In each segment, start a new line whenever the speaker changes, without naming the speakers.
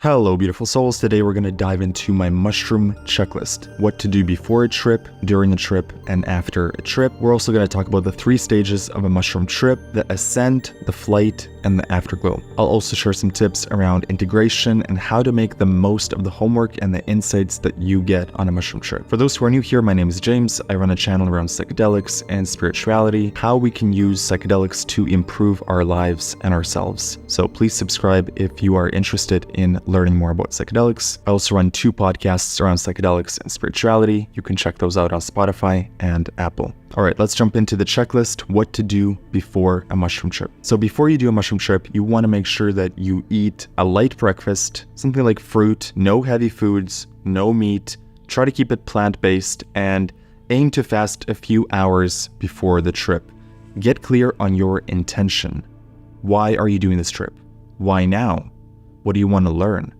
Hello beautiful souls, today we're going to dive into my mushroom checklist. What to do before a trip, during a trip, and after a trip. We're also going to talk about the 3 stages of a mushroom trip: the ascent, the flight, and the afterglow. I'll also share some tips around integration and how to make the most of the homework and the insights that you get on a mushroom trip. For those who are new here, my name is James. I run a channel around psychedelics and spirituality, how we can use psychedelics to improve our lives and ourselves. So please subscribe if you are interested in learning more about psychedelics. I also run 2 podcasts around psychedelics and spirituality. You can check those out on Spotify and Apple. All right, let's jump into the checklist: what to do before a mushroom trip. So before you do a mushroom trip, you want to make sure that you eat a light breakfast, something like fruit, no heavy foods, no meat. Try to keep it plant-based and aim to fast a few hours before the trip. Get clear on your intention. Why are you doing this trip? Why now? What do you want to learn?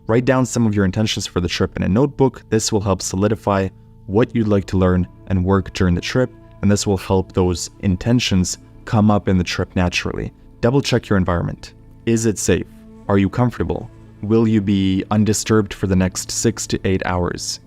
Write down some of your intentions for the trip in a notebook. This will help solidify what you'd like to learn and work during the trip, and this will help those intentions come up in the trip naturally. Double check your environment. Is it safe? Are you comfortable? Will you be undisturbed for the next 6 to 8 hours?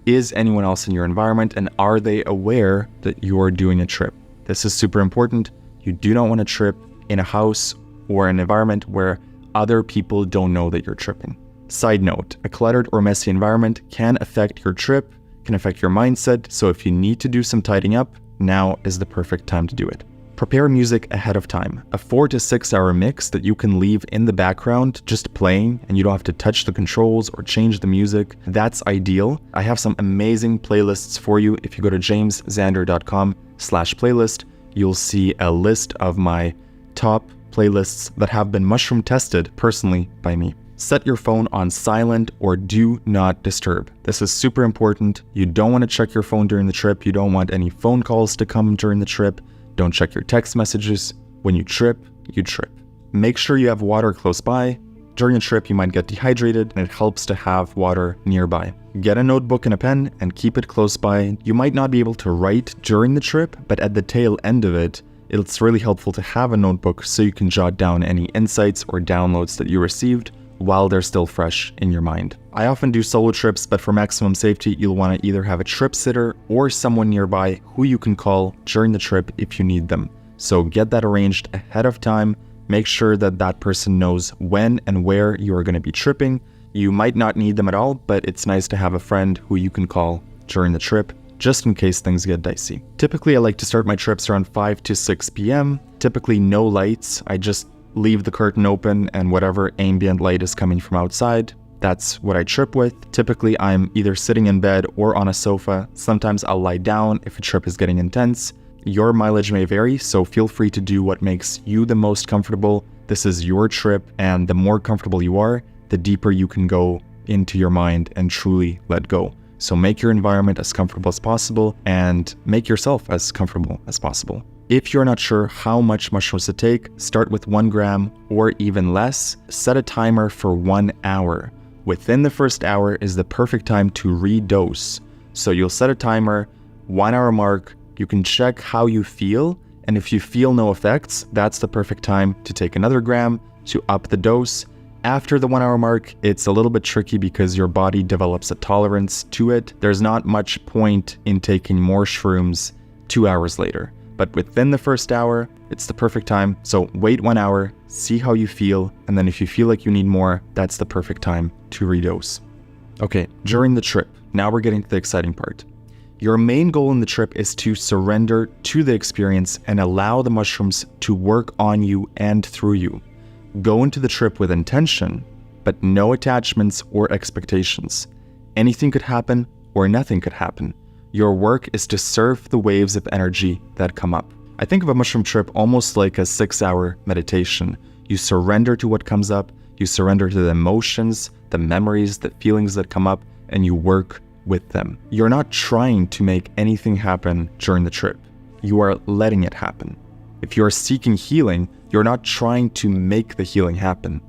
Is anyone else in your environment, and are they aware that you're doing a trip? This is super important. You do not want to trip in a house or an environment where other people don't know that you're tripping. Side note, a cluttered or messy environment can affect your trip, can affect your mindset, so if you need to do some tidying up, now is the perfect time to do it. Prepare music ahead of time. A 4 to 6 hour mix that you can leave in the background just playing and you don't have to touch the controls or change the music. That's ideal. I have some amazing playlists for you. If you go to jamesxander.com/playlist, you'll see a list of my top playlists that have been mushroom tested personally by me. Set your phone on silent or do not disturb. This is super important. You don't want to check your phone during the trip. You don't want any phone calls to come during the trip. Don't check your text messages. When you trip, you trip. Make sure you have water close by. During a trip, you might get dehydrated, and it helps to have water nearby. Get a notebook and a pen and keep it close by. You might not be able to write during the trip, but at the tail end of it, it's really helpful to have a notebook so you can jot down any insights or downloads that you received while they're still fresh in your mind. I often do solo trips, but for maximum safety, you'll want to either have a trip sitter or someone nearby who you can call during the trip if you need them. So get that arranged ahead of time. Make sure that that person knows when and where you are going to be tripping. You might not need them at all, but it's nice to have a friend who you can call during the trip, just in case things get dicey. Typically, I like to start my trips around 5 to 6 p.m. Typically no lights. I just leave the curtain open and whatever ambient light is coming from outside, that's what I trip with. Typically, I'm either sitting in bed or on a sofa. Sometimes I'll lie down if a trip is getting intense. Your mileage may vary, so feel free to do what makes you the most comfortable. This is your trip, and the more comfortable you are, the deeper you can go into your mind and truly let go. So make your environment as comfortable as possible and make yourself as comfortable as possible. If you're not sure how much mushrooms to take, start with 1 gram or even less. Set a timer for 1 hour. Within the first hour is the perfect time to redose. So you'll set a timer, 1 hour mark, you can check how you feel, and if you feel no effects, that's the perfect time to take another gram to up the dose. After the 1 hour mark, it's a little bit tricky because your body develops a tolerance to it. There's not much point in taking more shrooms 2 hours later. But within the first hour, it's the perfect time. So wait 1 hour, see how you feel, and then if you feel like you need more, that's the perfect time to redose. Okay, during the trip, now we're getting to the exciting part. Your main goal in the trip is to surrender to the experience and allow the mushrooms to work on you and through you. Go into the trip with intention, but no attachments or expectations. Anything could happen or nothing could happen. Your work is to surf the waves of energy that come up. I think of a mushroom trip almost like a 6-hour meditation. You surrender to what comes up, you surrender to the emotions, the memories, the feelings that come up, and you work with them. You're not trying to make anything happen during the trip. You are letting it happen. If you are seeking healing, you're not trying to make the healing happen.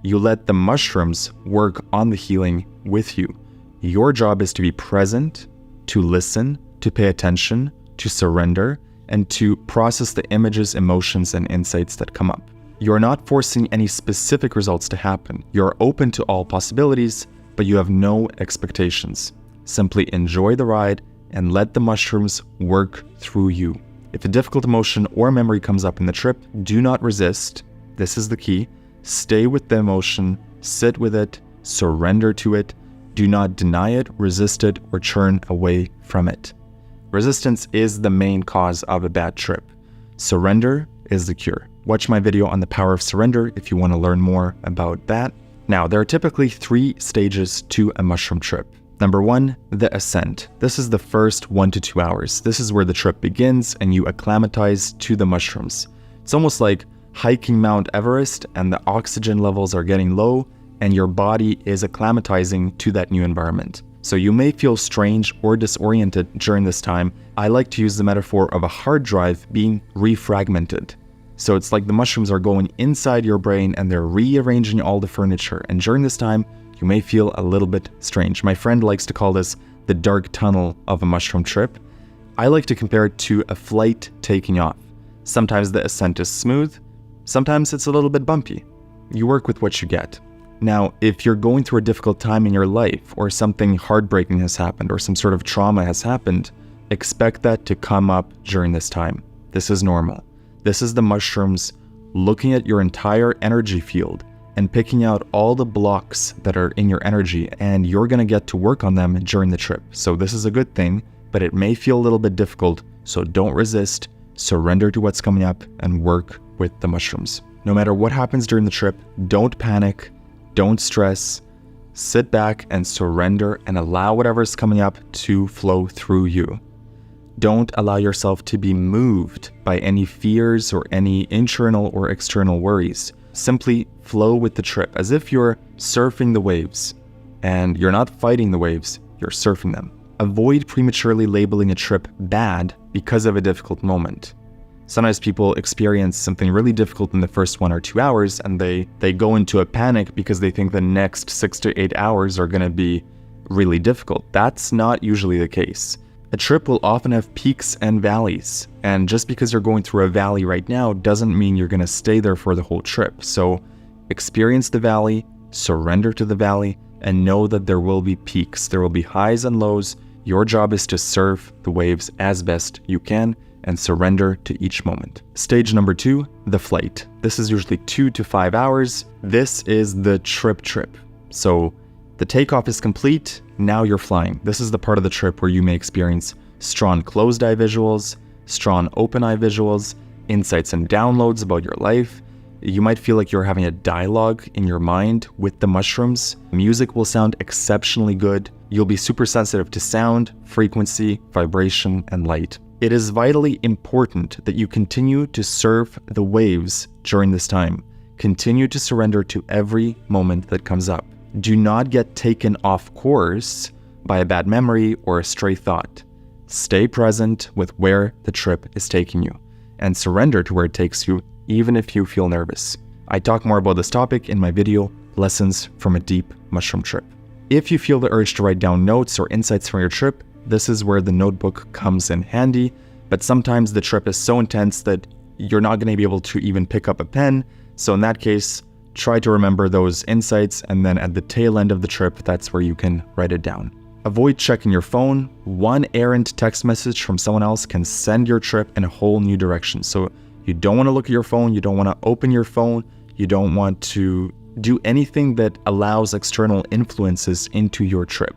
You let the mushrooms work on the healing with you. Your job is to be present, to listen, to pay attention, to surrender, and to process the images, emotions, and insights that come up. You're not forcing any specific results to happen. You're open to all possibilities, but you have no expectations. Simply enjoy the ride and let the mushrooms work through you. If a difficult emotion or memory comes up in the trip, do not resist. This is the key. Stay with the emotion, sit with it, surrender to it. Do not deny it, resist it, or turn away from it. Resistance is the main cause of a bad trip. Surrender is the cure. Watch my video on the power of surrender if you want to learn more about that. Now, there are typically 3 stages to a mushroom trip. Number 1, the ascent. This is the first 1 to 2 hours. This is where the trip begins and you acclimatize to the mushrooms. It's almost like hiking Mount Everest and the oxygen levels are getting low and your body is acclimatizing to that new environment. So you may feel strange or disoriented during this time. I like to use the metaphor of a hard drive being refragmented. So it's like the mushrooms are going inside your brain and they're rearranging all the furniture. And during this time, you may feel a little bit strange. My friend likes to call this the dark tunnel of a mushroom trip. I like to compare it to a flight taking off. Sometimes the ascent is smooth, sometimes it's a little bit bumpy. You work with what you get. Now, if you're going through a difficult time in your life or something heartbreaking has happened or some sort of trauma has happened, expect that to come up during this time. This is normal. This is the mushrooms looking at your entire energy field and picking out all the blocks that are in your energy, and you're going to get to work on them during the trip. So this is a good thing, but it may feel a little bit difficult, so don't resist, surrender to what's coming up, and work with the mushrooms. No matter what happens during the trip, don't panic, don't stress, sit back and surrender and allow whatever's coming up to flow through you. Don't allow yourself to be moved by any fears or any internal or external worries. Simply flow with the trip as if you're surfing the waves, and you're not fighting the waves, you're surfing them. Avoid prematurely labeling a trip bad because of a difficult moment. Sometimes people experience something really difficult in the first 1 or 2 hours and they go into a panic because they think the next 6 to 8 hours are going to be really difficult. That's not usually the case. A trip will often have peaks and valleys, and just because you're going through a valley right now doesn't mean you're going to stay there for the whole trip. So experience the valley, surrender to the valley, and know that there will be peaks. There will be highs and lows. Your job is to surf the waves as best you can and surrender to each moment. Stage number 2, the flight. This is usually 2 to 5 hours. This is the trip. So the takeoff is complete, now you're flying. This is the part of the trip where you may experience strong closed eye visuals, strong open eye visuals, insights and downloads about your life. You might feel like you're having a dialogue in your mind with the mushrooms. Music will sound exceptionally good. You'll be super sensitive to sound, frequency, vibration, and light. It is vitally important that you continue to surf the waves during this time. Continue to surrender to every moment that comes up. Do not get taken off course by a bad memory or a stray thought. Stay present with where the trip is taking you and surrender to where it takes you, even if you feel nervous. I talk more about this topic in my video, Lessons from a Deep Mushroom Trip. If you feel the urge to write down notes or insights from your trip, this is where the notebook comes in handy, but sometimes the trip is so intense that you're not going to be able to even pick up a pen. So in that case, try to remember those insights, and then at the tail end of the trip, that's where you can write it down. Avoid checking your phone. One errant text message from someone else can send your trip in a whole new direction. So you don't want to look at your phone, you don't want to open your phone, you don't want to do anything that allows external influences into your trip.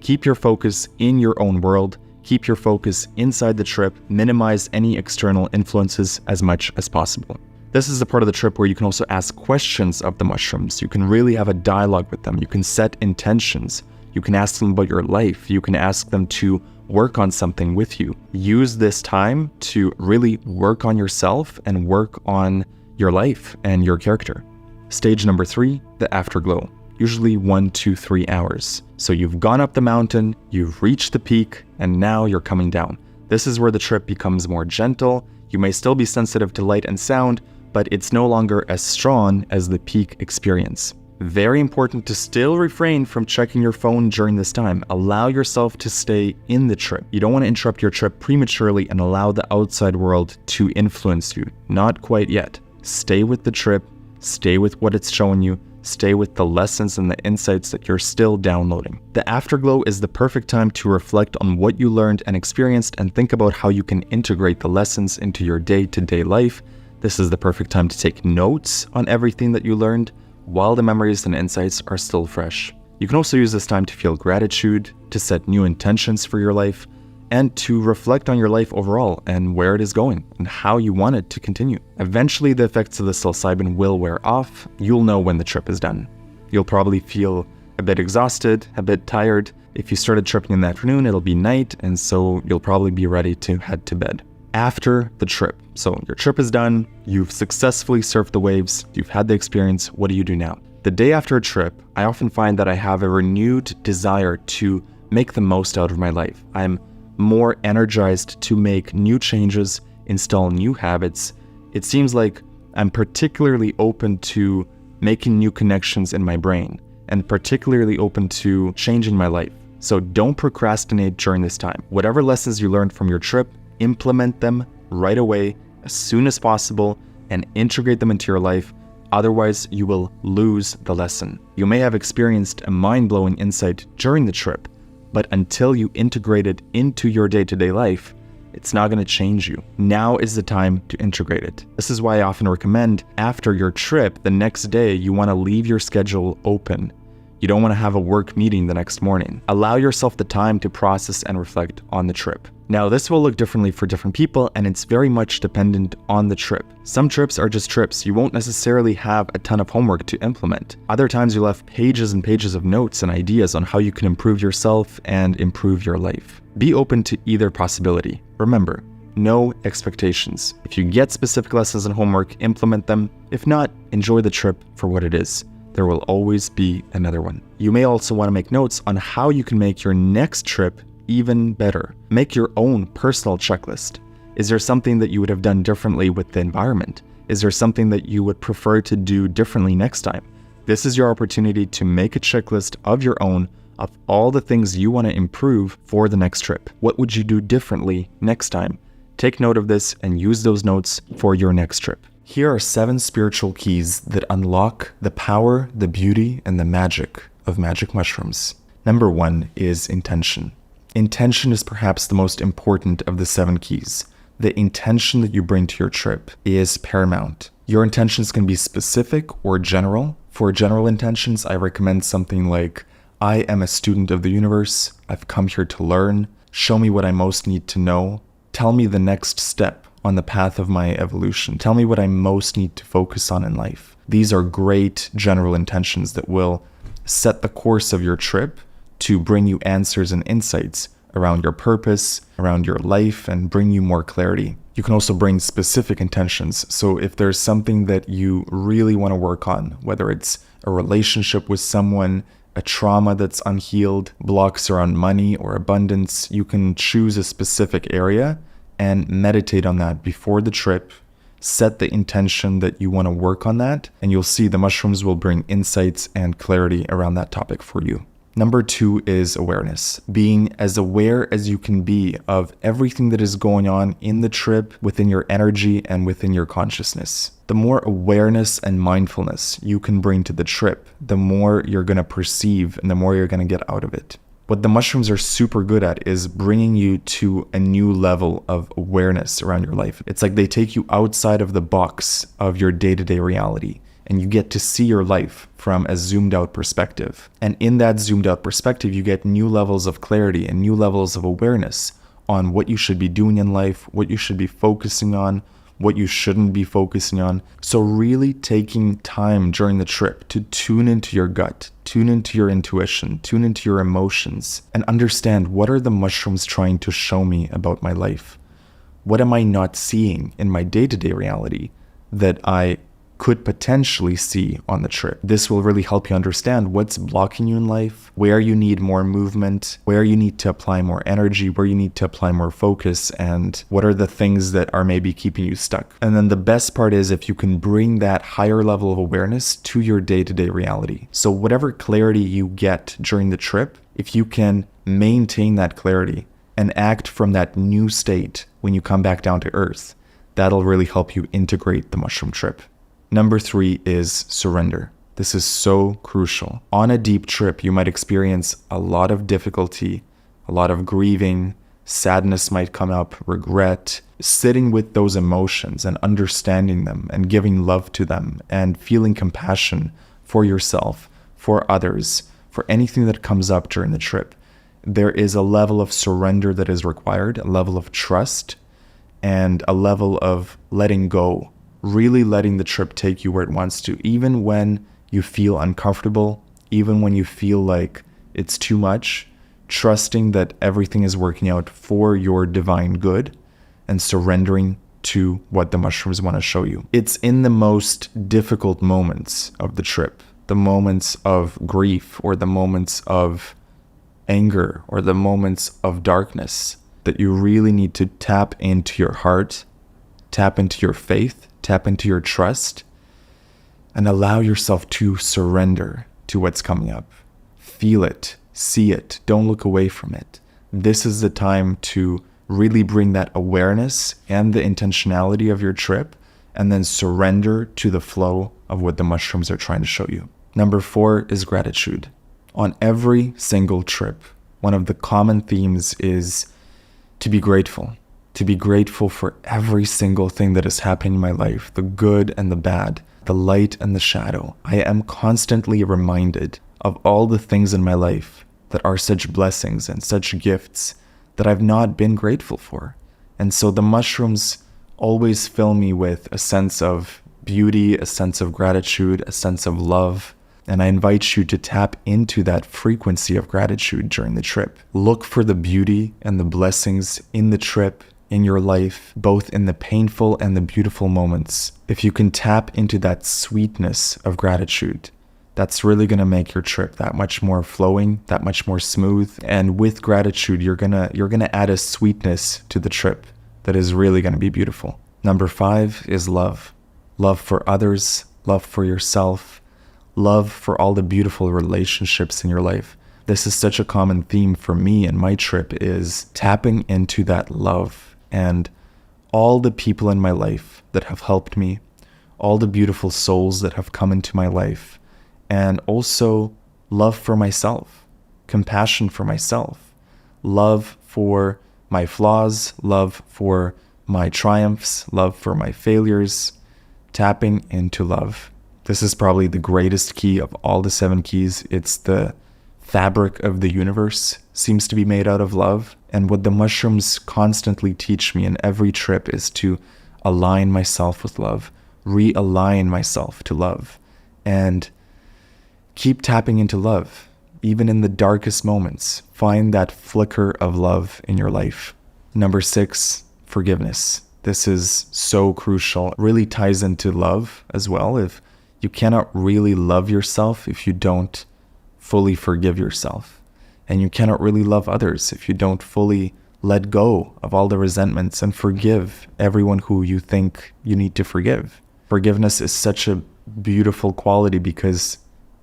Keep your focus in your own world, keep your focus inside the trip, minimize any external influences as much as possible. This is the part of the trip where you can also ask questions of the mushrooms. You can really have a dialogue with them. You can set intentions. You can ask them about your life. You can ask them to work on something with you. Use this time to really work on yourself and work on your life and your character. Stage number 3, the afterglow. Usually 1 to 3 hours. So you've gone up the mountain, you've reached the peak, and now you're coming down. This is where the trip becomes more gentle. You may still be sensitive to light and sound, but it's no longer as strong as the peak experience. Very important to still refrain from checking your phone during this time. Allow yourself to stay in the trip. You don't want to interrupt your trip prematurely and allow the outside world to influence you. Not quite yet. Stay with the trip, stay with what it's showing you, stay with the lessons and the insights that you're still downloading. The afterglow is the perfect time to reflect on what you learned and experienced and think about how you can integrate the lessons into your day-to-day life. This is the perfect time to take notes on everything that you learned while the memories and insights are still fresh. You can also use this time to feel gratitude, to set new intentions for your life, and to reflect on your life overall and where it is going and how you want it to continue. Eventually, the effects of the psilocybin will wear off. You'll know when the trip is done. You'll probably feel a bit exhausted, a bit tired. If you started tripping in the afternoon, it'll be night, and so you'll probably be ready to head to bed. After the trip, so your trip is done, you've successfully surfed the waves, you've had the experience, what do you do now? The day after a trip, I often find that I have a renewed desire to make the most out of my life. I'm more energized to make new changes, install new habits. It seems like I'm particularly open to making new connections in my brain and particularly open to changing my life. So don't procrastinate during this time. Whatever lessons you learned from your trip, implement them right away as soon as possible and integrate them into your life. Otherwise, you will lose the lesson. You may have experienced a mind-blowing insight during the trip, but until you integrate it into your day-to-day life, it's not going to change you. Now is the time to integrate it. This is why I often recommend after your trip, the next day, you want to leave your schedule open. You don't want to have a work meeting the next morning. Allow yourself the time to process and reflect on the trip. Now, this will look differently for different people, and it's very much dependent on the trip. Some trips are just trips. You won't necessarily have a ton of homework to implement. Other times you'll have pages and pages of notes and ideas on how you can improve yourself and improve your life. Be open to either possibility. Remember, no expectations. If you get specific lessons and homework, implement them. If not, enjoy the trip for what it is. There will always be another one. You may also want to make notes on how you can make your next trip even better. Make your own personal checklist. Is there something that you would have done differently with the environment? Is there something that you would prefer to do differently next time? This is your opportunity to make a checklist of your own of all the things you want to improve for the next trip. What would you do differently next time? Take note of this and use those notes for your next trip. Here are 7 spiritual keys that unlock the power, the beauty, and the magic of magic mushrooms. Number 1 is intention. Intention is perhaps the most important of the 7 keys. The intention that you bring to your trip is paramount. Your intentions can be specific or general. For general intentions, I recommend something like, I am a student of the universe. I've come here to learn. Show me what I most need to know. Tell me the next step on the path of my evolution. Tell me what I most need to focus on in life. These are great general intentions that will set the course of your trip to bring you answers and insights around your purpose, around your life, and bring you more clarity. You can also bring specific intentions. So if there's something that you really want to work on, whether it's a relationship with someone, a trauma that's unhealed, blocks around money or abundance, you can choose a specific area and meditate on that before the trip. Set the intention that you want to work on that, and you'll see the mushrooms will bring insights and clarity around that topic for you. Number 2 is awareness. Being as aware as you can be of everything that is going on in the trip, within your energy and within your consciousness. The more awareness and mindfulness you can bring to the trip, the more you're going to perceive and the more you're going to get out of it. What the mushrooms are super good at is bringing you to a new level of awareness around your life. It's like they take you outside of the box of your day-to-day reality, and you get to see your life from a zoomed out perspective. And in that zoomed out perspective, you get new levels of clarity and new levels of awareness on what you should be doing in life, what you should be focusing on, what you shouldn't be focusing on. So really taking time during the trip to tune into your gut, tune into your intuition, tune into your emotions, and understand, what are the mushrooms trying to show me about my life? What am I not seeing in my day-to-day reality that I could potentially see on the trip? This will really help you understand what's blocking you in life, where you need more movement, where you need to apply more energy, where you need to apply more focus, and what are the things that are maybe keeping you stuck. And then the best part is if you can bring that higher level of awareness to your day-to-day reality. So whatever clarity you get during the trip, if you can maintain that clarity and act from that new state when you come back down to earth, that'll really help you integrate the mushroom trip. Number 3 is surrender. This is so crucial. On a deep trip, you might experience a lot of difficulty, a lot of grieving, sadness might come up, regret. Sitting with those emotions and understanding them and giving love to them and feeling compassion for yourself, for others, for anything that comes up during the trip. There is a level of surrender that is required, a level of trust, and a level of letting go, really letting the trip take you where it wants to, even when you feel uncomfortable, even when you feel like it's too much, trusting that everything is working out for your divine good and surrendering to what the mushrooms want to show you. It's in the most difficult moments of the trip, the moments of grief or the moments of anger or the moments of darkness, that you really need to tap into your heart, tap into your faith, tap into your trust, and allow yourself to surrender to what's coming up. Feel it, see it, don't look away from it. This is the time to really bring that awareness and the intentionality of your trip, and then surrender to the flow of what the mushrooms are trying to show you. Number 4 is gratitude. On every single trip, one of the common themes is to be grateful for every single thing that is happening in my life, the good and the bad, the light and the shadow. I am constantly reminded of all the things in my life that are such blessings and such gifts that I've not been grateful for. And so the mushrooms always fill me with a sense of beauty, a sense of gratitude, a sense of love. And I invite you to tap into that frequency of gratitude during the trip. Look for the beauty and the blessings in the trip, in your life, both in the painful and the beautiful moments. If you can tap into that sweetness of gratitude, that's really going to make your trip that much more flowing, that much more smooth. And with gratitude, you're going to add a sweetness to the trip that is really going to be beautiful. Number 5 is love. Love for others, love for yourself, love for all the beautiful relationships in your life. This is such a common theme for me in my trip, is tapping into that love and all the people in my life that have helped me, all the beautiful souls that have come into my life. And also love for myself, compassion for myself, love for my flaws, love for my triumphs, love for my failures, tapping into love. This is probably the greatest key of all the 7 keys. It's the fabric of the universe, seems to be made out of love. And what the mushrooms constantly teach me in every trip is to align myself with love, realign myself to love, and keep tapping into love. Even in the darkest moments, find that flicker of love in your life. Number 6, forgiveness. This is so crucial. It really ties into love as well. If you cannot really love yourself if you don't fully forgive yourself. And you cannot really love others if you don't fully let go of all the resentments and forgive everyone who you think you need to forgive. Forgiveness is such a beautiful quality because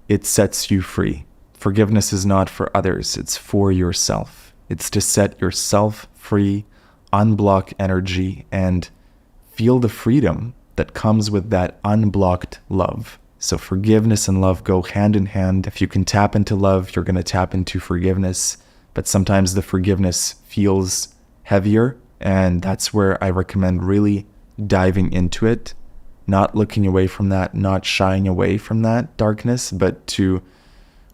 it sets you free. Forgiveness is not for others, it's for yourself. It's to set yourself free, unblock energy, and feel the freedom that comes with that unblocked love. So forgiveness and love go hand in hand. If you can tap into love, you're going to tap into forgiveness. But sometimes the forgiveness feels heavier, and that's where I recommend really diving into it. Not looking away from that, not shying away from that darkness, but to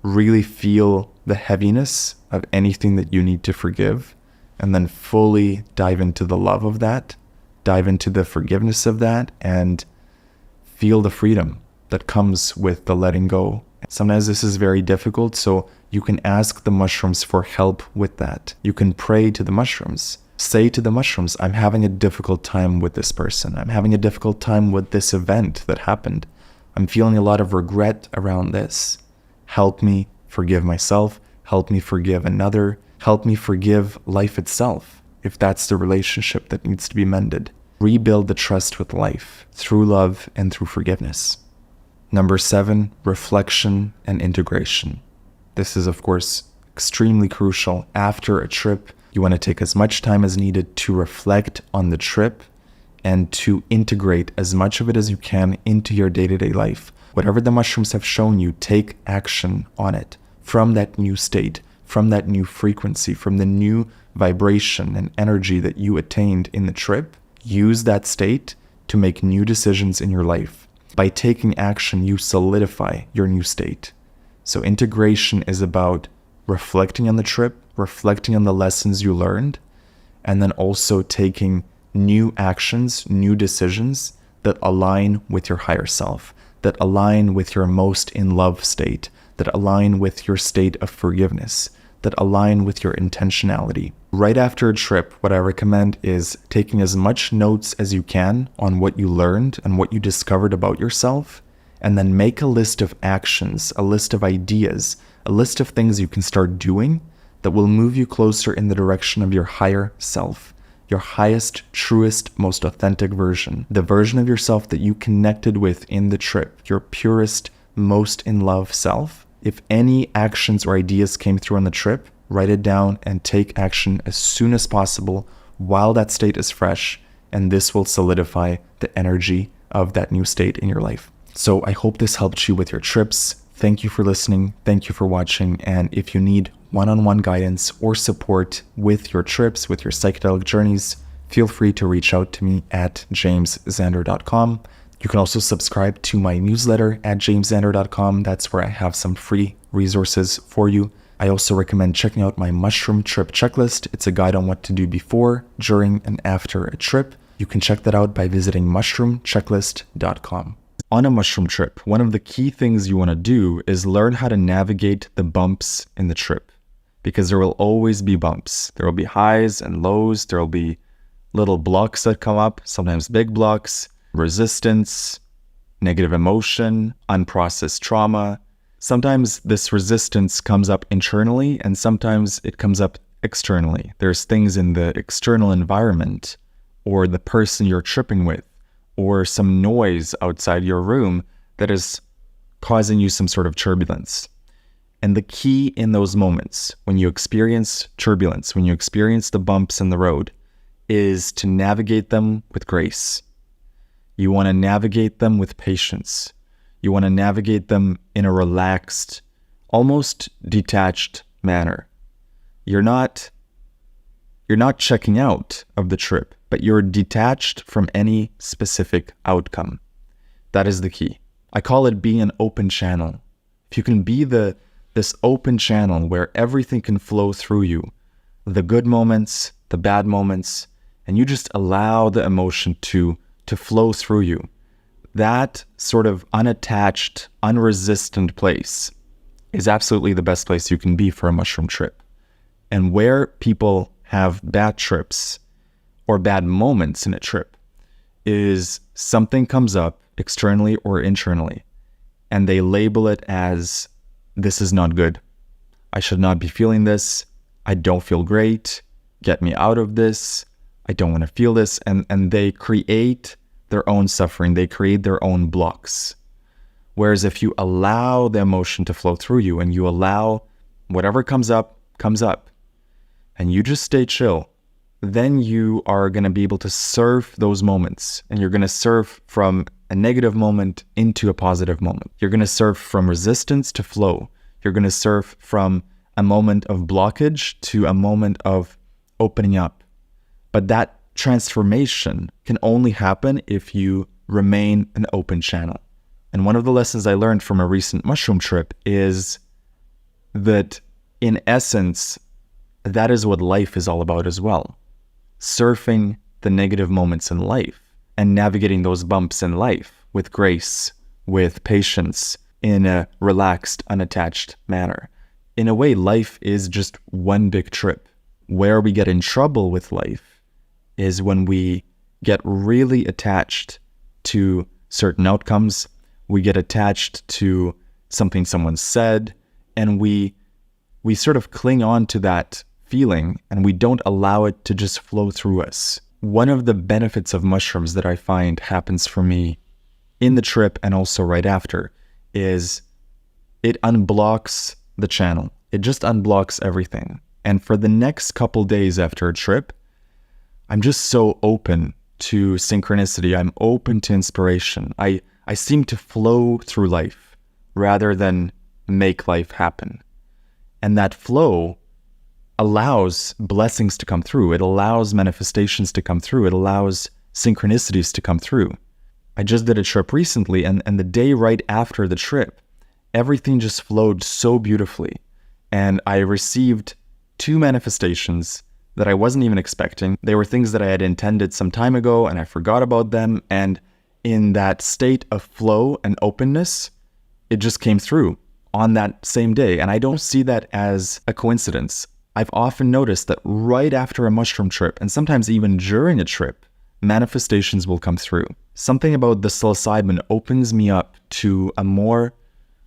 really feel the heaviness of anything that you need to forgive, and then fully dive into the love of that, dive into the forgiveness of that, and feel the freedom that comes with the letting go. Sometimes this is very difficult, so you can ask the mushrooms for help with that. You can pray to the mushrooms. Say to the mushrooms, I'm having a difficult time with this person. I'm having a difficult time with this event that happened. I'm feeling a lot of regret around this. Help me forgive myself. Help me forgive another. Help me forgive life itself, if that's the relationship that needs to be mended. Rebuild the trust with life through love and through forgiveness. Number 7, reflection and integration. This is, of course, extremely crucial. After a trip, you want to take as much time as needed to reflect on the trip and to integrate as much of it as you can into your day-to-day life. Whatever the mushrooms have shown you, take action on it from that new state, from that new frequency, from the new vibration and energy that you attained in the trip. Use that state to make new decisions in your life. By taking action, you solidify your new state. So integration is about reflecting on the trip, reflecting on the lessons you learned, and then also taking new actions, new decisions that align with your higher self, that align with your most in love state, that align with your state of forgiveness, that align with your intentionality. Right after a trip, what I recommend is taking as much notes as you can on what you learned and what you discovered about yourself, and then make a list of actions, a list of ideas, a list of things you can start doing that will move you closer in the direction of your higher self, your highest, truest, most authentic version, the version of yourself that you connected with in the trip, your purest, most in love self. If any actions or ideas came through on the trip, write it down and take action as soon as possible while that state is fresh, and this will solidify the energy of that new state in your life. So I hope this helped you with your trips. Thank you for listening. Thank you for watching. And if you need one-on-one guidance or support with your trips, with your psychedelic journeys, feel free to reach out to me at jamesxander.com. You can also subscribe to my newsletter at jamesxander.com. That's where I have some free resources for you. I also recommend checking out my mushroom trip checklist. It's a guide on what to do before, during, and after a trip. You can check that out by visiting mushroomchecklist.com. On a mushroom trip, one of the key things you want to do is learn how to navigate the bumps in the trip, because there will always be bumps. There will be highs and lows. There will be little blocks that come up, sometimes big blocks, resistance, negative emotion, unprocessed trauma. Sometimes this resistance comes up internally and sometimes it comes up externally. There's things in the external environment or the person you're tripping with or some noise outside your room that is causing you some sort of turbulence. And the key in those moments, when you experience turbulence, when you experience the bumps in the road, is to navigate them with grace. You want to navigate them with patience. You want to navigate them in a relaxed, almost detached manner. You're not checking out of the trip, but you're detached from any specific outcome. That is the key. I call it being an open channel. If you can be this open channel where everything can flow through you, the good moments, the bad moments, and you just allow the emotion to flow through you, that sort of unattached, unresistant place is absolutely the best place you can be for a mushroom trip. And where people have bad trips or bad moments in a trip is something comes up externally or internally, and they label it as, this is not good. I should not be feeling this. I don't feel great. Get me out of this. I don't want to feel this. And they create their own suffering. They create their own blocks. Whereas if you allow the emotion to flow through you and you allow whatever comes up, and you just stay chill, then you are going to be able to surf those moments, and you're going to surf from a negative moment into a positive moment. You're going to surf from resistance to flow. You're going to surf from a moment of blockage to a moment of opening up. But that transformation can only happen if you remain an open channel. And one of the lessons I learned from a recent mushroom trip is that, in essence, that is what life is all about as well. Surfing the negative moments in life and navigating those bumps in life with grace, with patience, in a relaxed, unattached manner. In a way, life is just one big trip. Where we get in trouble with life is when we get really attached to certain outcomes. We get attached to something someone said, and we sort of cling on to that feeling, and we don't allow it to just flow through us. One of the benefits of mushrooms that I find happens for me in the trip and also right after is it unblocks the channel. It just unblocks everything. And for the next couple days after a trip, I'm just so open to synchronicity. I'm open to inspiration. I seem to flow through life rather than make life happen. And that flow allows blessings to come through. It allows manifestations to come through. It allows synchronicities to come through. I just did a trip recently, and the day right after the trip, everything just flowed so beautifully. And I received 2 manifestations that I wasn't even expecting. They were things that I had intended some time ago, and I forgot about them. And in that state of flow and openness, it just came through on that same day. And I don't see that as a coincidence. I've often noticed that right after a mushroom trip, and sometimes even during a trip, manifestations will come through. Something about the psilocybin opens me up to a more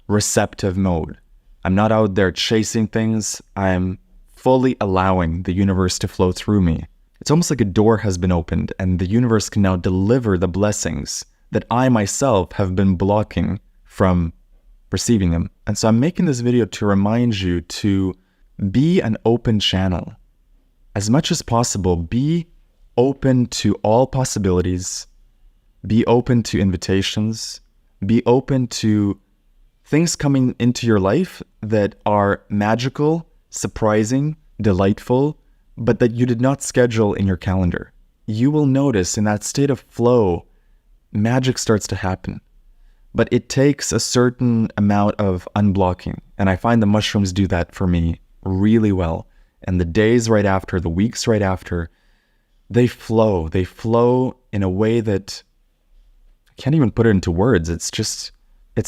receptive mode. I'm not out there chasing things. I'm fully allowing the universe to flow through me. It's almost like a door has been opened, and the universe can now deliver the blessings that I myself have been blocking from receiving them. And so I'm making this video to remind you to be an open channel. As much as possible, be open to all possibilities. Be open to invitations. Be open to things coming into your life that are magical, surprising, delightful, but that you did not schedule in your calendar. You will notice in that state of flow, magic starts to happen. But it takes a certain amount of unblocking. And I find the mushrooms do that for me really well. And the days right after, the weeks right after, they flow. They flow in a way that I can't even put it into words. It's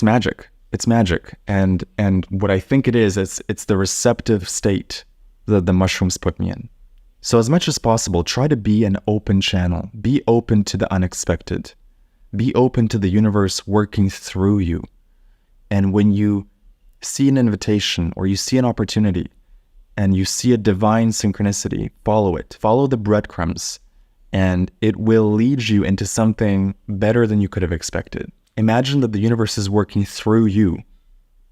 magic. It's magic. And what I think it is, it's the receptive state that the mushrooms put me in. So as much as possible, try to be an open channel. Be open to the unexpected. Be open to the universe working through you. And when you see an invitation or you see an opportunity and you see a divine synchronicity, follow it. Follow the breadcrumbs, and it will lead you into something better than you could have expected. Imagine that the universe is working through you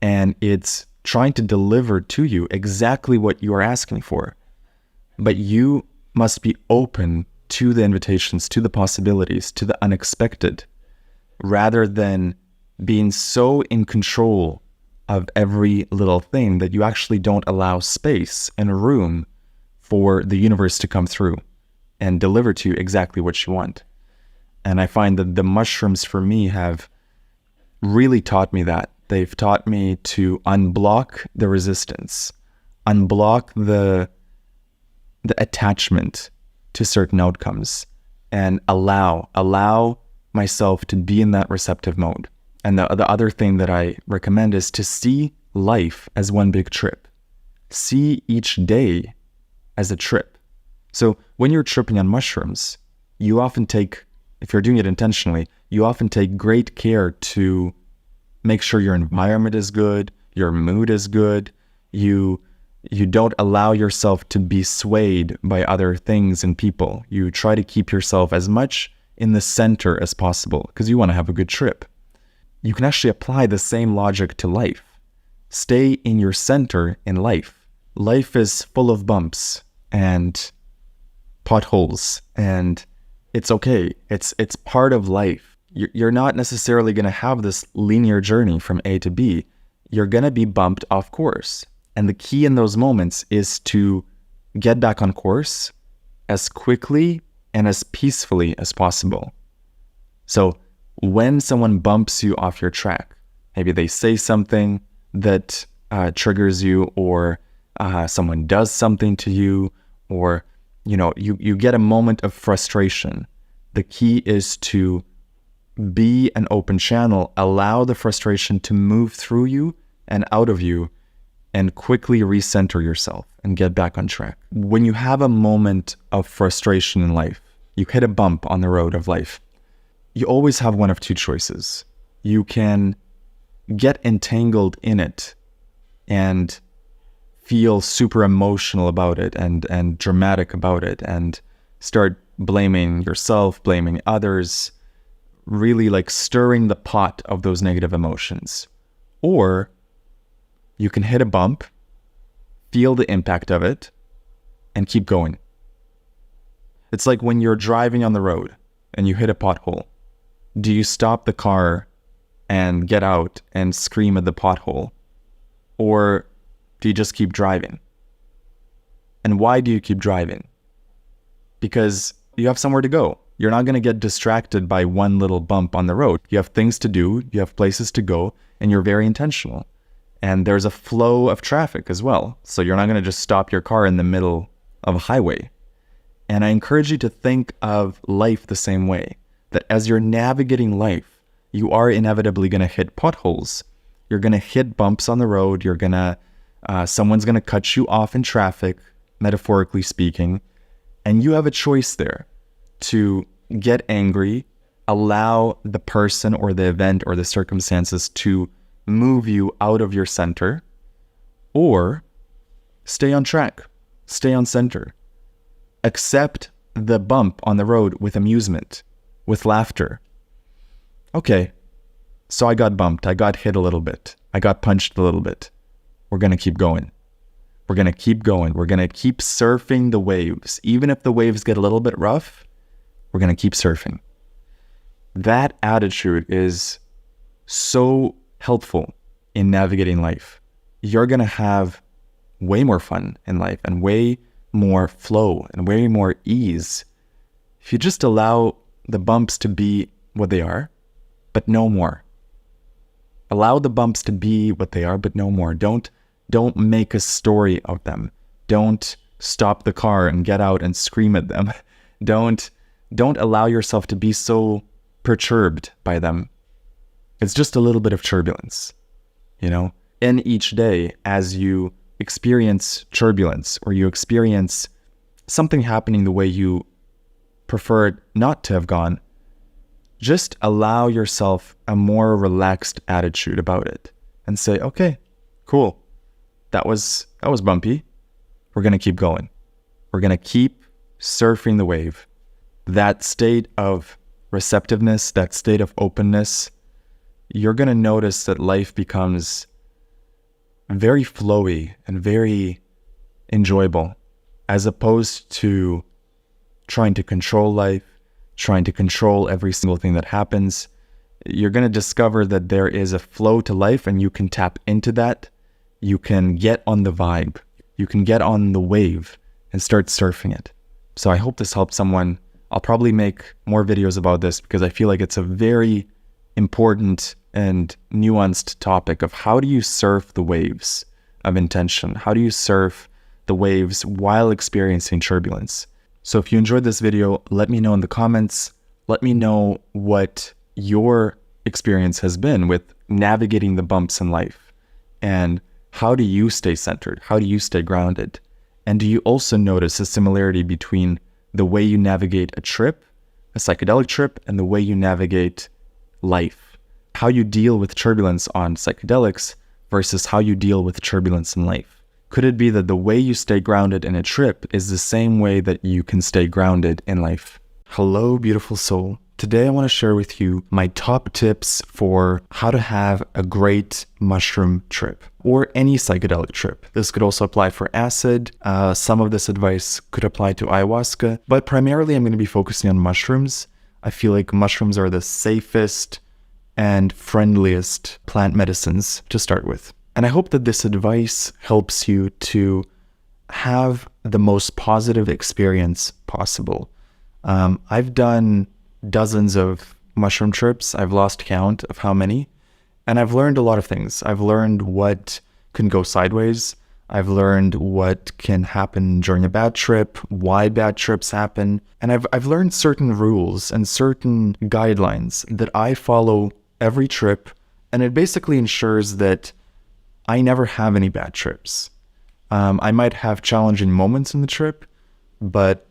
and it's trying to deliver to you exactly what you are asking for. But you must be open to the invitations, to the possibilities, to the unexpected, rather than being so in control of every little thing that you actually don't allow space and room for the universe to come through and deliver to you exactly what you want. And I find that the mushrooms for me have really taught me that. They've taught me to unblock the resistance, unblock the attachment to certain outcomes, and allow myself to be in that receptive mode. And the other thing that I recommend is to see life as one big trip. See each day as a trip. So when you're tripping on mushrooms, you often take, if you're doing it intentionally, you often take great care to make sure your environment is good, your mood is good, you don't allow yourself to be swayed by other things and people. You try to keep yourself as much in the center as possible because you want to have a good trip. You can actually apply the same logic to life. Stay in your center in life. Life is full of bumps and potholes, and it's okay. It's part of life. You're not necessarily going to have this linear journey from A to B. You're going to be bumped off course. And the key in those moments is to get back on course as quickly and as peacefully as possible. So when someone bumps you off your track, maybe they say something that triggers you, or someone does something to you, or you get a moment of frustration. The key is to be an open channel, allow the frustration to move through you and out of you, and quickly recenter yourself and get back on track. When you have a moment of frustration in life, you hit a bump on the road of life, you always have one of two choices. You can get entangled in it and feel super emotional about it and dramatic about it and start blaming yourself, blaming others, really like stirring the pot of those negative emotions. Or you can hit a bump, feel the impact of it, and keep going. It's like when you're driving on the road and you hit a pothole, do you stop the car and get out and scream at the pothole? Or do you just keep driving? And why do you keep driving? Because you have somewhere to go. You're not going to get distracted by one little bump on the road. You have things to do, you have places to go, and you're very intentional. And there's a flow of traffic as well. So you're not going to just stop your car in the middle of a highway. And I encourage you to think of life the same way, that as you're navigating life, you are inevitably going to hit potholes. You're going to hit bumps on the road. You're going to, someone's going to cut you off in traffic, metaphorically speaking. And you have a choice there to get angry, allow the person or the event or the circumstances to move you out of your center, or stay on track, stay on center. Accept the bump on the road with amusement, with laughter. Okay, so I got bumped, I got hit a little bit, I got punched a little bit. We're going to keep going. We're going to keep going. We're going to keep surfing the waves. Even if the waves get a little bit rough, we're going to keep surfing. That attitude is so helpful in navigating life. You're going to have way more fun in life and way more flow and way more ease if you just allow the bumps to be what they are, but no more. Allow the bumps to be what they are, but no more. Don't make a story of them. Don't stop the car and get out and scream at them. Don't allow yourself to be so perturbed by them. It's just a little bit of turbulence, In each day, as you experience turbulence or you experience something happening the way you prefer it not to have gone, just allow yourself a more relaxed attitude about it and say, okay, cool. That was bumpy. We're going to keep going. We're going to keep surfing the wave. That state of receptiveness, that state of openness, you're going to notice that life becomes very flowy and very enjoyable, as opposed to trying to control life, trying to control every single thing that happens. You're going to discover that there is a flow to life, and you can tap into that. You can get on the vibe. You can get on the wave and start surfing it. So I hope this helps someone. I'll probably make more videos about this because I feel like it's a very important and nuanced topic of how do you surf the waves of intention? How do you surf the waves while experiencing turbulence? So if you enjoyed this video, let me know in the comments. Let me know what your experience has been with navigating the bumps in life. And how do you stay centered? How do you stay grounded? And do you also notice a similarity between the way you navigate a trip, a psychedelic trip, and the way you navigate life? How you deal with turbulence on psychedelics versus how you deal with turbulence in life? Could it be that the way you stay grounded in a trip is the same way that you can stay grounded in life? Hello, beautiful soul. Today I want to share with you my top tips for how to have a great mushroom trip or any psychedelic trip. This could also apply for acid. Some of this advice could apply to ayahuasca, but primarily I'm going to be focusing on mushrooms. I feel like mushrooms are the safest and friendliest plant medicines to start with. And I hope that this advice helps you to have the most positive experience possible. I've done dozens of mushroom trips. I've lost count of how many. And I've learned a lot of things. I've learned what can go sideways. I've learned what can happen during a bad trip, why bad trips happen. And I've learned certain rules and certain guidelines that I follow every trip. And it basically ensures that I never have any bad trips. I might have challenging moments in the trip, but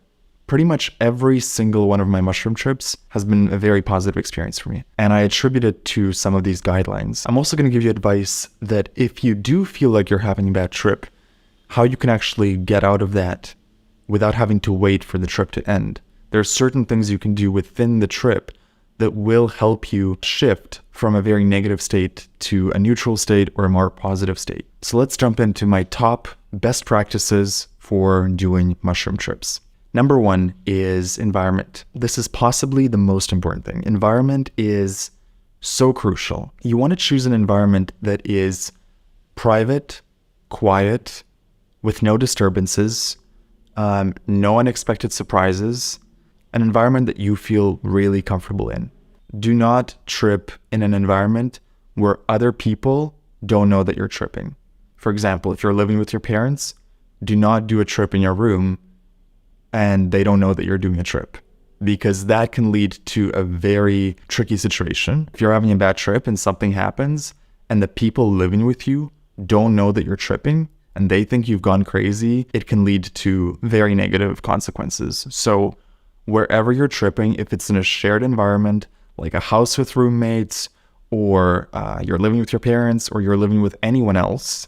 pretty much every single one of my mushroom trips has been a very positive experience for me. And I attribute it to some of these guidelines. I'm also going to give you advice that if you do feel like you're having a bad trip, how you can actually get out of that without having to wait for the trip to end. There are certain things you can do within the trip that will help you shift from a very negative state to a neutral state or a more positive state. So let's jump into my top best practices for doing mushroom trips. Number one is environment. This is possibly the most important thing. Environment is so crucial. You want to choose an environment that is private, quiet, with no disturbances, no unexpected surprises, an environment that you feel really comfortable in. Do not trip in an environment where other people don't know that you're tripping. For example, if you're living with your parents, do not do a trip in your room and they don't know that you're doing a trip, because that can lead to a very tricky situation. If you're having a bad trip and something happens and the people living with you don't know that you're tripping and they think you've gone crazy, it can lead to very negative consequences. So wherever you're tripping, if it's in a shared environment, like a house with roommates, or you're living with your parents, or you're living with anyone else,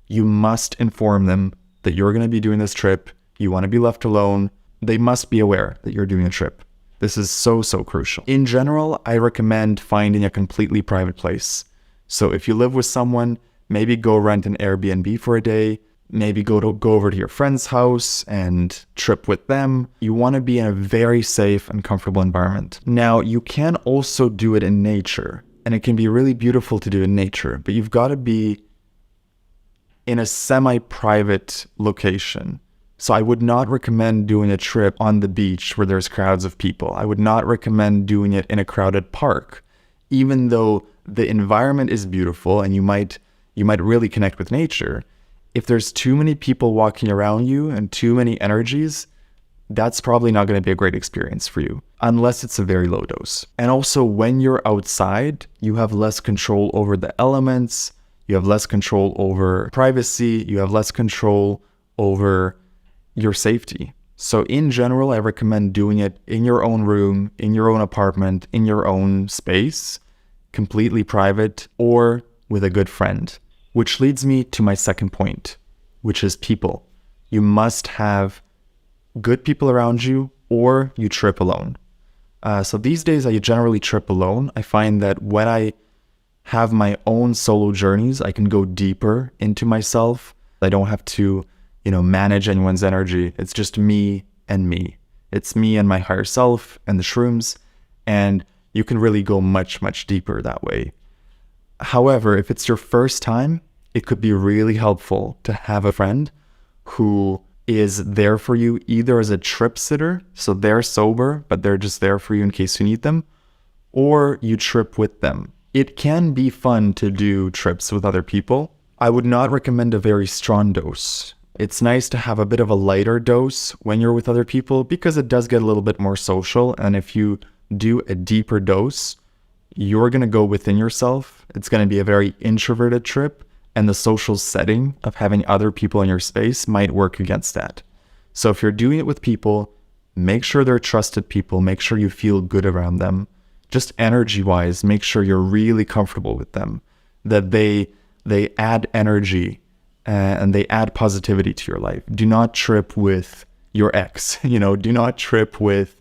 you must inform them that you're going to be doing this trip. You want to be left alone. They must be aware that you're doing a trip. This is so crucial. In general, I recommend finding a completely private place. So if you live with someone, maybe go rent an Airbnb for a day. Maybe go over to your friend's house and trip with them. You want to be in a very safe and comfortable environment. Now, you can also do it in nature, and it can be really beautiful to do in nature, but you've got to be in a semi-private location. So I would not recommend doing a trip on the beach where there's crowds of people. I would not recommend doing it in a crowded park, even though the environment is beautiful and you might really connect with nature. If there's too many people walking around you and too many energies, that's probably not going to be a great experience for you, unless it's a very low dose. And also, when you're outside, you have less control over the elements, you have less control over privacy, you have less control over your safety. So in general, I recommend doing it in your own room, in your own apartment, in your own space, completely private, or with a good friend. Which leads me to my second point, which is people. You must have good people around you, or you trip alone. So these days, I generally trip alone. I find that when I have my own solo journeys, I can go deeper into myself. I don't have to, manage anyone's energy. It's just me and me. It's me and my higher self and the shrooms, and you can really go much, much deeper that way. However, if it's your first time, it could be really helpful to have a friend who is there for you, either as a trip sitter, so they're sober, but they're just there for you in case you need them, or you trip with them. It can be fun to do trips with other people. I would not recommend a very strong dose. It's nice to have a bit of a lighter dose when you're with other people, because it does get a little bit more social. And if you do a deeper dose, you're going to go within yourself. It's going to be a very introverted trip, and the social setting of having other people in your space might work against that. So if you're doing it with people, make sure they're trusted people. Make sure you feel good around them. Just energy-wise, make sure you're really comfortable with them, that they add energy and they add positivity to your life. Do not trip with your ex. Do not trip with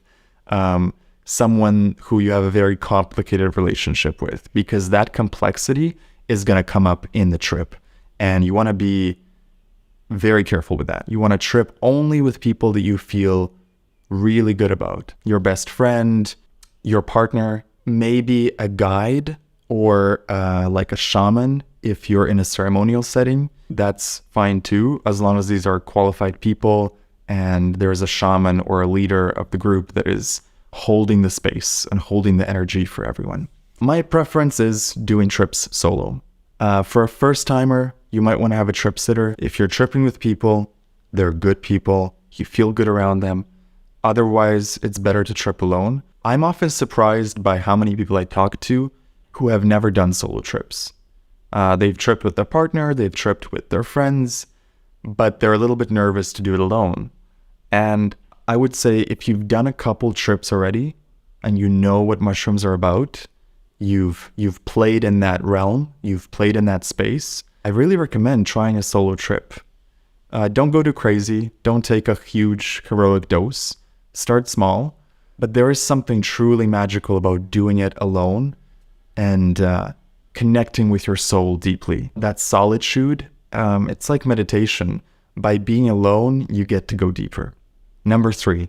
someone who you have a very complicated relationship with, because that complexity is going to come up in the trip, and you want to be very careful with that. You want to trip only with people that you feel really good about. Your best friend, your partner, maybe a guide, or like a shaman if you're in a ceremonial setting. That's fine too, as long as these are qualified people and there's a shaman or a leader of the group that is holding the space and holding the energy for everyone. My preference is doing trips solo. For a first timer, you might want to have a trip sitter. If you're tripping with people, they're good people, you feel good around them. Otherwise, it's better to trip alone. I'm often surprised by how many people I talk to who have never done solo trips. They've tripped with their partner, they've tripped with their friends, but they're a little bit nervous to do it alone. And I would say if you've done a couple trips already and you know what mushrooms are about, you've played in that realm, you've played in that space, I really recommend trying a solo trip. Don't go too crazy, don't take a huge heroic dose, start small, but there is something truly magical about doing it alone and connecting with your soul deeply. That solitude, it's like meditation. By being alone, you get to go deeper. Number 3,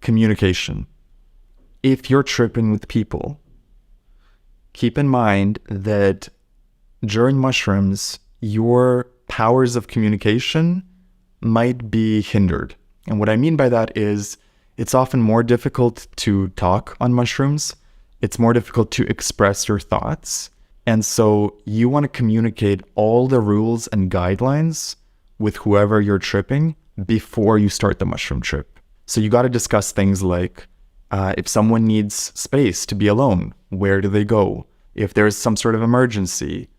communication. If you're tripping with people, keep in mind that during mushrooms, your powers of communication might be hindered. And what I mean by that is it's often more difficult to talk on mushrooms. It's more difficult to express your thoughts. And so you want to communicate all the rules and guidelines with whoever you're tripping before you start the mushroom trip. So you got to discuss things like if someone needs space to be alone, where do they go? If there's some sort of emergency,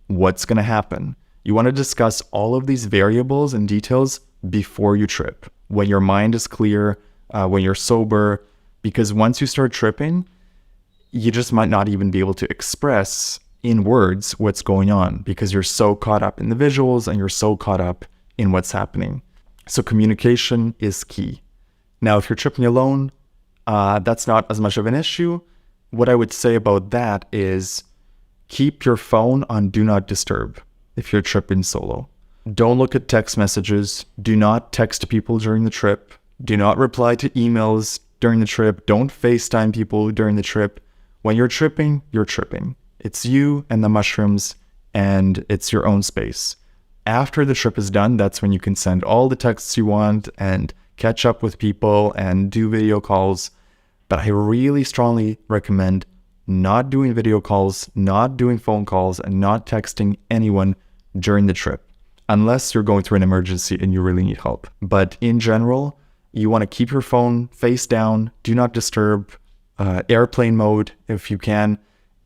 what's going to happen? You want to discuss all of these variables and details before you trip, when your mind is clear, when you're sober, because once you start tripping, you just might not even be able to express in words what's going on because you're so caught up in the visuals and you're so caught up in what's happening. So communication is key. Now, if you're tripping alone, that's not as much of an issue. What I would say about that is keep your phone on do not disturb if you're tripping solo. Don't look at text messages. Do not text people during the trip. Do not reply to emails during the trip. Don't FaceTime people during the trip. When you're tripping, you're tripping. It's you and the mushrooms, and it's your own space. After the trip is done, that's when you can send all the texts you want and catch up with people and do video calls. But I really strongly recommend not doing video calls, not doing phone calls, and not texting anyone during the trip, unless you're going through an emergency and you really need help. But in general, you want to keep your phone face down, do not disturb, airplane mode if you can,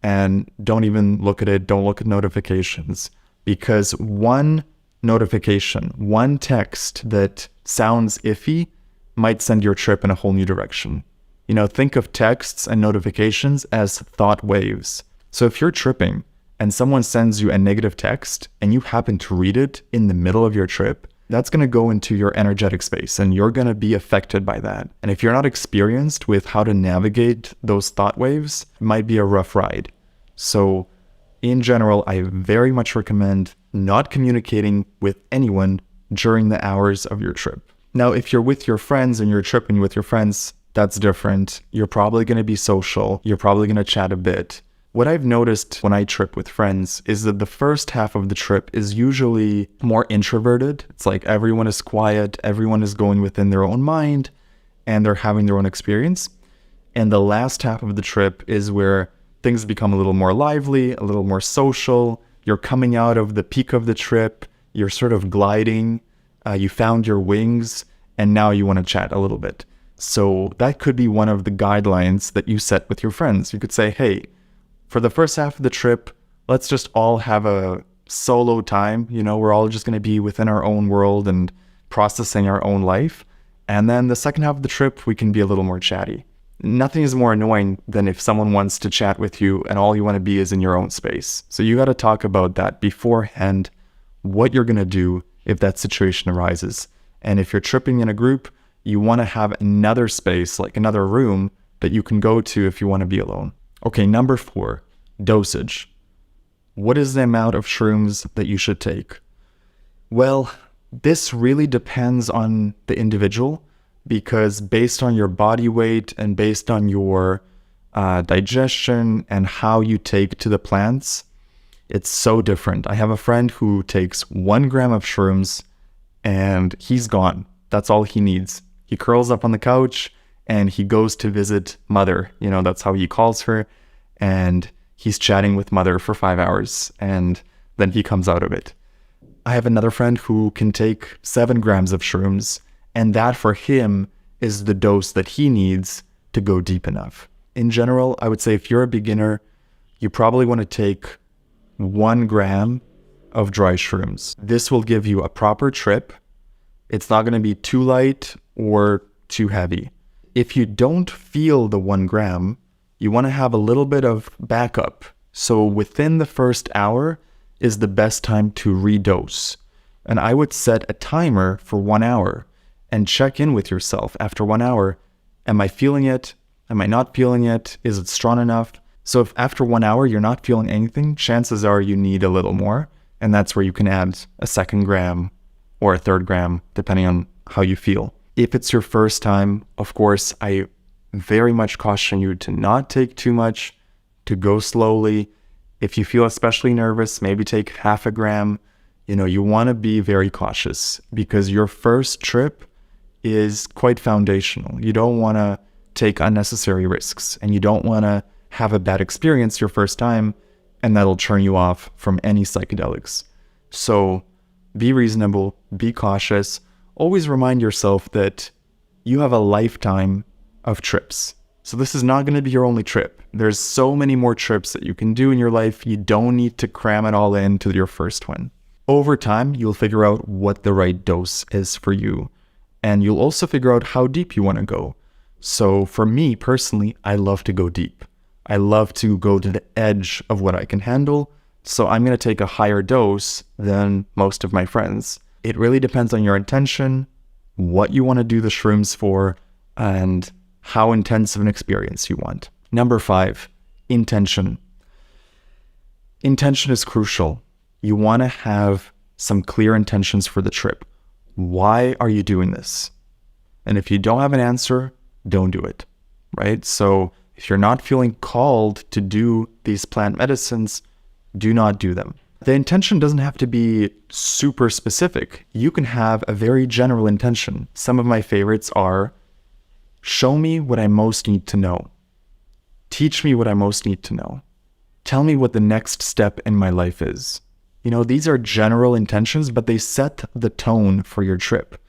and don't even look at it, don't look at notifications, because one notification, one text that sounds iffy might send your trip in a whole new direction. You know, think of texts and notifications as thought waves. So if you're tripping and someone sends you a negative text and you happen to read it in the middle of your trip, that's going to go into your energetic space and you're going to be affected by that. And if you're not experienced with how to navigate those thought waves, it might be a rough ride. So in general, I very much recommend not communicating with anyone during the hours of your trip. Now, if you're with your friends and you're tripping with your friends, that's different. You're probably going to be social. You're probably going to chat a bit. What I've noticed when I trip with friends is that the first half of the trip is usually more introverted. It's like everyone is quiet, everyone is going within their own mind, and they're having their own experience. And the last half of the trip is where things become a little more lively, a little more social. You're coming out of the peak of the trip. You're sort of gliding. You found your wings, and now you want to chat a little bit. So that could be one of the guidelines that you set with your friends. You could say, hey, for the first half of the trip, let's just all have a solo time. You know, we're all just going to be within our own world and processing our own life. And then the second half of the trip, we can be a little more chatty. Nothing is more annoying than if someone wants to chat with you and all you want to be is in your own space. So you got to talk about that beforehand, what you're going to do if that situation arises. And if you're tripping in a group, you want to have another space, like another room that you can go to if you want to be alone. Okay, number 4, dosage. What is the amount of shrooms that you should take? Well, this really depends on the individual because based on your body weight and based on your digestion and how you take to the plants, it's so different. I have a friend who takes 1 gram of shrooms and he's gone. That's all he needs. He curls up on the couch and he goes to visit Mother. You know, that's how he calls her. And he's chatting with Mother for 5 hours and then he comes out of it. I have another friend who can take 7 grams of shrooms, and that for him is the dose that he needs to go deep enough. In general, I would say if you're a beginner, you probably want to take 1 gram of dry shrooms. This will give you a proper trip. It's not going to be too light or too heavy. If you don't feel the 1 gram, you want to have a little bit of backup. So within the first hour is the best time to redose. And I would set a timer for 1 hour and check in with yourself after 1 hour. Am I feeling it? Am I not feeling it? Is it strong enough? So if after 1 hour you're not feeling anything, chances are you need a little more. And that's where you can add a 2nd gram or a 3rd gram, depending on how you feel. If it's your first time, of course, I very much caution you to not take too much, to go slowly. If you feel especially nervous, maybe take half a gram. You want to be very cautious because your first trip is quite foundational. You don't want to take unnecessary risks, and you don't want to have a bad experience your first time, and that'll turn you off from any psychedelics. So be reasonable, be cautious. Always remind yourself that you have a lifetime of trips. So this is not going to be your only trip. There's so many more trips that you can do in your life. You don't need to cram it all into your first one. Over time, you'll figure out what the right dose is for you. And you'll also figure out how deep you want to go. So for me personally, I love to go deep. I love to go to the edge of what I can handle. So I'm going to take a higher dose than most of my friends. It really depends on your intention, what you want to do the shrooms for, and how intense of an experience you want. Number 5, intention. Intention is crucial. You want to have some clear intentions for the trip. Why are you doing this? And if you don't have an answer, don't do it, right? So if you're not feeling called to do these plant medicines, do not do them. The intention doesn't have to be super specific. You can have a very general intention. Some of my favorites are, show me what I most need to know. Teach me what I most need to know. Tell me what the next step in my life is. These are general intentions, but they set the tone for your trip.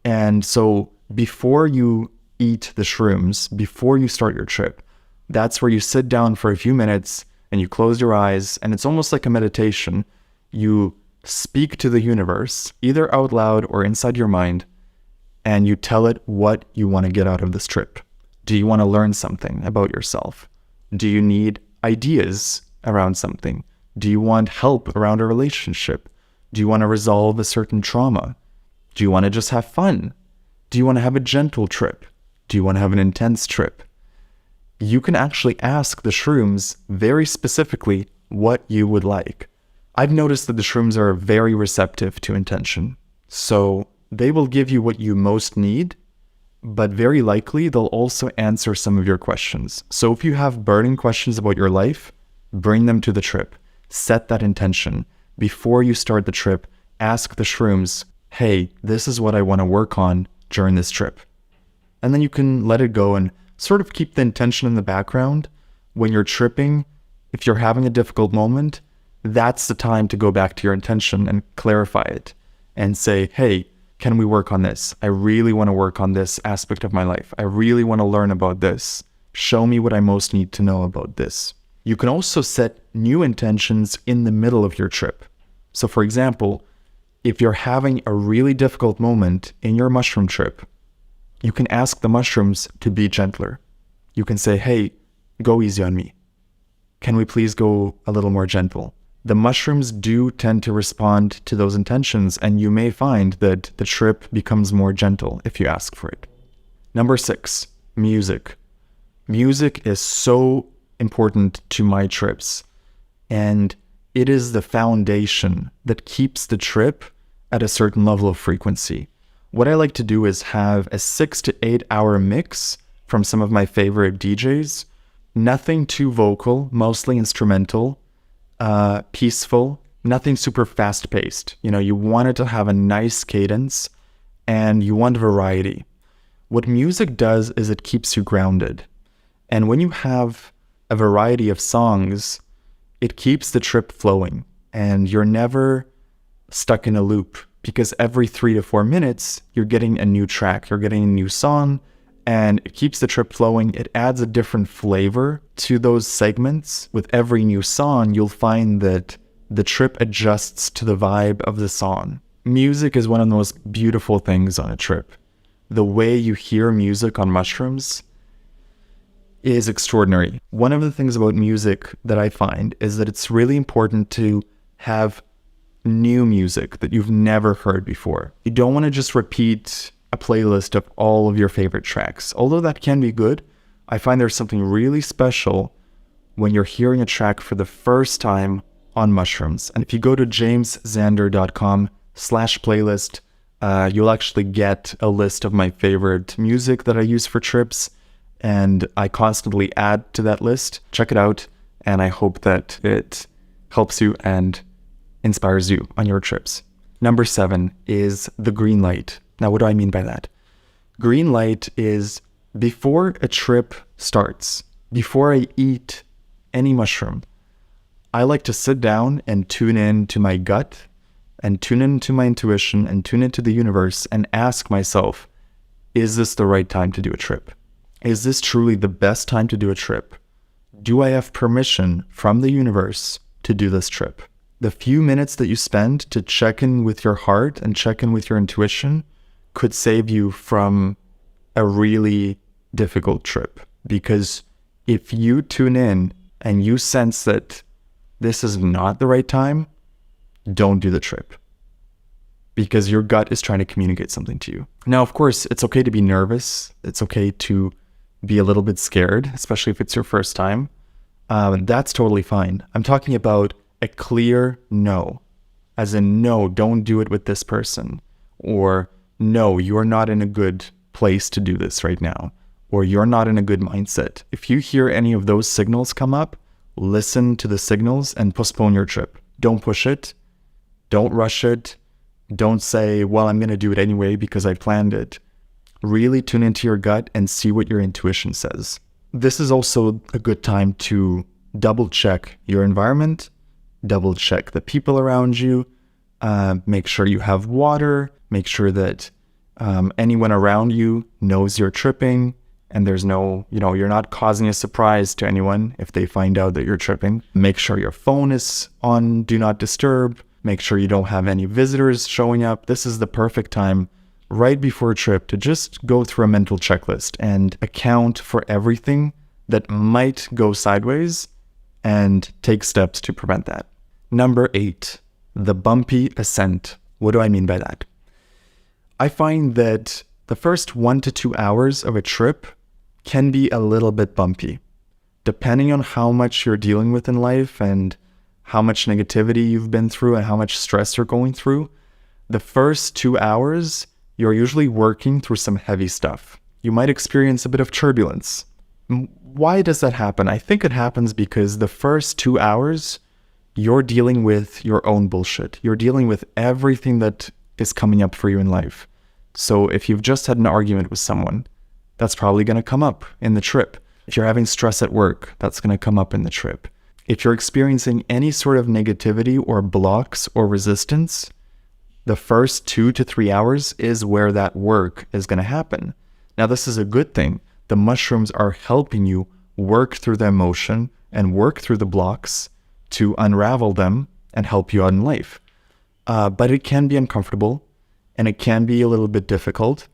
And so before you eat the shrooms, before you start your trip, that's where you sit down for a few minutes and you close your eyes, and it's almost like a meditation. You speak to the universe, either out loud or inside your mind, and you tell it what you want to get out of this trip. Do you want to learn something about yourself? Do you need ideas around something? Do you want help around a relationship? Do you want to resolve a certain trauma? Do you want to just have fun? Do you want to have a gentle trip? Do you want to have an intense trip? You can actually ask the shrooms very specifically what you would like. I've noticed that the shrooms are very receptive to intention. So they will give you what you most need, but very likely they'll also answer some of your questions. So if you have burning questions about your life, bring them to the trip. Set that intention. Before you start the trip, ask the shrooms, hey, this is what I want to work on during this trip. And then you can let it go and sort of keep the intention in the background. When you're tripping, if you're having a difficult moment, that's the time to go back to your intention and clarify it and say, hey, can we work on this? I really want to work on this aspect of my life. I really want to learn about this. Show me what I most need to know about this. You can also set new intentions in the middle of your trip. So for example, if you're having a really difficult moment in your mushroom trip, you can ask the mushrooms to be gentler. You can say, hey, go easy on me. Can we please go a little more gentle? The mushrooms do tend to respond to those intentions, and you may find that the trip becomes more gentle if you ask for it. Number 6, music. Music is so important to my trips, and it is the foundation that keeps the trip at a certain level of frequency. What I like to do is have a 6 to 8 hour mix from some of my favorite DJs. Nothing too vocal, mostly instrumental, peaceful, nothing super fast paced. You want it to have a nice cadence and you want variety. What music does is it keeps you grounded. And when you have a variety of songs, it keeps the trip flowing and you're never stuck in a loop, because every 3 to 4 minutes, you're getting a new track, you're getting a new song, and it keeps the trip flowing. It adds a different flavor to those segments. With every new song, you'll find that the trip adjusts to the vibe of the song. Music is one of the most beautiful things on a trip. The way you hear music on mushrooms is extraordinary. One of the things about music that I find is that it's really important to have new music that you've never heard before. You don't want to just repeat a playlist of all of your favorite tracks. Although that can be good, I find there's something really special when you're hearing a track for the first time on mushrooms. And if you go to jamesxander.com/playlist, You'll actually get a list of my favorite music that I use for trips, and I constantly add to that list. Check it out, and I hope that it helps you and inspires you on your trips. Number 7 is the green light. Now, what do I mean by that? Green light is before a trip starts, before I eat any mushroom, I like to sit down and tune in to my gut and tune into my intuition and tune into the universe and ask myself, is this the right time to do a trip? Is this truly the best time to do a trip? Do I have permission from the universe to do this trip? The few minutes that you spend to check in with your heart and check in with your intuition could save you from a really difficult trip. Because if you tune in and you sense that this is not the right time, don't do the trip. Because your gut is trying to communicate something to you. Now, of course, it's okay to be nervous. It's okay to be a little bit scared, especially if it's your first time. That's totally fine. I'm talking about a clear no. As in, no, don't do it with this person. Or, no, you're not in a good place to do this right now. Or you're not in a good mindset. If you hear any of those signals come up, listen to the signals and postpone your trip. Don't push it. Don't rush it. Don't say, well, I'm going to do it anyway because I planned it. Really tune into your gut and see what your intuition says. This is also a good time to double check your environment, double check the people around you, make sure you have water, make sure that anyone around you knows you're tripping, and there's no, you're not causing a surprise to anyone if they find out that you're tripping. Make sure your phone is on Do Not Disturb. Make sure you don't have any visitors showing up. This is the perfect time right before a trip to just go through a mental checklist and account for everything that might go sideways and take steps to prevent that. Number 8, the bumpy ascent. What do I mean by that? I find that the first 1 to 2 hours of a trip can be a little bit bumpy, depending on how much you're dealing with in life and how much negativity you've been through and how much stress you're going through. The first 2 hours, you're usually working through some heavy stuff. You might experience a bit of turbulence. Why does that happen? I think it happens because the first 2 hours, you're dealing with your own bullshit. You're dealing with everything that is coming up for you in life. So if you've just had an argument with someone, that's probably going to come up in the trip. If you're having stress at work, that's going to come up in the trip. If you're experiencing any sort of negativity or blocks or resistance, the first 2 to 3 hours is where that work is going to happen. Now, this is a good thing. The mushrooms are helping you work through the emotion and work through the blocks to unravel them and help you out in life. But it can be uncomfortable, and it can be a little bit difficult,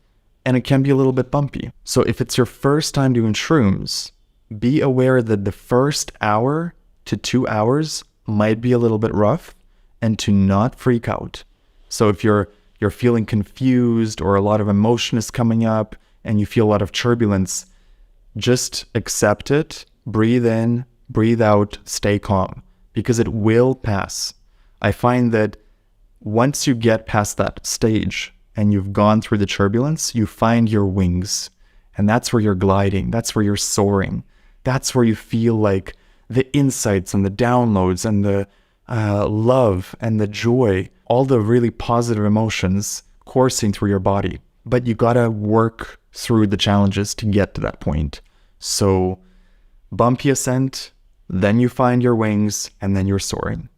and it can be a little bit bumpy. So if it's your first time doing shrooms, be aware that the first hour to 2 hours might be a little bit rough, and to not freak out. So if you're feeling confused or a lot of emotion is coming up and you feel a lot of turbulence, just accept it, breathe in, breathe out, stay calm, because it will pass. I find that once you get past that stage and you've gone through the turbulence, you find your wings, and that's where you're gliding, that's where you're soaring, that's where you feel like the insights and the downloads and the love and the joy, all the really positive emotions coursing through your body. But you gotta work through the challenges to get to that point. So bumpy ascent, then you find your wings, and then you're soaring.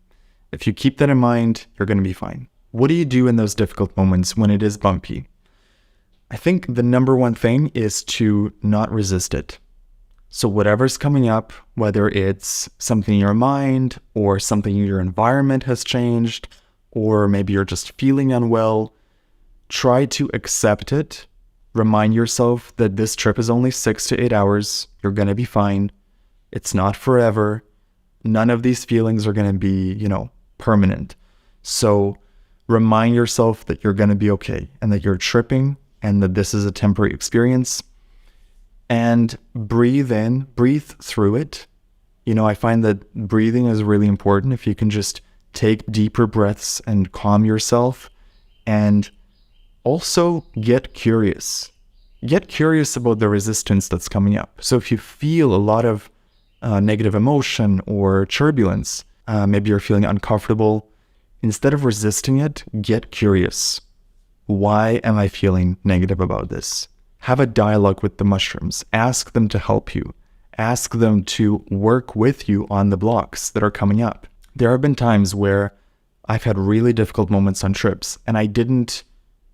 If you keep that in mind, you're gonna be fine. What do you do in those difficult moments when it is bumpy? I think the number one thing is to not resist it. So whatever's coming up, whether it's something in your mind or something in your environment has changed, or maybe you're just feeling unwell, try to accept it. Remind yourself that this trip is only 6 to 8 hours. You're going to be fine. It's not forever. None of these feelings are going to be, permanent. So remind yourself that you're going to be okay and that you're tripping and that this is a temporary experience. And breathe in, breathe through it. I find that breathing is really important. If you can just take deeper breaths and calm yourself. And Also, get curious. Get curious about the resistance that's coming up. So if you feel a lot of negative emotion or turbulence, maybe you're feeling uncomfortable, instead of resisting it, get curious. Why am I feeling negative about this? Have a dialogue with the mushrooms. Ask them to help you. Ask them to work with you on the blocks that are coming up. There have been times where I've had really difficult moments on trips, and I didn't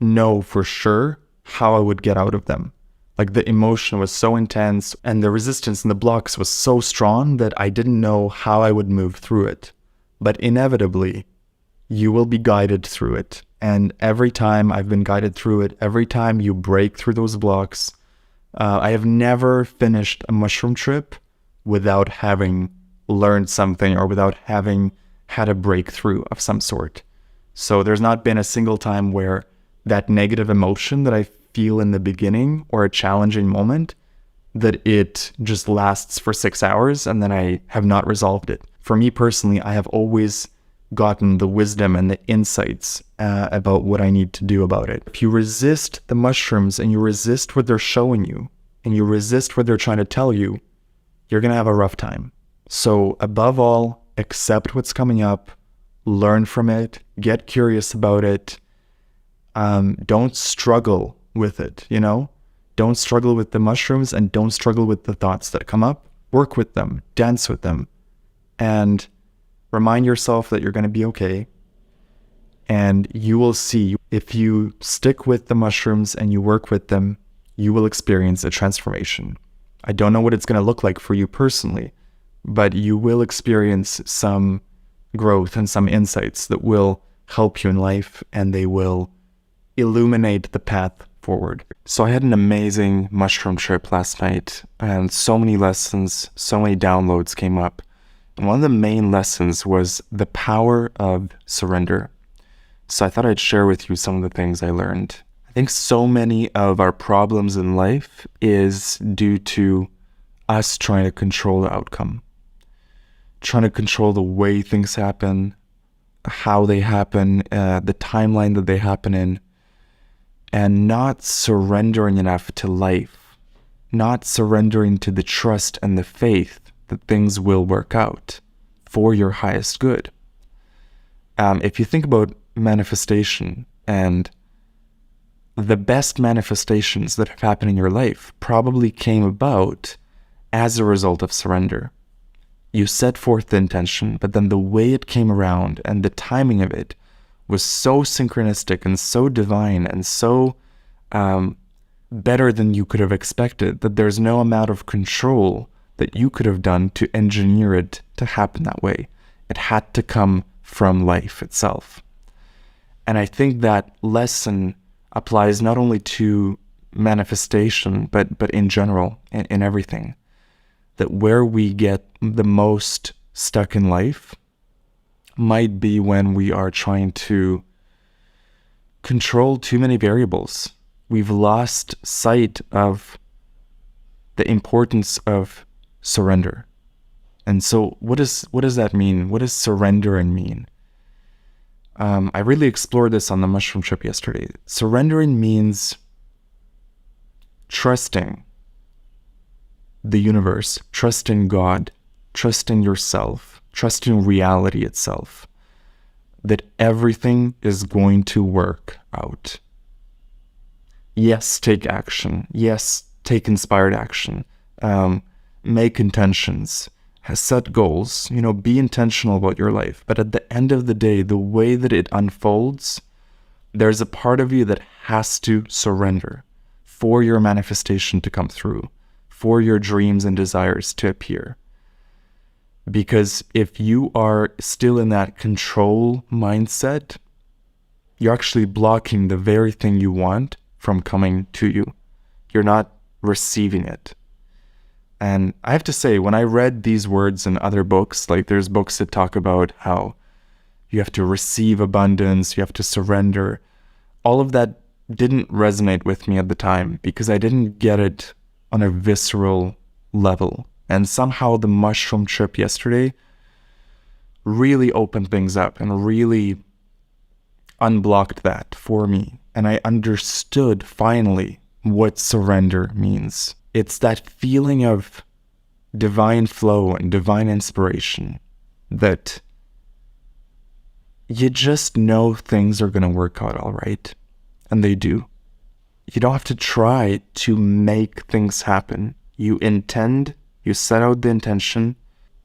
know for sure how I would get out of them. Like, the emotion was so intense and the resistance in the blocks was so strong that I didn't know how I would move through it. But inevitably, you will be guided through it. And every time I've been guided through it, every time you break through those blocks, I have never finished a mushroom trip without having learned something or without having had a breakthrough of some sort. So there's not been a single time where that negative emotion that I feel in the beginning or a challenging moment, that it just lasts for 6 hours and then I have not resolved it. For me personally, I have always gotten the wisdom and the insights about what I need to do about it. If you resist the mushrooms and you resist what they're showing you and you resist what they're trying to tell you, you're going to have a rough time. So above all, accept what's coming up, learn from it, get curious about it. Don't struggle with it, Don't struggle with the mushrooms and don't struggle with the thoughts that come up. Work with them, dance with them, and remind yourself that you're going to be okay. And you will see, if you stick with the mushrooms and you work with them, you will experience a transformation. I don't know what it's going to look like for you personally, but you will experience some growth and some insights that will help you in life, and they will illuminate the path forward. So I had an amazing mushroom trip last night, and so many lessons, so many downloads came up. And one of the main lessons was the power of surrender. So I thought I'd share with you some of the things I learned. I think so many of our problems in life is due to us trying to control the outcome, trying to control the way things happen, how they happen, the timeline that they happen in, and not surrendering enough to life, not surrendering to the trust and the faith that things will work out for your highest good. If you think about manifestation, and the best manifestations that have happened in your life probably came about as a result of surrender. You set forth the intention, but then the way it came around and the timing of it was so synchronistic and so divine and so better than you could have expected, that there's no amount of control that you could have done to engineer it to happen that way. It had to come from life itself. And I think that lesson applies not only to manifestation, but in general, in everything. That where we get the most stuck in life might be when we are trying to control too many variables. We've lost sight of the importance of surrender. And so what does that mean? What does surrendering mean? I really explored this on the mushroom trip yesterday. Surrendering means trusting the universe, trusting God, trusting yourself, trusting reality itself, that everything is going to work out. Yes, take action. Yes, take inspired action. Make intentions. Set goals. Be intentional about your life. But at the end of the day, the way that it unfolds, there's a part of you that has to surrender for your manifestation to come through, for your dreams and desires to appear. Because if you are still in that control mindset, you're actually blocking the very thing you want from coming to you. You're not receiving it. And I have to say, when I read these words in other books, like there's books that talk about how you have to receive abundance, you have to surrender, all of that didn't resonate with me at the time because I didn't get it on a visceral level. And somehow the mushroom trip yesterday really opened things up and really unblocked that for me. and I understood finally what surrender means. It's that feeling of divine flow and divine inspiration that you just know things are going to work out all right. And they do. You don't have to try to make things happen. You intend, you set out the intention,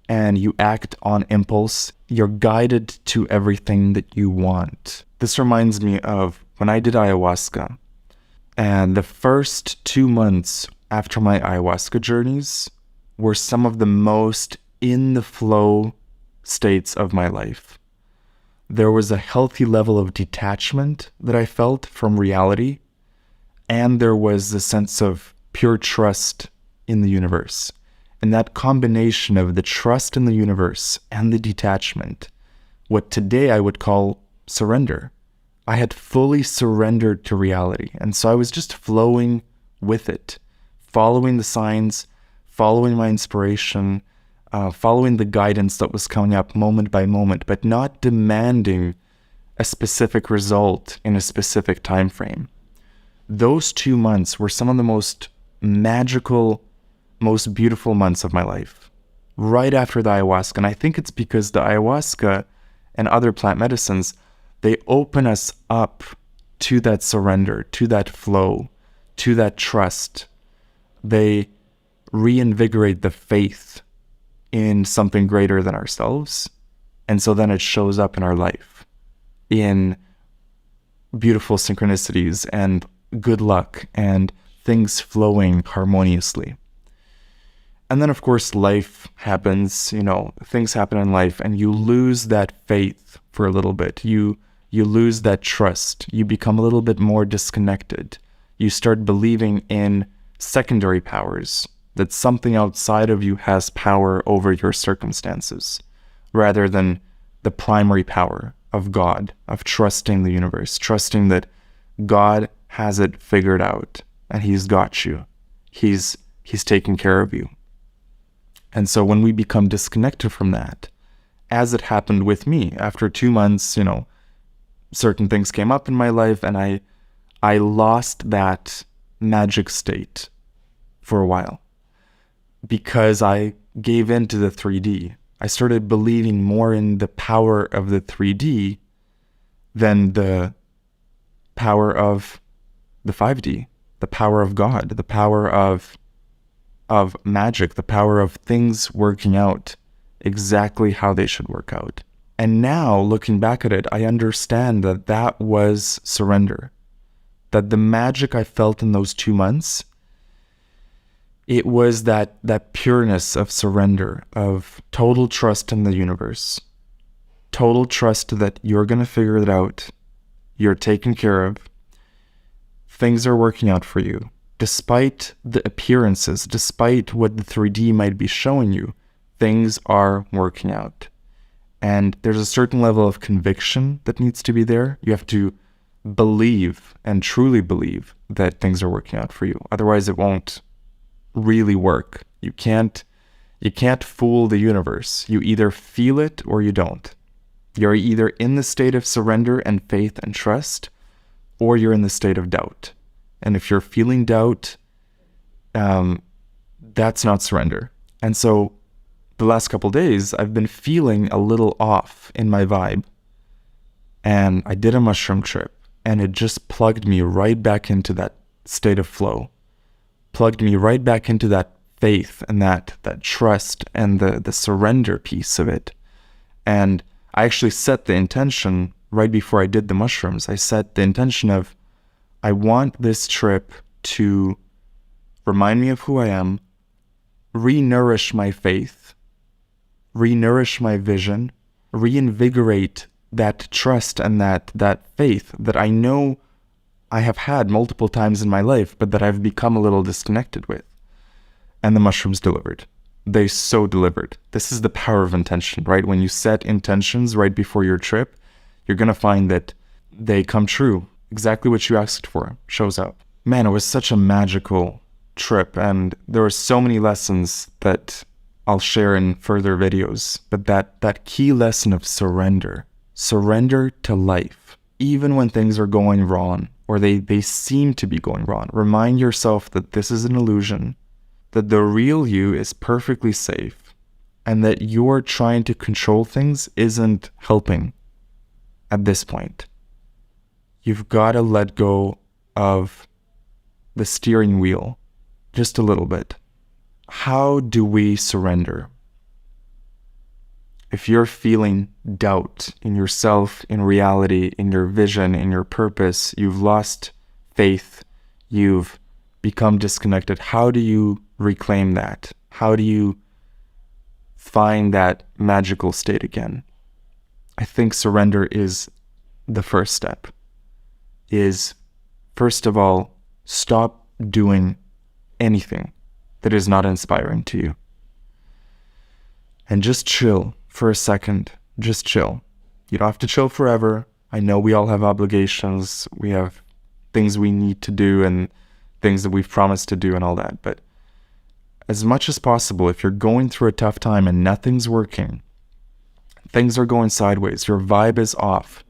and you act on impulse. You're guided to everything that you want. This reminds me of when I did ayahuasca. And the first 2 months after my ayahuasca journeys were some of the most in the flow states of my life. There was a healthy level of detachment that I felt from reality, and there was a sense of pure trust in the universe. And that combination of the trust in the universe and the detachment, what today I would call surrender. I had fully surrendered to reality, and so I was just flowing with it, following the signs, following my inspiration, following the guidance that was coming up moment by moment, but not demanding a specific result in a specific time frame. Those 2 months were some of the most magical, most beautiful months of my life. Right after the ayahuasca, and I think it's because the ayahuasca and other plant medicines, they open us up to that surrender, to that flow, to that trust. They reinvigorate the faith in something greater than ourselves. And so then it shows up in our life in beautiful synchronicities and good luck and things flowing harmoniously. And then, of course, life happens, things happen in life, and you lose that faith for a little bit. You lose that trust. You become a little bit more disconnected. You start believing in secondary powers, that something outside of you has power over your circumstances, rather than the primary power of God, of trusting the universe, trusting that God has it figured out, and He's got you. He's taking care of you. And so when we become disconnected from that, as it happened with me, after 2 months, certain things came up in my life, and I lost that magic state for a while because I gave in to the 3D. I started believing more in the power of the 3D than the power of the 5D, the power of God, the power of magic, the power of things working out exactly how they should work out. And now, looking back at it, I understand that that was surrender. That the magic I felt in those 2 months, it was that pureness of surrender, of total trust in the universe. Total trust that you're going to figure it out. You're taken care of. Things are working out for you. Despite the appearances, despite what the 3D might be showing you, things are working out. And there's a certain level of conviction that needs to be there. You have to believe and truly believe that things are working out for you. Otherwise, it won't really work. You can't fool the universe. You either feel it or you don't. You're either in the state of surrender and faith and trust, or you're in the state of doubt. And if you're feeling doubt, that's not surrender. And so the last couple days, I've been feeling a little off in my vibe. And I did a mushroom trip, and it just plugged me right back into that state of flow. Plugged me right back into that faith and that trust and the surrender piece of it. And I actually set the intention right before I did the mushrooms. I set the intention of, I want this trip to remind me of who I am, re-nourish my faith, re-nourish my vision, reinvigorate that trust and that faith that I know I have had multiple times in my life, but that I've become a little disconnected with. And the mushrooms delivered. They so delivered. This is the power of intention, right? When you set intentions right before your trip, you're going to find that they come true. Exactly what you asked for shows up. Man, it was such a magical trip, and there were so many lessons that I'll share in further videos. But that key lesson of surrender to life, even when things are going wrong or they seem to be going wrong. Remind yourself that this is an illusion, that the real you is perfectly safe, and that you're trying to control things isn't helping at this point. You've got to let go of the steering wheel just a little bit. How do we surrender? If you're feeling doubt in yourself, in reality, in your vision, in your purpose, you've lost faith, you've become disconnected, how do you reclaim that? How do you find that magical state again? I think surrender is the first step. Is, first of all, stop doing anything that is not inspiring to you. And just chill for a second. Just chill. You don't have to chill forever. I know we all have obligations. We have things we need to do and things that we've promised to do and all that. But as much as possible, if you're going through a tough time and nothing's working, things are going sideways, your vibe is off,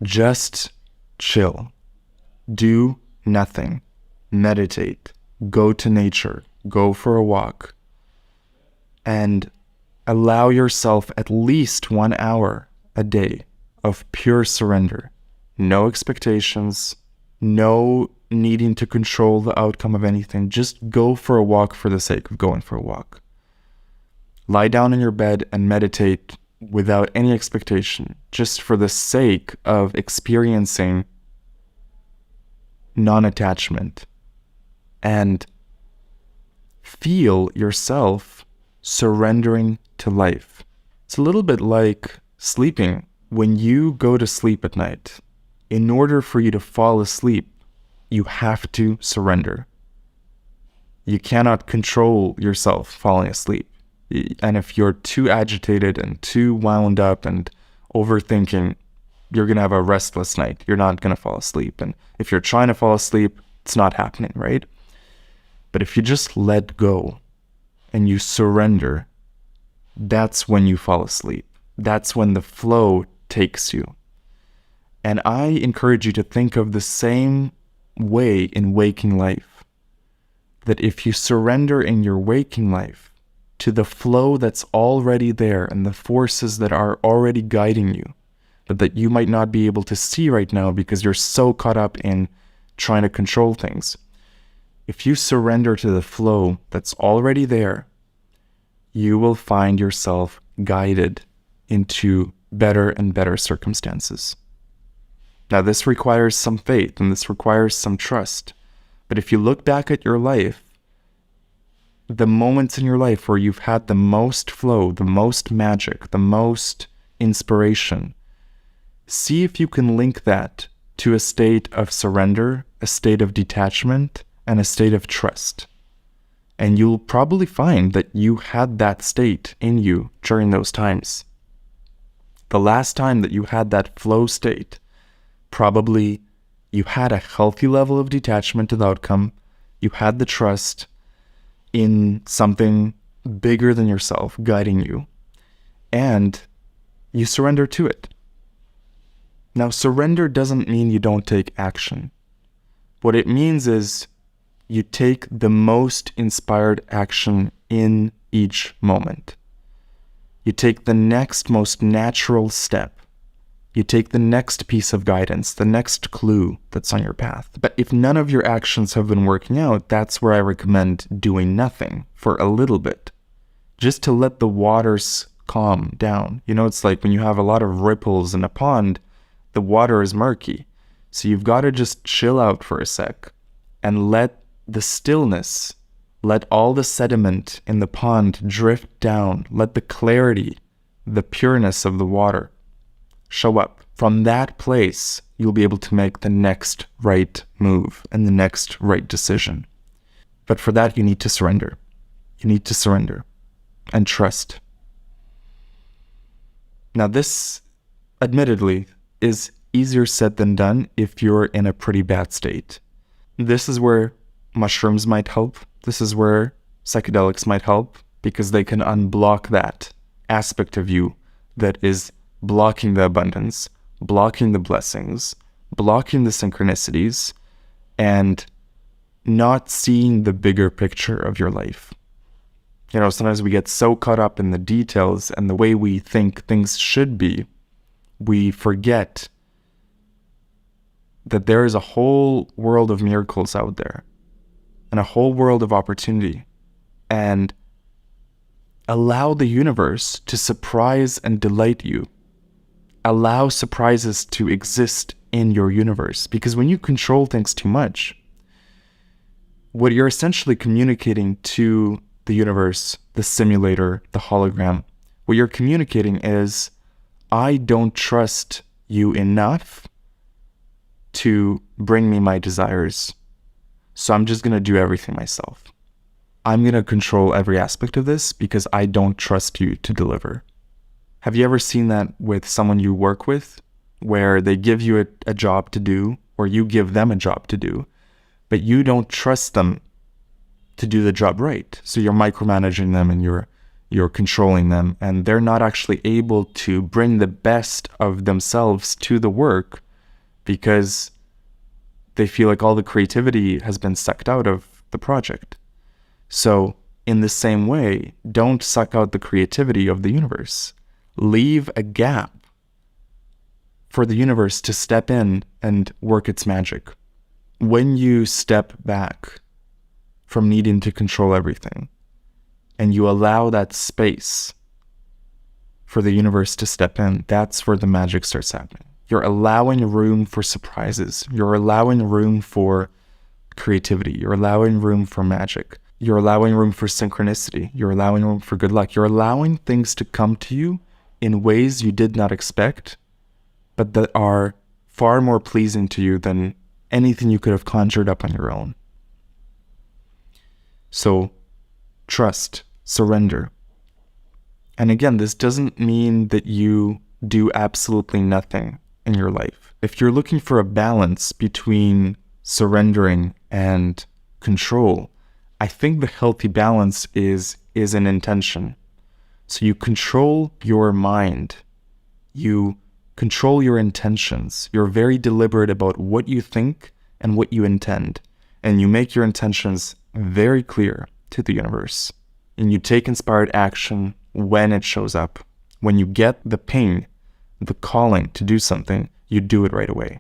just chill. Do nothing. Meditate. Go to nature. Go for a walk. And allow yourself at least 1 hour a day of pure surrender. No expectations, no needing to control the outcome of anything. Just go for a walk for the sake of going for a walk. Lie down in your bed and meditate without any expectation, just for the sake of experiencing non-attachment, and feel yourself surrendering to life. It's a little bit like sleeping. When you go to sleep at night, in order for you to fall asleep, you have to surrender. You cannot control yourself falling asleep. And if you're too agitated and too wound up and overthinking, you're going to have a restless night. You're not going to fall asleep. And if you're trying to fall asleep, it's not happening, right? But if you just let go and you surrender, that's when you fall asleep. That's when the flow takes you. And I encourage you to think of the same way in waking life. That if you surrender in your waking life to the flow that's already there and the forces that are already guiding you, but that you might not be able to see right now because you're so caught up in trying to control things. If you surrender to the flow that's already there, you will find yourself guided into better and better circumstances. Now, this requires some faith and this requires some trust. But if you look back at your life, the moments in your life where you've had the most flow, the most magic, the most inspiration, see if you can link that to a state of surrender, a state of detachment, and a state of trust. And you'll probably find that you had that state in you during those times. The last time that you had that flow state, probably you had a healthy level of detachment to the outcome, you had the trust in something bigger than yourself guiding you, and you surrender to it. Now, surrender doesn't mean you don't take action. What it means is you take the most inspired action in each moment. You take the next most natural step. You take the next piece of guidance, the next clue that's on your path. But if none of your actions have been working out, that's where I recommend doing nothing for a little bit, just to let the waters calm down. You know, it's like when you have a lot of ripples in a pond, the water is murky. So you've got to just chill out for a sec and let the stillness, let all the sediment in the pond drift down. Let the clarity, the pureness of the water show up. From that place, you'll be able to make the next right move and the next right decision. But for that, you need to surrender. You need to surrender and trust. Now, this, admittedly, is easier said than done if you're in a pretty bad state. This is where mushrooms might help. This is where psychedelics might help, because they can unblock that aspect of you that is blocking the abundance, blocking the blessings, blocking the synchronicities, and not seeing the bigger picture of your life. Sometimes we get so caught up in the details and the way we think things should be, we forget that there is a whole world of miracles out there and a whole world of opportunity. And allow the universe to surprise and delight you. Allow surprises to exist in your universe. Because when you control things too much, what you're essentially communicating to the universe, the simulator, the hologram, what you're communicating is, I don't trust you enough to bring me my desires. So I'm just going to do everything myself. I'm going to control every aspect of this because I don't trust you to deliver. Have you ever seen that with someone you work with, where they give you a job to do, or you give them a job to do, but you don't trust them to do the job right? So you're micromanaging them and you're controlling them, and they're not actually able to bring the best of themselves to the work because they feel like all the creativity has been sucked out of the project. So in the same way, don't suck out the creativity of the universe. Leave a gap for the universe to step in and work its magic. When you step back from needing to control everything and you allow that space for the universe to step in, that's where the magic starts happening. You're allowing room for surprises. You're allowing room for creativity. You're allowing room for magic. You're allowing room for synchronicity. You're allowing room for good luck. You're allowing things to come to you in ways you did not expect, but that are far more pleasing to you than anything you could have conjured up on your own. So trust, surrender. And again, this doesn't mean that you do absolutely nothing in your life. If you're looking for a balance between surrendering and control, I think the healthy balance is an intention. So you control your mind. You control your intentions. You're very deliberate about what you think and what you intend. And you make your intentions very clear to the universe. And you take inspired action when it shows up. When you get the ping, the calling to do something, you do it right away.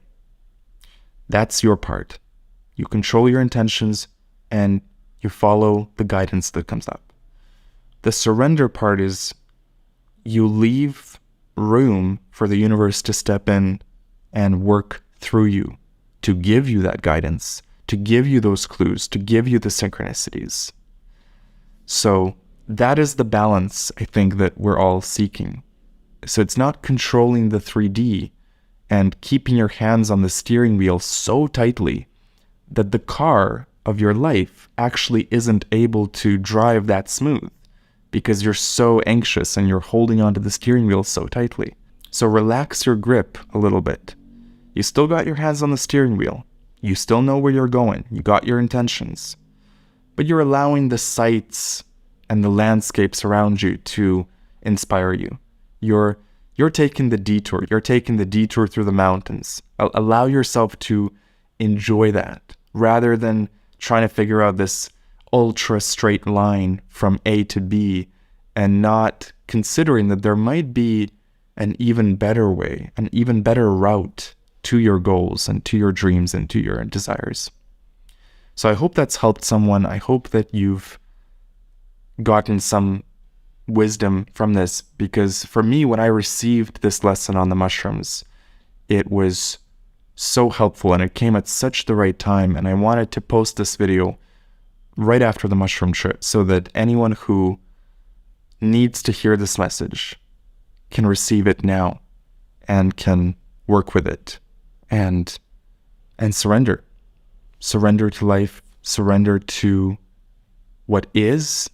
That's your part. You control your intentions and you follow the guidance that comes up. The surrender part is you leave room for the universe to step in and work through you, to give you that guidance, to give you those clues, to give you the synchronicities. So that is the balance I think that we're all seeking. So it's not controlling the 3D and keeping your hands on the steering wheel so tightly that the car of your life actually isn't able to drive that smooth because you're so anxious and you're holding onto the steering wheel so tightly. So relax your grip a little bit. You still got your hands on the steering wheel. You still know where you're going. You got your intentions. But you're allowing the sights and the landscapes around you to inspire you. You're taking the detour. You're taking the detour through the mountains. Allow yourself to enjoy that rather than trying to figure out this ultra straight line from A to B and not considering that there might be an even better way, an even better route to your goals and to your dreams and to your desires. So I hope that's helped someone. I hope that you've gotten some wisdom from this, because for me, when I received this lesson on the mushrooms, it was so helpful and it came at such the right time, and I wanted to post this video right after the mushroom trip so that anyone who needs to hear this message can receive it now and can work with it and surrender to life, surrender to what is,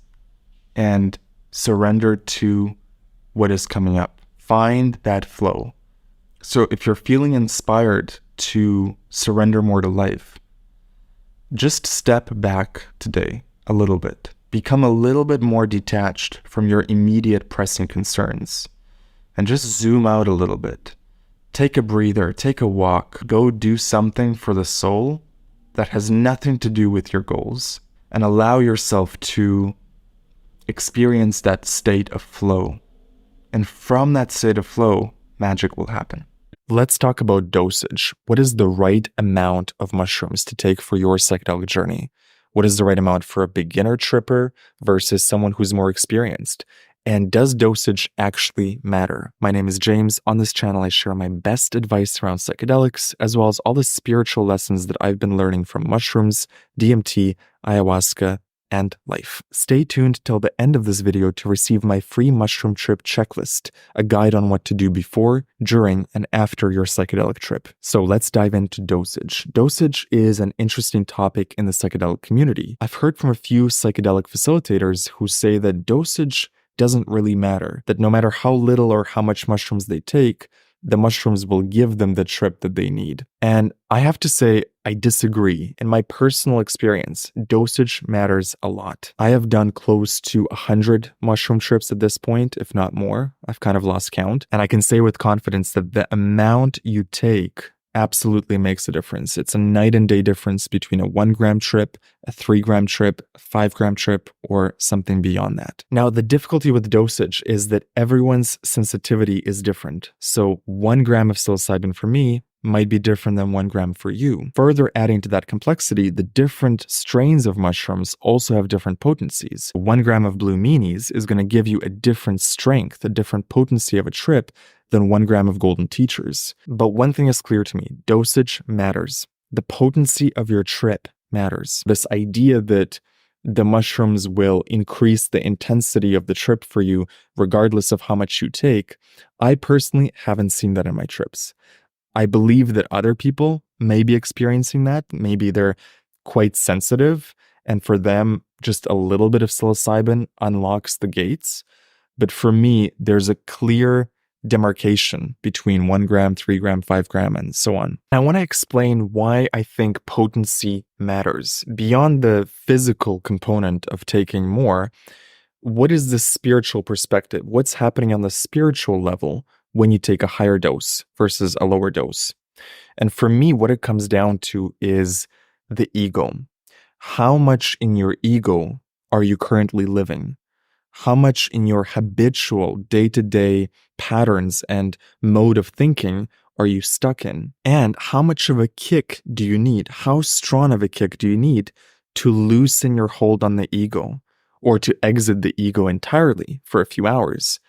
and surrender to what is coming up. Find that flow. So if you're feeling inspired to surrender more to life, just step back today a little bit. Become a little bit more detached from your immediate pressing concerns and just zoom out a little bit. Take a breather, take a walk, go do something for the soul that has nothing to do with your goals, and allow yourself to experience that state of flow. And from that state of flow, magic will happen. Let's talk about dosage. What is the right amount of mushrooms to take for your psychedelic journey? What is the right amount for a beginner tripper versus someone who's more experienced? And does dosage actually matter? My name is James. On this channel, I share my best advice around psychedelics, as well as all the spiritual lessons that I've been learning from mushrooms, DMT, ayahuasca, and life. Stay tuned till the end of this video to receive my free mushroom trip checklist, a guide on what to do before, during, and after your psychedelic trip. So let's dive into dosage. Dosage is an interesting topic in the psychedelic community. I've heard from a few psychedelic facilitators who say that dosage doesn't really matter, that no matter how little or how much mushrooms they take, the mushrooms will give them the trip that they need. And I have to say, I disagree. In my personal experience, dosage matters a lot. I have done close to 100 mushroom trips at this point, if not more. I've kind of lost count. And I can say with confidence that the amount you take absolutely makes a difference. It's a night and day difference between a 1 gram trip, a 3 gram trip, a 5 gram trip, or something beyond that. Now, the difficulty with dosage is that everyone's sensitivity is different. So 1 gram of psilocybin for me might be different than 1 gram for you. Further adding to that complexity, the different strains of mushrooms also have different potencies. 1 gram of blue meanies is going to give you a different strength, a different potency of a trip than 1 gram of golden teachers. But one thing is clear to me, dosage matters. The potency of your trip matters. This idea that the mushrooms will increase the intensity of the trip for you regardless of how much you take, I personally haven't seen that in my trips. I believe that other people may be experiencing that. Maybe they're quite sensitive, and for them, just a little bit of psilocybin unlocks the gates. But for me, there's a clear demarcation between 1 gram, 3 gram, 5 gram, and so on. I want to explain why I think potency matters. Beyond the physical component of taking more, what is the spiritual perspective? What's happening on the spiritual level when you take a higher dose versus a lower dose? And for me, what it comes down to is the ego. How much in your ego are you currently living? How much in your habitual day-to-day patterns and mode of thinking are you stuck in? And how much of a kick do you need? How strong of a kick do you need to loosen your hold on the ego, or to exit the ego entirely for a few hours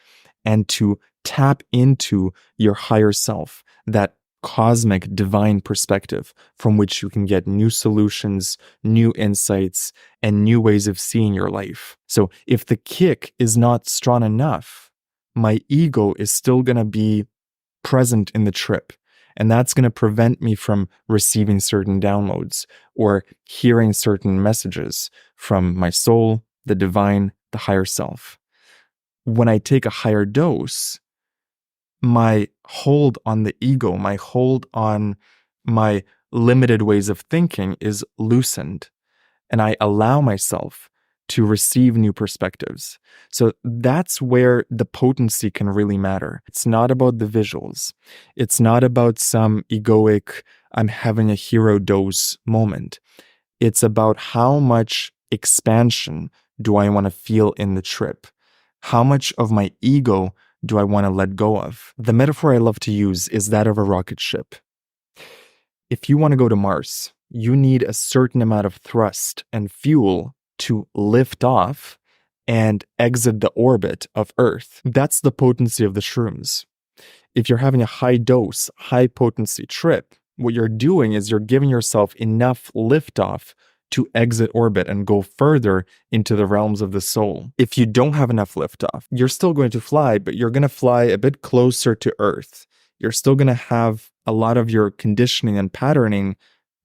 and to tap into your higher self, that cosmic divine perspective from which you can get new solutions, new insights, and new ways of seeing your life. So if the kick is not strong enough, my ego is still going to be present in the trip. And that's going to prevent me from receiving certain downloads or hearing certain messages from my soul, the divine, the higher self. When I take a higher dose, my hold on the ego, my hold on my limited ways of thinking is loosened, and I allow myself to receive new perspectives. So that's where the potency can really matter. It's not about the visuals. It's not about some egoic, I'm having a hero dose moment. It's about how much expansion do I want to feel in the trip? How much of my ego do I want to let go of? The metaphor I love to use is that of a rocket ship. If you want to go to Mars, you need a certain amount of thrust and fuel to lift off and exit the orbit of Earth. That's the potency of the shrooms. If you're having a high dose, high potency trip, what you're doing is you're giving yourself enough liftoff to exit orbit and go further into the realms of the soul. If you don't have enough liftoff, you're still going to fly, but you're going to fly a bit closer to Earth. You're still going to have a lot of your conditioning and patterning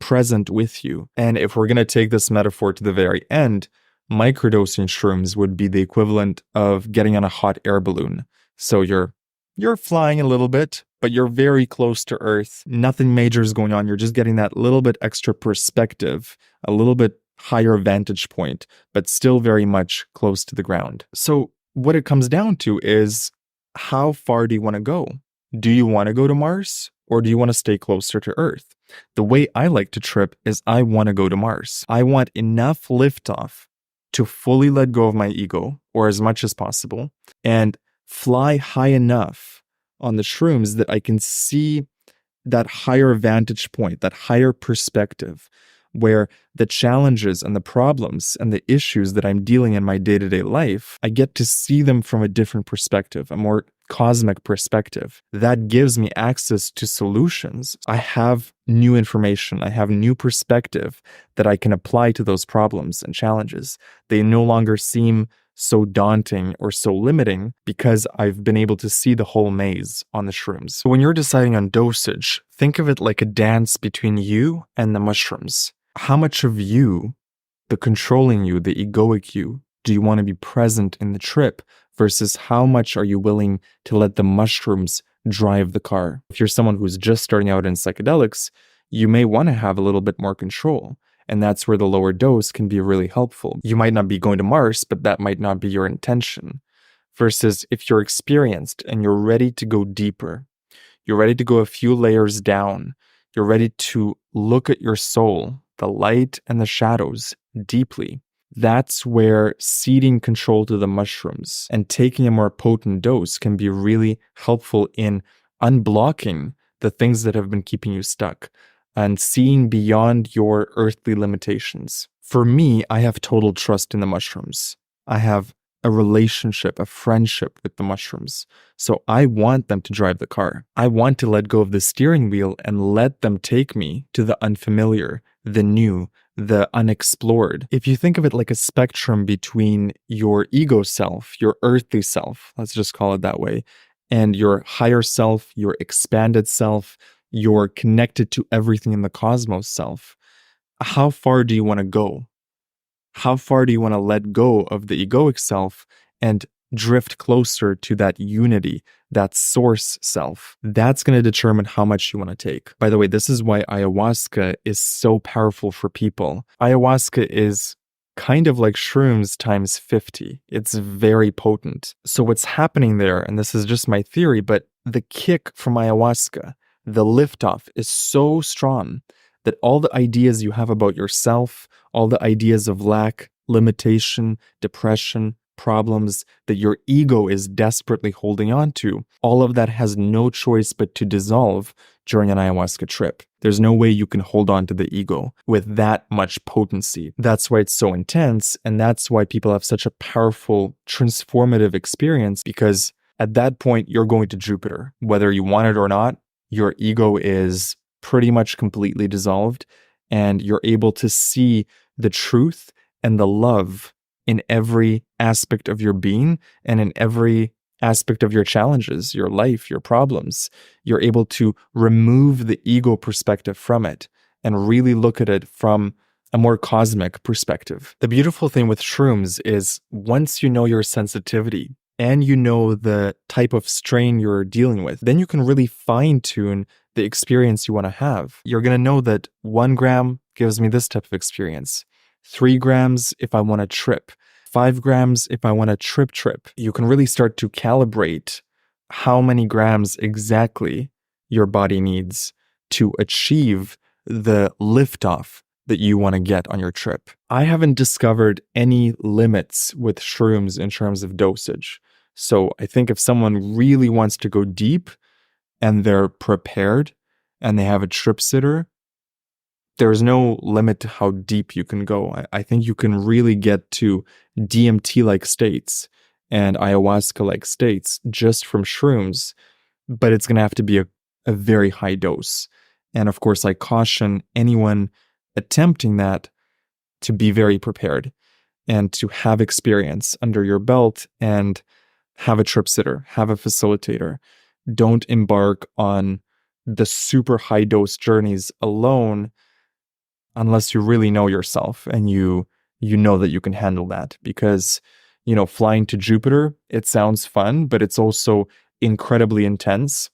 present with you. And if we're going to take this metaphor to the very end, microdosing shrooms would be the equivalent of getting on a hot air balloon. So you're flying a little bit, but you're very close to Earth. Nothing major is going on. You're just getting that little bit extra perspective, a little bit higher vantage point, but still very much close to the ground. So what it comes down to is, how far do you want to go? Do you want to go to Mars, Or do you want to stay closer to Earth? The way I like to trip is I want to go to Mars. I want enough liftoff to fully let go of my ego, or as much as possible, and fly high enough on the shrooms that I can see that higher vantage point, that higher perspective, where the challenges and the problems and the issues that I'm dealing in my day-to-day life, I get to see them from a different perspective, a more cosmic perspective. That gives me access to solutions. I have new information. I have new perspective that I can apply to those problems and challenges. They no longer seem so daunting or so limiting because I've been able to see the whole maze on the shrooms. So when you're deciding on dosage, think of it like a dance between you and the mushrooms. How much of you, the controlling you, the egoic you, do you want to be present in the trip versus how much are you willing to let the mushrooms drive the car? If you're someone who's just starting out in psychedelics, you may want to have a little bit more control. And that's where the lower dose can be really helpful. You might not be going to Mars, but that might not be your intention. Versus if you're experienced and you're ready to go deeper, you're ready to go a few layers down, you're ready to look at your soul, the light and the shadows deeply. That's where ceding control to the mushrooms and taking a more potent dose can be really helpful in unblocking the things that have been keeping you stuck and seeing beyond your earthly limitations. For me, I have total trust in the mushrooms. I have a relationship, a friendship with the mushrooms. So I want them to drive the car. I want to let go of the steering wheel and let them take me to the unfamiliar, the new, the unexplored. If you think of it like a spectrum between your ego self, your earthly self, let's just call it that way, and your higher self, your expanded self, your connected to everything in the cosmos self, how far do you want to go? How far do you want to let go of the egoic self and drift closer to that unity, that source self? That's going to determine how much you want to take. By the way, this is why ayahuasca is so powerful for people. Ayahuasca is kind of like shrooms times 50. It's very potent. So what's happening there, and this is just my theory, but the kick from ayahuasca, the liftoff is so strong that all the ideas you have about yourself, all the ideas of lack, limitation, depression, problems that your ego is desperately holding on to, all of that has no choice but to dissolve during an ayahuasca trip. There's no way you can hold on to the ego with that much potency. That's why it's so intense, and that's why people have such a powerful, transformative experience, because at that point, you're going to Jupiter. Whether you want it or not, your ego is pretty much completely dissolved, and you're able to see the truth and the love in every aspect of your being and in every aspect of your challenges, your life, your problems. You're able to remove the ego perspective from it and really look at it from a more cosmic perspective. The beautiful thing with shrooms is once you know your sensitivity and you know the type of strain you're dealing with, then you can really fine-tune the experience you want to have. You're going to know that 1 gram gives me this type of experience. 3 grams if I want to trip. 5 grams if I want to trip. You can really start to calibrate how many grams exactly your body needs to achieve the liftoff that you want to get on your trip. I haven't discovered any limits with shrooms in terms of dosage. So I think if someone really wants to go deep and they're prepared and they have a trip sitter, there's no limit to how deep you can go. I think you can really get to DMT-like states and ayahuasca-like states just from shrooms, but it's going to have to be a very high dose. And of course, I caution anyone attempting that to be very prepared and to have experience under your belt and have a trip sitter, have a facilitator. Don't embark on the super high dose journeys alone unless you really know yourself and you know that you can handle that. Because, flying to Jupiter, it sounds fun, but it's also incredibly intense.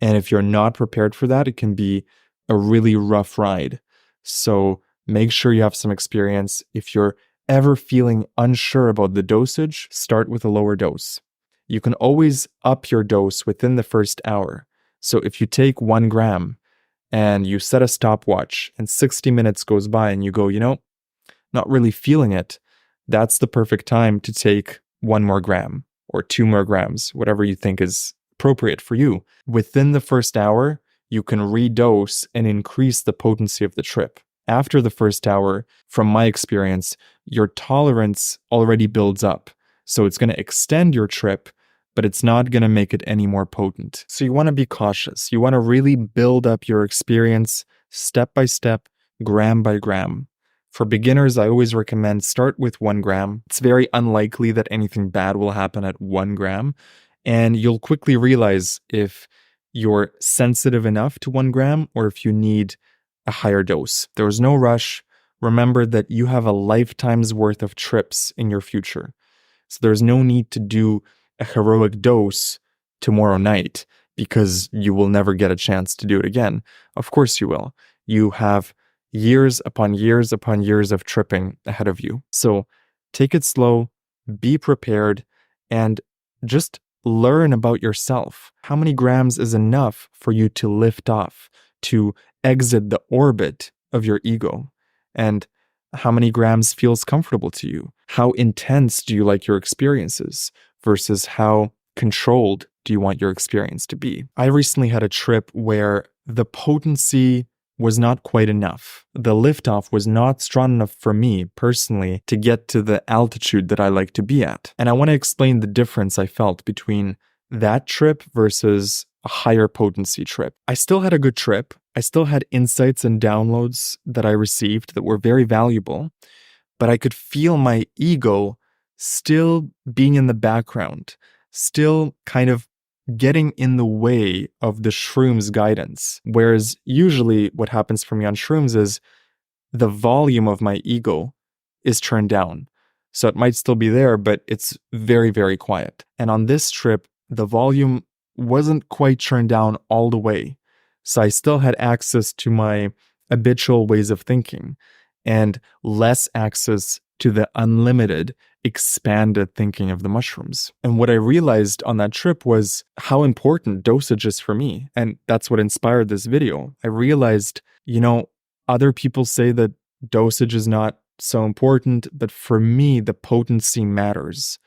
And if you're not prepared for that, it can be a really rough ride. So make sure you have some experience. If you're ever feeling unsure about the dosage, start with a lower dose. You can always up your dose within the first hour. So if you take 1 gram and you set a stopwatch and 60 minutes goes by and you go, not really feeling it, that's the perfect time to take 1 more gram or 2 more grams, whatever you think is appropriate for you. Within the first hour, you can redose and increase the potency of the trip. After the first hour, from my experience, your tolerance already builds up. So it's going to extend your trip, but it's not going to make it any more potent. So you want to be cautious. You want to really build up your experience step by step, gram by gram. For beginners, I always recommend start with 1 gram. It's very unlikely that anything bad will happen at 1 gram. And you'll quickly realize if you're sensitive enough to 1 gram or if you need a higher dose. There's no rush. Remember that you have a lifetime's worth of trips in your future. So there's no need to do a heroic dose tomorrow night because you will never get a chance to do it again. Of course you will. You have years upon years upon years of tripping ahead of you. So take it slow, be prepared, and just learn about yourself. How many grams is enough for you to lift off, to exit the orbit of your ego? And how many grams feels comfortable to you? How intense do you like your experiences versus how controlled do you want your experience to be? I recently had a trip where the potency was not quite enough. The liftoff was not strong enough for me personally to get to the altitude that I like to be at. And I want to explain the difference I felt between that trip versus a higher potency trip. I still had a good trip. I still had insights and downloads that I received that were very valuable, but I could feel my ego still being in the background, still kind of getting in the way of the shrooms guidance. Whereas usually what happens for me on shrooms is the volume of my ego is turned down. So it might still be there, but it's very, very quiet. And on this trip, the volume wasn't quite turned down all the way. So I still had access to my habitual ways of thinking and less access to the unlimited, expanded thinking of the mushrooms. And what I realized on that trip was how important dosage is for me. And that's what inspired this video. I realized, other people say that dosage is not so important, but for me, the potency matters.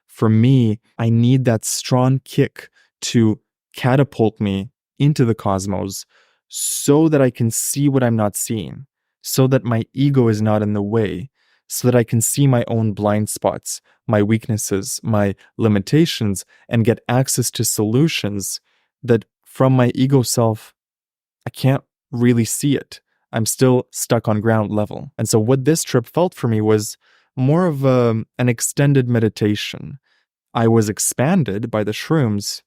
For me, I need that strong kick to catapult me into the cosmos so that I can see what I'm not seeing, so that my ego is not in the way, so that I can see my own blind spots, my weaknesses, my limitations, and get access to solutions that from my ego self, I can't really see it. I'm still stuck on ground level. And so what this trip felt for me was more of an extended meditation. I was expanded by the shrooms,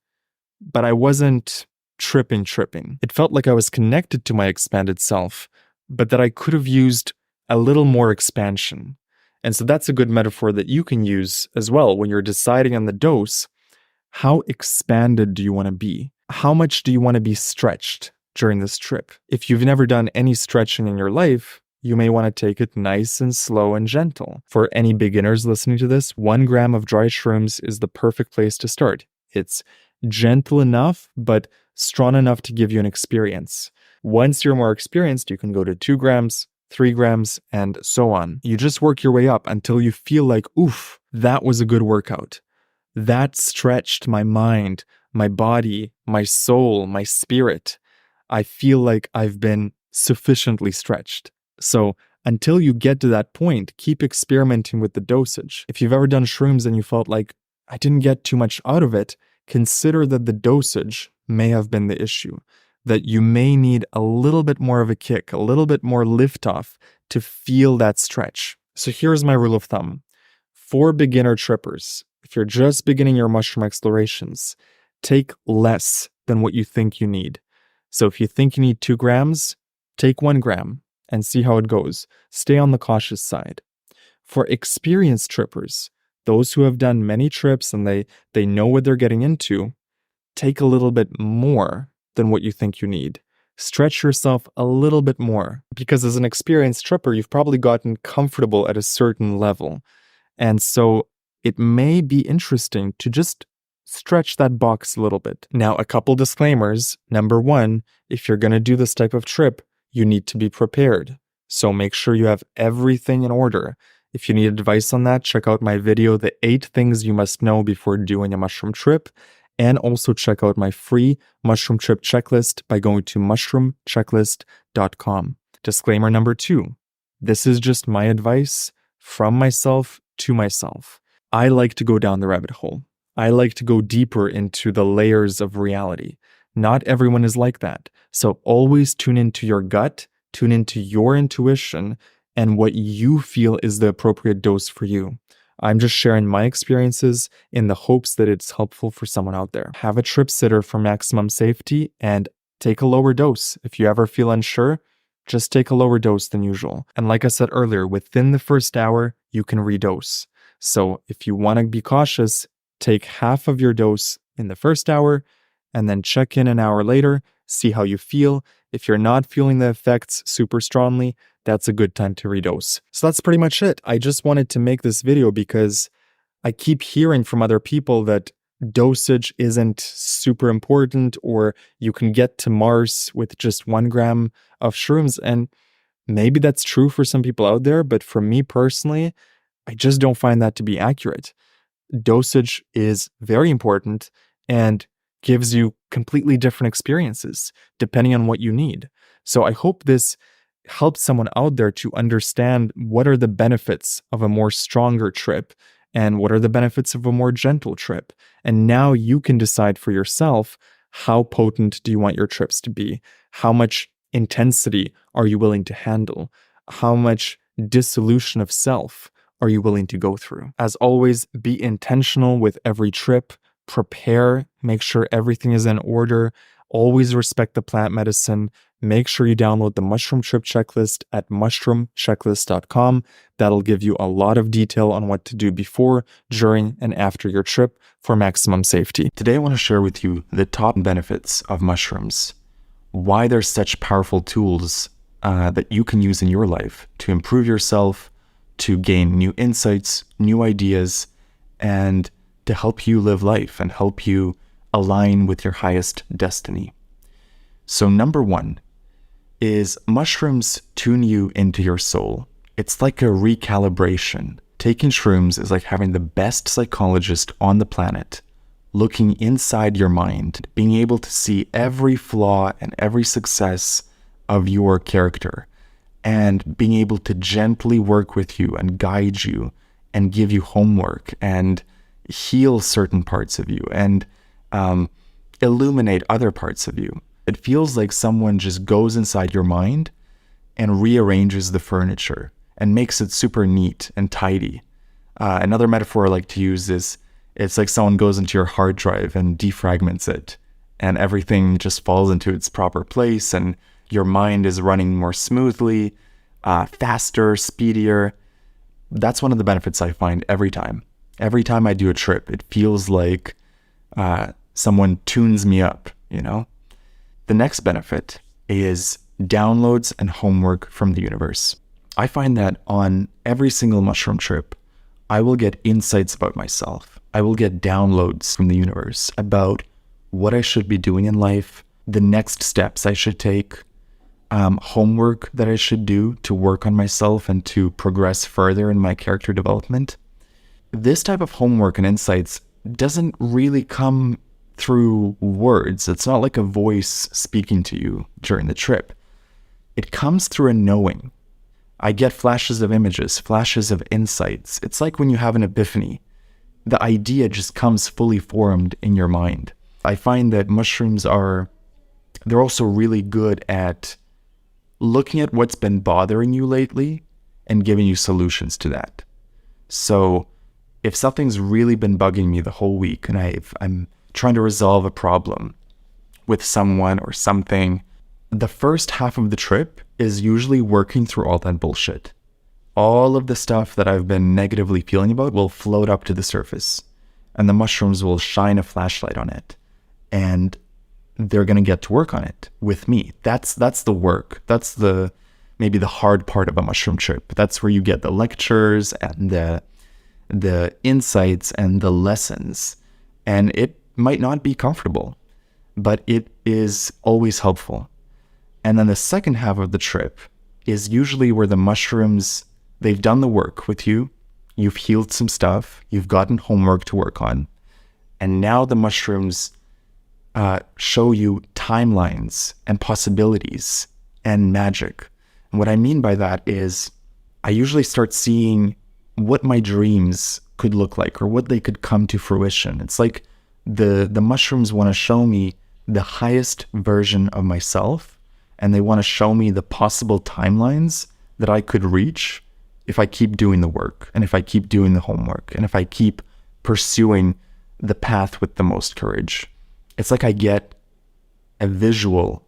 but I wasn't tripping. It felt like I was connected to my expanded self, but that I could have used a little more expansion. And so that's a good metaphor that you can use as well when you're deciding on the dose. How expanded do you want to be? How much do you want to be stretched during this trip? If you've never done any stretching in your life, you may want to take it nice and slow and gentle. For any beginners listening to this, 1 gram of dry shrooms is the perfect place to start. It's gentle enough, but strong enough to give you an experience. Once you're more experienced, you can go to 2 grams, 3 grams, and so on. You just work your way up until you feel like, oof, that was a good workout. That stretched my mind, my body, my soul, my spirit. I feel like I've been sufficiently stretched. So until you get to that point, keep experimenting with the dosage. If you've ever done shrooms and you felt like, I didn't get too much out of it, consider that the dosage may have been the issue. That you may need a little bit more of a kick, a little bit more liftoff to feel that stretch. So here's my rule of thumb. For beginner trippers, if you're just beginning your mushroom explorations, take less than what you think you need. So if you think you need 2 grams, take 1 gram and see how it goes. Stay on the cautious side. For experienced trippers, those who have done many trips and they know what they're getting into, take a little bit more than what you think you need. Stretch yourself a little bit more, because as an experienced tripper, you've probably gotten comfortable at a certain level. And so it may be interesting to just stretch that box a little bit. Now, a couple disclaimers. Number one, if you're going to do this type of trip, you need to be prepared. So make sure you have everything in order. If you need advice on that, check out my video, The 8 Things You Must Know Before Doing a Mushroom Trip. And also check out my free mushroom trip checklist by going to mushroomchecklist.com. Disclaimer number 2. This is just my advice from myself to myself. I like to go down the rabbit hole. I like to go deeper into the layers of reality. Not everyone is like that. So always tune into your gut, tune into your intuition, and what you feel is the appropriate dose for you. I'm just sharing my experiences in the hopes that it's helpful for someone out there. Have a trip sitter for maximum safety and take a lower dose. If you ever feel unsure, just take a lower dose than usual. And like I said earlier, within the first hour, you can redose. So if you want to be cautious, take half of your dose in the first hour and then check in an hour later, see how you feel. If you're not feeling the effects super strongly, that's a good time to redose. So that's pretty much it. I just wanted to make this video because I keep hearing from other people that dosage isn't super important, or you can get to Mars with just 1 gram of shrooms. And maybe that's true for some people out there, but for me personally, I just don't find that to be accurate. Dosage is very important and gives you completely different experiences depending on what you need. So I hope this helps someone out there to understand what are the benefits of a more stronger trip and what are the benefits of a more gentle trip. And now you can decide for yourself, how potent do you want your trips to be? How much intensity are you willing to handle? How much dissolution of self are you willing to go through? As always, be intentional with every trip. Prepare, make sure everything is in order. Always respect the plant medicine. Make sure you download the Mushroom Trip Checklist at mushroomchecklist.com. That'll give you a lot of detail on what to do before, during, and after your trip for maximum safety. Today, I want to share with you the top benefits of mushrooms, why they're such powerful tools that you can use in your life to improve yourself, to gain new insights, new ideas, and to help you live life and help you align with your highest destiny. So number 1 is mushrooms tune you into your soul. It's like a recalibration. Taking shrooms is like having the best psychologist on the planet looking inside your mind, being able to see every flaw and every success of your character, and being able to gently work with you and guide you and give you homework and heal certain parts of you and illuminate other parts of you. It feels like someone just goes inside your mind and rearranges the furniture and makes it super neat and tidy. Another metaphor I like to use is, it's like someone goes into your hard drive and defragments it, and everything just falls into its proper place, and your mind is running more smoothly, faster, speedier. That's one of the benefits I find every time. Every time I do a trip, it feels like someone tunes me up, you know? The next benefit is downloads and homework from the universe. I find that on every single mushroom trip, I will get insights about myself. I will get downloads from the universe about what I should be doing in life, the next steps I should take, homework that I should do to work on myself and to progress further in my character development. This type of homework and insights doesn't really come through words. It's not like a voice speaking to you during the trip. It comes through a knowing. I get flashes of images, flashes of insights. It's like when you have an epiphany. The idea just comes fully formed in your mind. I find that mushrooms they're also really good at looking at what's been bothering you lately and giving you solutions to that. So if something's really been bugging me the whole week and I'm trying to resolve a problem with someone or something, the first half of the trip is usually working through all that bullshit. All of the stuff that I've been negatively feeling about will float up to the surface, and the mushrooms will shine a flashlight on it, and they're going to get to work on it with me. That's the work. That's maybe the hard part of a mushroom trip. That's where you get the lectures and the insights and the lessons. And it might not be comfortable, but it is always helpful. And then the second half of the trip is usually where the mushrooms, they've done the work with you. You've healed some stuff. You've gotten homework to work on. And now the mushrooms show you timelines and possibilities and magic. And what I mean by that is I usually start seeing what my dreams could look like or what they could come to fruition. It's like the mushrooms want to show me the highest version of myself, and they want to show me the possible timelines that I could reach if I keep doing the work, and if I keep doing the homework, and if I keep pursuing the path with the most courage. It's like I get a visual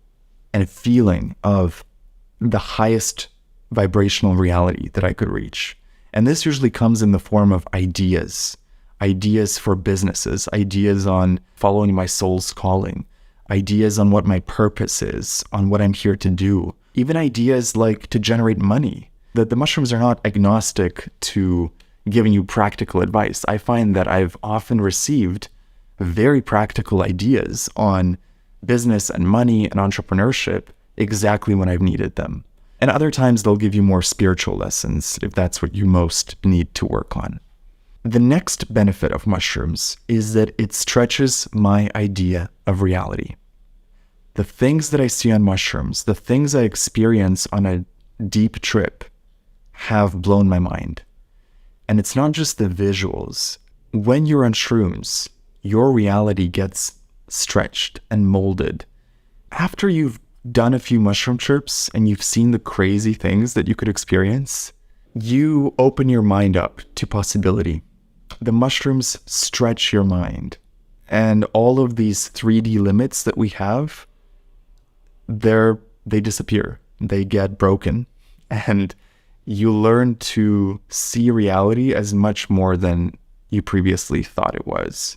and a feeling of the highest vibrational reality that I could reach. And this usually comes in the form of ideas for businesses, ideas on following my soul's calling, ideas on what my purpose is, on what I'm here to do, even ideas like to generate money. That the mushrooms are not agnostic to giving you practical advice. I find that I've often received very practical ideas on business and money and entrepreneurship exactly when I've needed them. And other times they'll give you more spiritual lessons if that's what you most need to work on. The next benefit of mushrooms is that it stretches my idea of reality. The things that I see on mushrooms, the things I experience on a deep trip have blown my mind. And it's not just the visuals. When you're on shrooms, your reality gets stretched and molded. After you've done a few mushroom trips and you've seen the crazy things that you could experience, you open your mind up to possibility. The mushrooms stretch your mind. And all of these 3D limits that we have, they disappear. They get broken. And you learn to see reality as much more than you previously thought it was.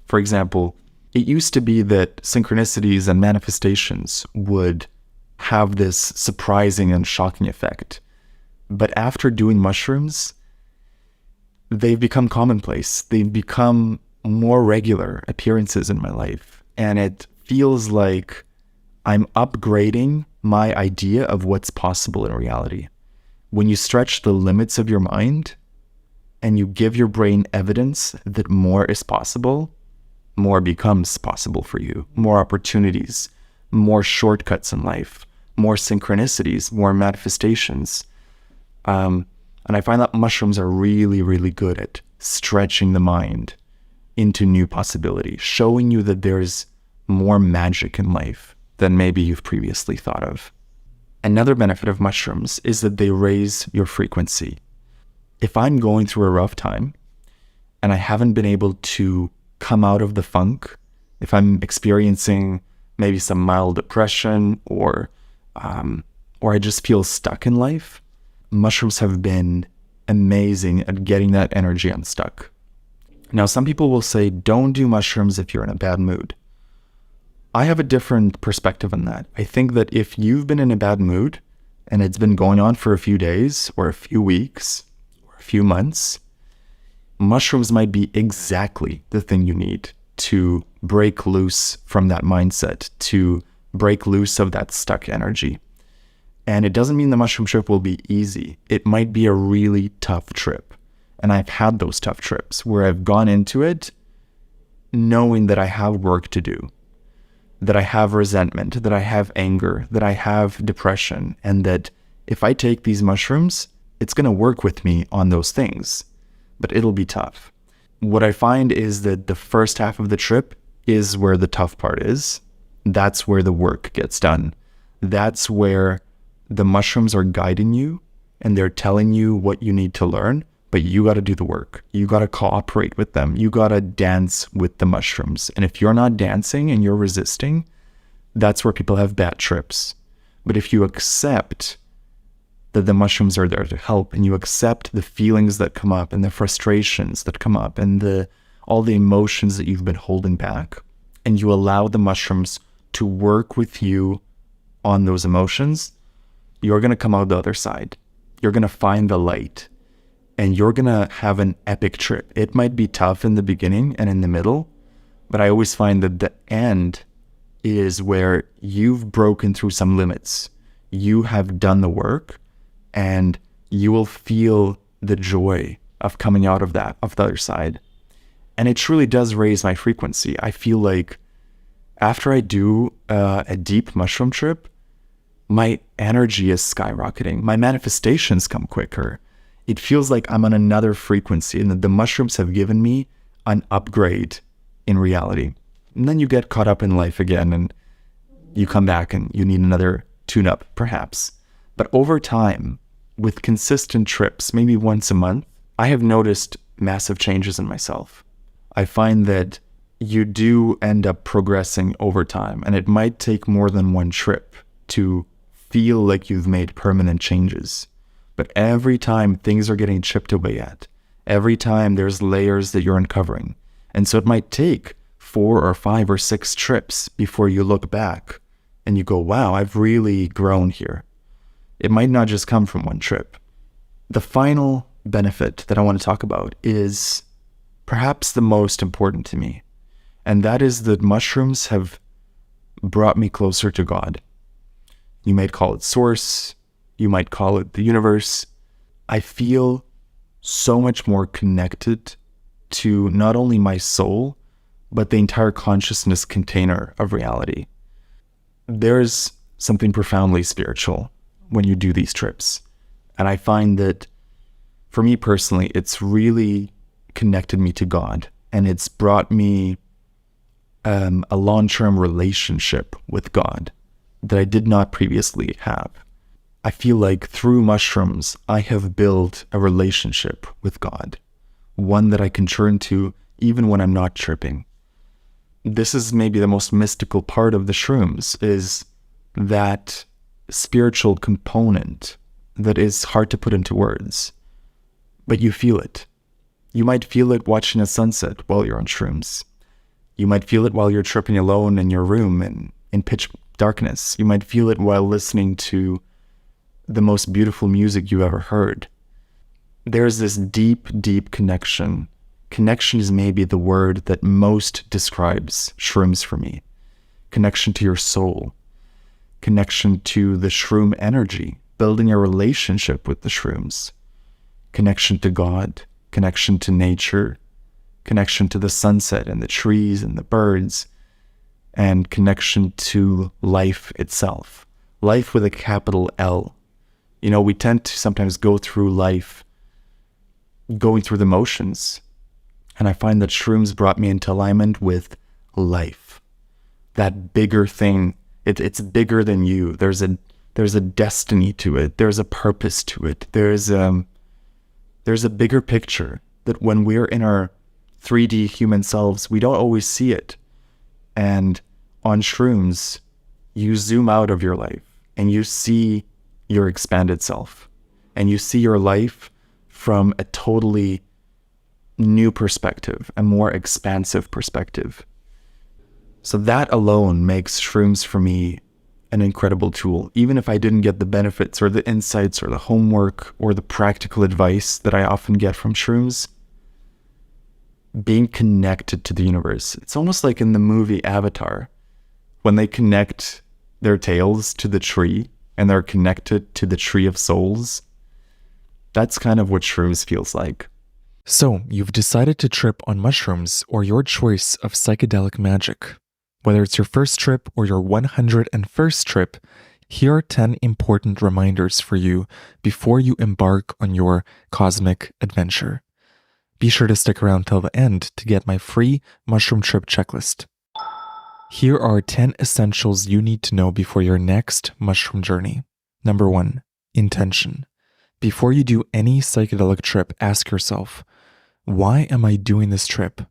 For example, it used to be that synchronicities and manifestations would have this surprising and shocking effect. But after doing mushrooms, they've become commonplace. They've become more regular appearances in my life. And it feels like I'm upgrading my idea of what's possible in reality. When you stretch the limits of your mind and you give your brain evidence that more is possible, more becomes possible for you. More opportunities, more shortcuts in life, more synchronicities, more manifestations. And I find that mushrooms are really, really good at stretching the mind into new possibility, showing you that there's more magic in life than maybe you've previously thought of. Another benefit of mushrooms is that they raise your frequency. If I'm going through a rough time and I haven't been able to come out of the funk, if I'm experiencing maybe some mild depression or I just feel stuck in life, mushrooms have been amazing at getting that energy unstuck. Now, some people will say, don't do mushrooms if you're in a bad mood. I have a different perspective on that. I think that if you've been in a bad mood and it's been going on for a few days or a few weeks or a few months, mushrooms might be exactly the thing you need to break loose from that mindset, to break loose of that stuck energy. And it doesn't mean the mushroom trip will be easy. It might be a really tough trip. And I've had those tough trips where I've gone into it knowing that I have work to do, that I have resentment, that I have anger, that I have depression, and that if I take these mushrooms, it's going to work with me on those things, but it'll be tough. What I find is that the first half of the trip is where the tough part is. That's where the work gets done. That's where the mushrooms are guiding you and they're telling you what you need to learn, but you got to do the work. You got to cooperate with them. You got to dance with the mushrooms. And if you're not dancing and you're resisting, that's where people have bad trips. But if you accept that the mushrooms are there to help, and you accept the feelings that come up and the frustrations that come up and all the emotions that you've been holding back, and you allow the mushrooms to work with you on those emotions, you're going to come out the other side. You're going to find the light. And you're going to have an epic trip. It might be tough in the beginning and in the middle, But I always find that the end is where you've broken through some limits. You have done the work, and you will feel the joy of coming out of that, of the other side. And it truly does raise my frequency. I feel like after I do a deep mushroom trip, my energy is skyrocketing. My manifestations come quicker. It feels like I'm on another frequency, and that the mushrooms have given me an upgrade in reality. And then you get caught up in life again, and you come back and you need another tune-up, perhaps. But over time, with consistent trips, maybe once a month, I have noticed massive changes in myself. I find that you do end up progressing over time, and it might take more than one trip to feel like you've made permanent changes. But every time things are getting chipped away at, every time there's layers that you're uncovering. And so it might take 4 or 5 or 6 trips before you look back and you go, wow, I've really grown here. It might not just come from one trip. The final benefit that I want to talk about is perhaps the most important to me. And that is that mushrooms have brought me closer to God. You might call it source. You might call it the universe. I feel so much more connected to not only my soul, but the entire consciousness container of reality. There's something profoundly spiritual when you do these trips. And I find that for me personally, it's really connected me to God, and it's brought me a long-term relationship with God that I did not previously have. I feel like through mushrooms, I have built a relationship with God, one that I can turn to even when I'm not tripping. This is maybe the most mystical part of the shrooms, is that spiritual component that is hard to put into words, but you feel it. You might feel it watching a sunset while you're on shrooms. You might feel it while you're tripping alone in your room in pitch darkness. You might feel it while listening to the most beautiful music you ever heard. There's this deep, deep connection. Connection is maybe the word that most describes shrooms for me. Connection to your soul. Connection to the shroom energy. Building a relationship with the shrooms. Connection to God. Connection to nature. Connection to the sunset and the trees and the birds. And connection to life itself. Life with a capital L. You know, we tend to sometimes go through life going through the motions. And I find that shrooms brought me into alignment with life. That bigger thing. It's bigger than you. There's a destiny to it. There's a purpose to it. There's a bigger picture that when we're in our 3D human selves, we don't always see it. And on shrooms, you zoom out of your life and you see your expanded self. And you see your life from a totally new perspective, a more expansive perspective. So that alone makes shrooms for me an incredible tool. Even if I didn't get the benefits or the insights or the homework or the practical advice that I often get from shrooms, being connected to the universe. It's almost like in the movie Avatar, when they connect their tails to the tree and they're connected to the tree of souls. That's kind of what shrooms feels like.
So, you've decided to trip on mushrooms or your choice of psychedelic magic. Whether it's your first trip or your 101st trip, here are 10 important reminders for you before you embark on your cosmic adventure. Be sure to stick around till the end to get my free mushroom trip checklist. Here are 10 essentials you need to know before your next mushroom journey. Number 1, intention. Before you do any psychedelic trip, ask yourself, why am I doing this trip?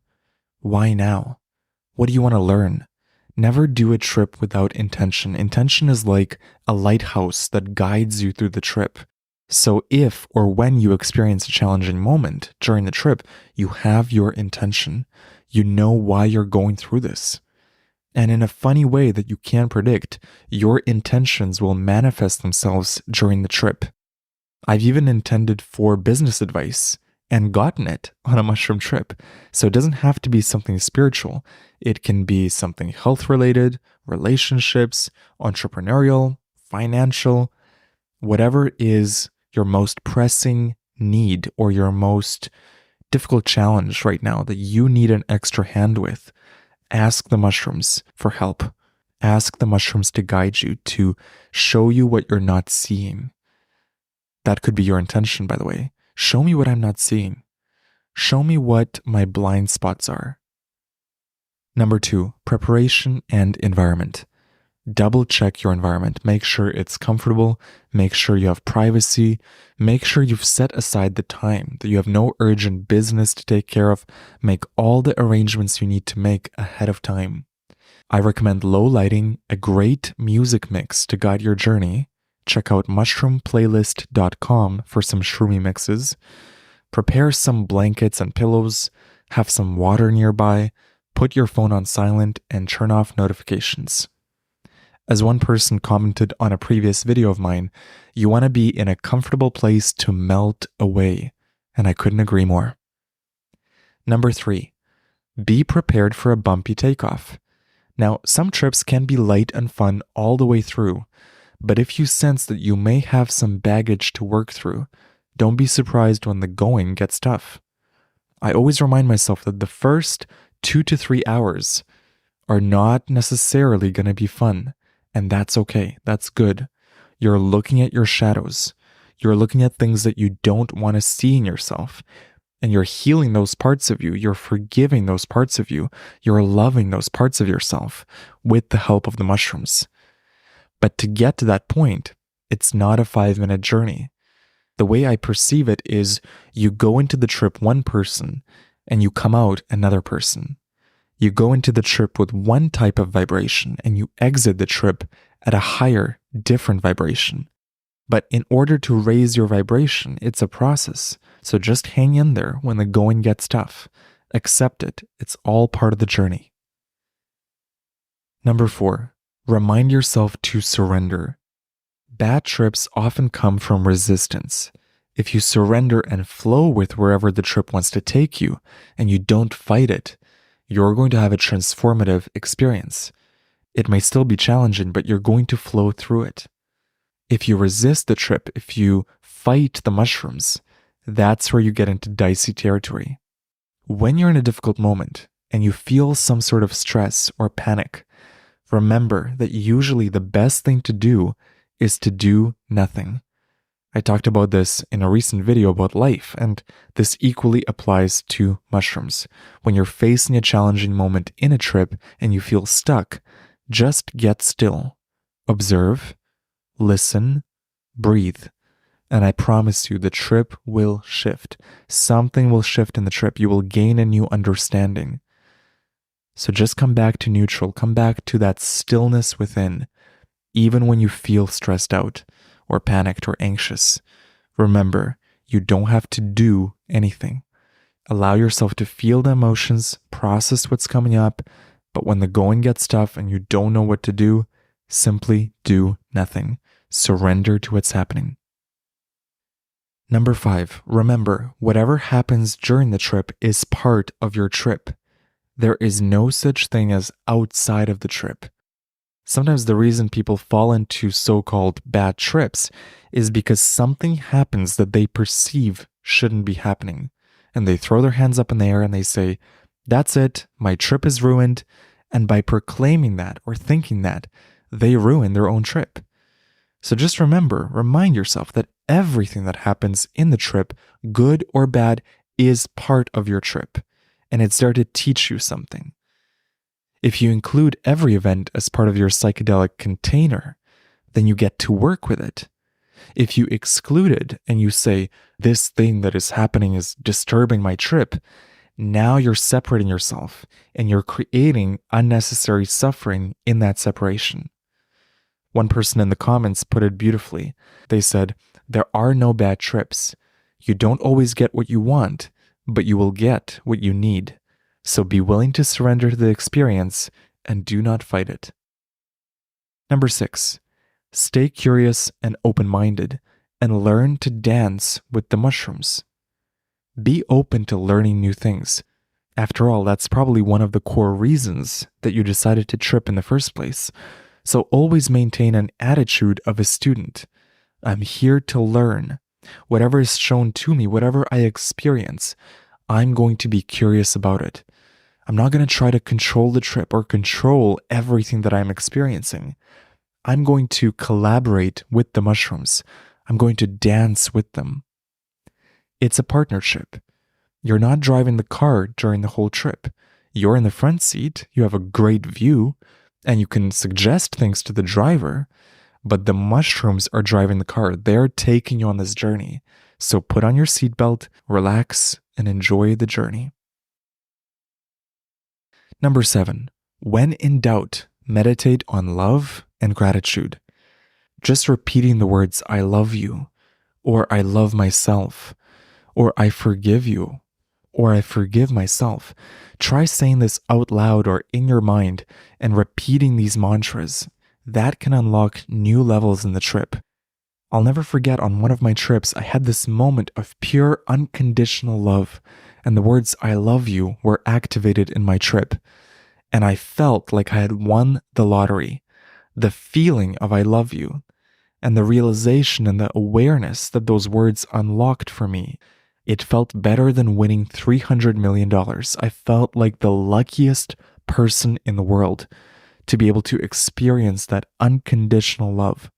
Why now? What do you want to learn? Never do a trip without intention. Intention is like a lighthouse that guides you through the trip. So if or when you experience a challenging moment during the trip, you have your intention. You know why you're going through this. And in a funny way that you can't predict, your intentions will manifest themselves during the trip. I've even intended for business advice and gotten it on a mushroom trip. So it doesn't have to be something spiritual. It can be something health related, relationships, entrepreneurial, financial, whatever is your most pressing need or your most difficult challenge right now that you need an extra hand with. Ask the mushrooms for help. Ask the mushrooms to guide you, to show you what you're not seeing. That could be your intention, by the way. Show me what I'm not seeing. Show me what my blind spots are. Number 2, preparation and environment. Double check your environment. Make sure it's comfortable. Make sure you have privacy. Make sure you've set aside the time, that you have no urgent business to take care of. Make all the arrangements you need to make ahead of time. I recommend low lighting, a great music mix to guide your journey. Check out mushroomplaylist.com for some shroomy mixes. Prepare some blankets and pillows. Have some water nearby. Put your phone on silent and turn off notifications. As one person commented on a previous video of mine, you want to be in a comfortable place to melt away, and I couldn't agree more. Number 3, be prepared for a bumpy takeoff. Now, some trips can be light and fun all the way through, but if you sense that you may have some baggage to work through, don't be surprised when the going gets tough. I always remind myself that the first 2 to 3 hours are not necessarily going to be fun. And that's okay. That's good. You're looking at your shadows. You're looking at things that you don't want to see in yourself. And you're healing those parts of you. You're forgiving those parts of you. You're loving those parts of yourself with the help of the mushrooms. But to get to that point, it's not a 5-minute journey. The way I perceive it is you go into the trip one person and you come out another person. You go into the trip with one type of vibration and you exit the trip at a higher, different vibration. But in order to raise your vibration, it's a process. So just hang in there when the going gets tough. Accept it. It's all part of the journey. Number 4, remind yourself to surrender. Bad trips often come from resistance. If you surrender and flow with wherever the trip wants to take you and you don't fight it, you're going to have a transformative experience. It may still be challenging, but you're going to flow through it. If you resist the trip, if you fight the mushrooms, that's where you get into dicey territory. When you're in a difficult moment and you feel some sort of stress or panic, remember that usually the best thing to do is to do nothing. I talked about this in a recent video about life, and this equally applies to mushrooms. When you're facing a challenging moment in a trip and you feel stuck, just get still. Observe, listen, breathe. And I promise you, the trip will shift. Something will shift in the trip. You will gain a new understanding. So just come back to neutral. Come back to that stillness within, even when you feel stressed out or panicked or anxious. Remember, you don't have to do anything. Allow yourself to feel the emotions, process what's coming up, but when the going gets tough and you don't know what to do, simply do nothing. Surrender to what's happening. Number 5, remember, whatever happens during the trip is part of your trip. There is no such thing as outside of the trip. Sometimes the reason people fall into so-called bad trips is because something happens that they perceive shouldn't be happening. And they throw their hands up in the air and they say, that's it, my trip is ruined. And by proclaiming that or thinking that, they ruin their own trip. So just remind yourself that everything that happens in the trip, good or bad, is part of your trip. And it's there to teach you something. If you include every event as part of your psychedelic container, then you get to work with it. If you exclude it and you say, this thing that is happening is disturbing my trip, now you're separating yourself and you're creating unnecessary suffering in that separation. One person in the comments put it beautifully. They said, there are no bad trips. You don't always get what you want, but you will get what you need. So be willing to surrender to the experience and do not fight it. Number 6, stay curious and open-minded and learn to dance with the mushrooms. Be open to learning new things. After all, that's probably one of the core reasons that you decided to trip in the first place. So always maintain an attitude of a student. I'm here to learn. Whatever is shown to me, whatever I experience, I'm going to be curious about it. I'm not going to try to control the trip or control everything that I'm experiencing. I'm going to collaborate with the mushrooms. I'm going to dance with them. It's a partnership. You're not driving the car during the whole trip. You're in the front seat, you have a great view, and you can suggest things to the driver, but the mushrooms are driving the car. They're taking you on this journey. So put on your seatbelt, relax, and enjoy the journey. Number 7, when in doubt, meditate on love and gratitude. Just repeating the words, I love you, or I love myself, or I forgive you, or I forgive myself. Try saying this out loud or in your mind and repeating these mantras. That can unlock new levels in the trip. I'll never forget on one of my trips, I had this moment of pure unconditional love, and the words I love you were activated in my trip. And I felt like I had won the lottery. The feeling of I love you, and the realization and the awareness that those words unlocked for me. It felt better than winning $300 million. I felt like the luckiest person in the world to be able to experience that unconditional love.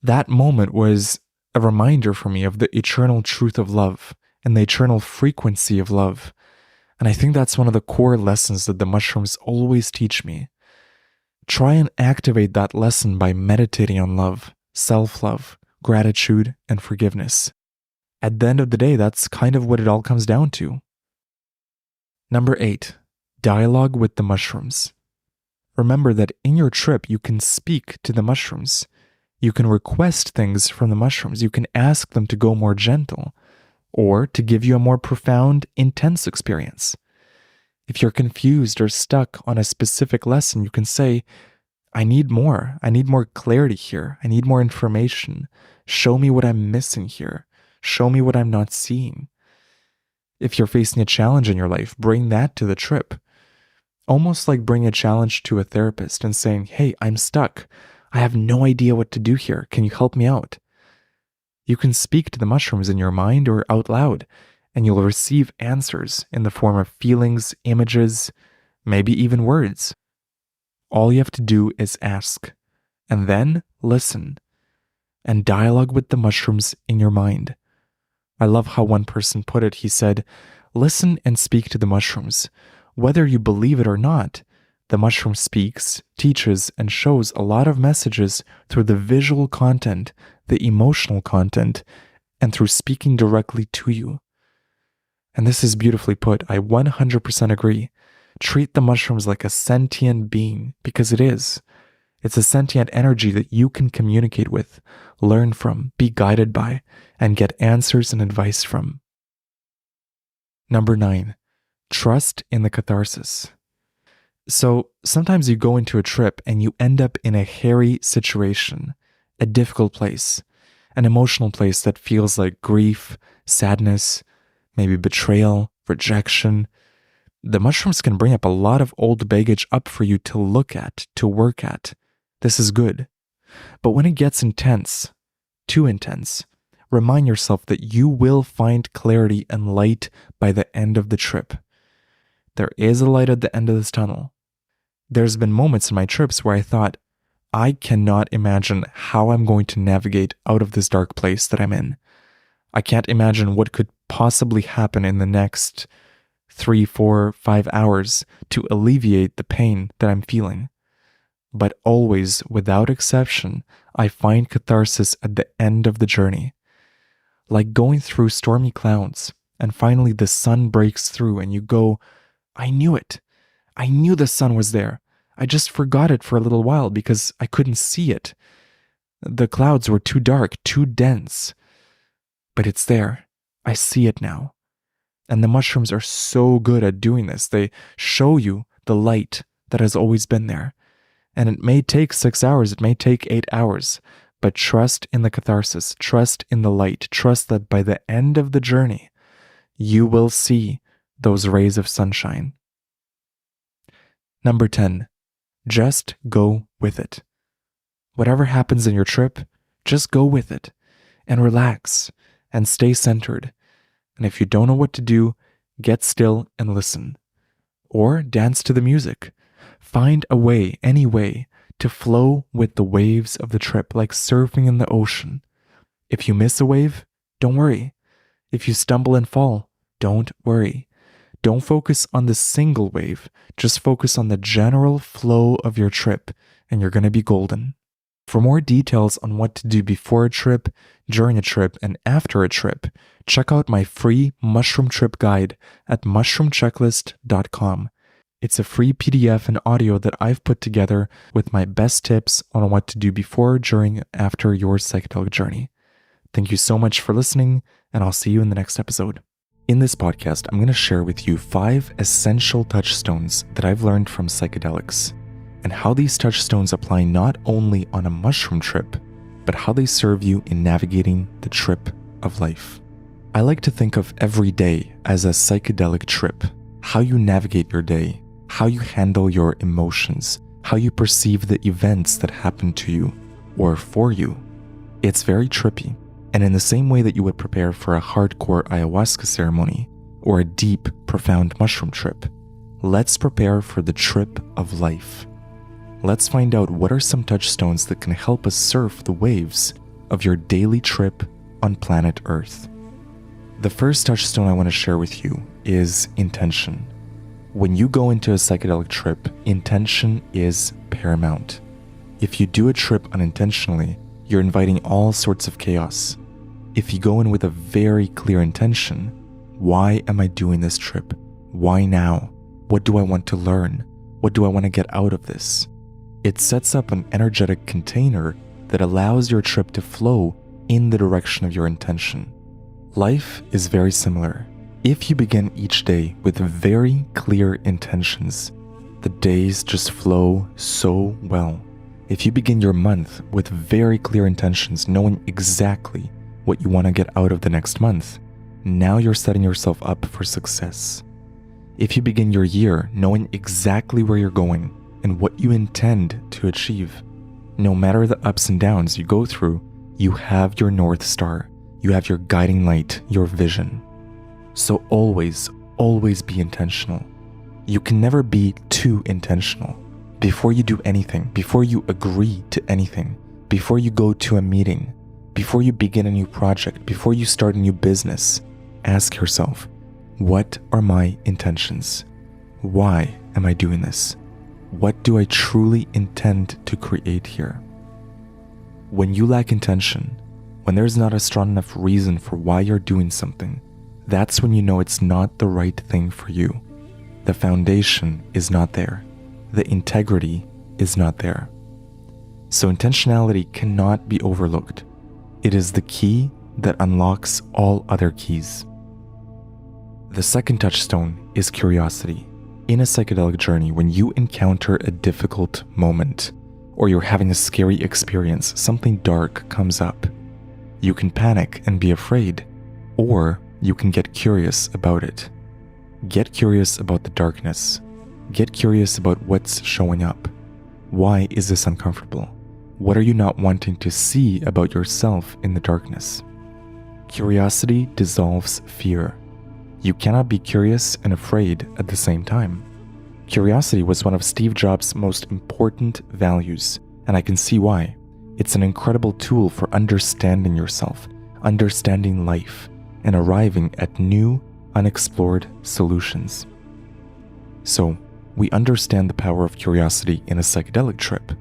That moment was a reminder for me of the eternal truth of love and the eternal frequency of love. And I think that's one of the core lessons that the mushrooms always teach me. Try and activate that lesson by meditating on love, self-love, gratitude, and forgiveness. At the end of the day, that's kind of what it all comes down to. Number 8, dialogue with the mushrooms. Remember that in your trip, you can speak to the mushrooms. You can request things from the mushrooms. You can ask them to go more gentle or to give you a more profound, intense experience. If you're confused or stuck on a specific lesson, you can say, I need more. I need more clarity here. I need more information. Show me what I'm missing here. Show me what I'm not seeing. If you're facing a challenge in your life, bring that to the trip. Almost like bringing a challenge to a therapist and saying, hey, I'm stuck. I have no idea what to do here. Can you help me out? You can speak to the mushrooms in your mind or out loud, and you'll receive answers in the form of feelings, images, maybe even words. All you have to do is ask, and then listen, and dialogue with the mushrooms in your mind. I love how one person put it. He said, listen and speak to the mushrooms. Whether you believe it or not, the mushroom speaks, teaches, and shows a lot of messages through the visual content, the emotional content, and through speaking directly to you. And this is beautifully put. I 100% agree. Treat the mushrooms like a sentient being, because it is. It's a sentient energy that you can communicate with, learn from, be guided by, and get answers and advice from. Number 9, trust in the catharsis. So sometimes you go into a trip and you end up in a hairy situation, a difficult place, an emotional place that feels like grief, sadness, maybe betrayal, rejection. The mushrooms can bring up a lot of old baggage up for you to look at, to work at. This is good. But when it gets intense, too intense, remind yourself that you will find clarity and light by the end of the trip. There is a light at the end of this tunnel. There's been moments in my trips where I thought, I cannot imagine how I'm going to navigate out of this dark place that I'm in. I can't imagine what could possibly happen in the next 3, 4, 5 hours to alleviate the pain that I'm feeling. But always, without exception, I find catharsis at the end of the journey. Like going through stormy clouds, and finally the sun breaks through and you go, I knew it. I knew the sun was there. I just forgot it for a little while because I couldn't see it. The clouds were too dark, too dense. But it's there. I see it now. And the mushrooms are so good at doing this. They show you the light that has always been there. And it may take 6 hours, it may take 8 hours, but trust in the catharsis, trust in the light, trust that by the end of the journey, you will see those rays of sunshine. Number 10, just go with it. Whatever happens in your trip, just go with it and relax and stay centered. And if you don't know what to do, get still and listen. Or dance to the music. Find a way, any way, to flow with the waves of the trip, like surfing in the ocean. If you miss a wave, don't worry. If you stumble and fall, don't worry. Don't focus on the single wave. Just focus on the general flow of your trip, and you're going to be golden. For more details on what to do before a trip, during a trip, and after a trip, check out my free mushroom trip guide at mushroomchecklist.com. It's a free PDF and audio that I've put together with my best tips on what to do before, during, and after your psychedelic journey. Thank you so much for listening, and I'll see you in the next episode. In this podcast, I'm going to share with you 5 essential touchstones that I've learned from psychedelics, and how these touchstones apply not only on a mushroom trip, but how they serve you in navigating the trip of life. I like to think of every day as a psychedelic trip. How you navigate your day, how you handle your emotions, how you perceive the events that happen to you or for you. It's very trippy. And in the same way that you would prepare for a hardcore ayahuasca ceremony or a deep, profound mushroom trip, let's prepare for the trip of life. Let's find out what are some touchstones that can help us surf the waves of your daily trip on planet Earth. The first touchstone I want to share with you is intention. When you go into a psychedelic trip, intention is paramount. If you do a trip unintentionally, you're inviting all sorts of chaos. If you go in with a very clear intention, why am I doing this trip? Why now? What do I want to learn? What do I want to get out of this? It sets up an energetic container that allows your trip to flow in the direction of your intention. Life is very similar. If you begin each day with very clear intentions, the days just flow so well. If you begin your month with very clear intentions, knowing exactly what you want to get out of the next month, now you're setting yourself up for success. If you begin your year knowing exactly where you're going and what you intend to achieve, no matter the ups and downs you go through, you have your North Star, you have your guiding light, your vision. So always be intentional. You can never be too intentional. Before you do anything, before you agree to anything, before you go to a meeting, before you begin a new project, before you start a new business, ask yourself, what are my intentions? Why am I doing this? What do I truly intend to create here? When you lack intention, when there's not a strong enough reason for why you're doing something, that's when you know it's not the right thing for you. The foundation is not there. The integrity is not there. So intentionality cannot be overlooked. It is the key that unlocks all other keys. The second touchstone is curiosity. In a psychedelic journey, when you encounter a difficult moment, or you're having a scary experience, something dark comes up, you can panic and be afraid, or you can get curious about it. Get curious about the darkness. Get curious about what's showing up. Why is this uncomfortable? What are you not wanting to see about yourself in the darkness? Curiosity dissolves fear. You cannot be curious and afraid at the same time. Curiosity was one of Steve Jobs' most important values, and I can see why. It's an incredible tool for understanding yourself, understanding life, and arriving at new, unexplored solutions. So, we understand the power of curiosity in a psychedelic trip.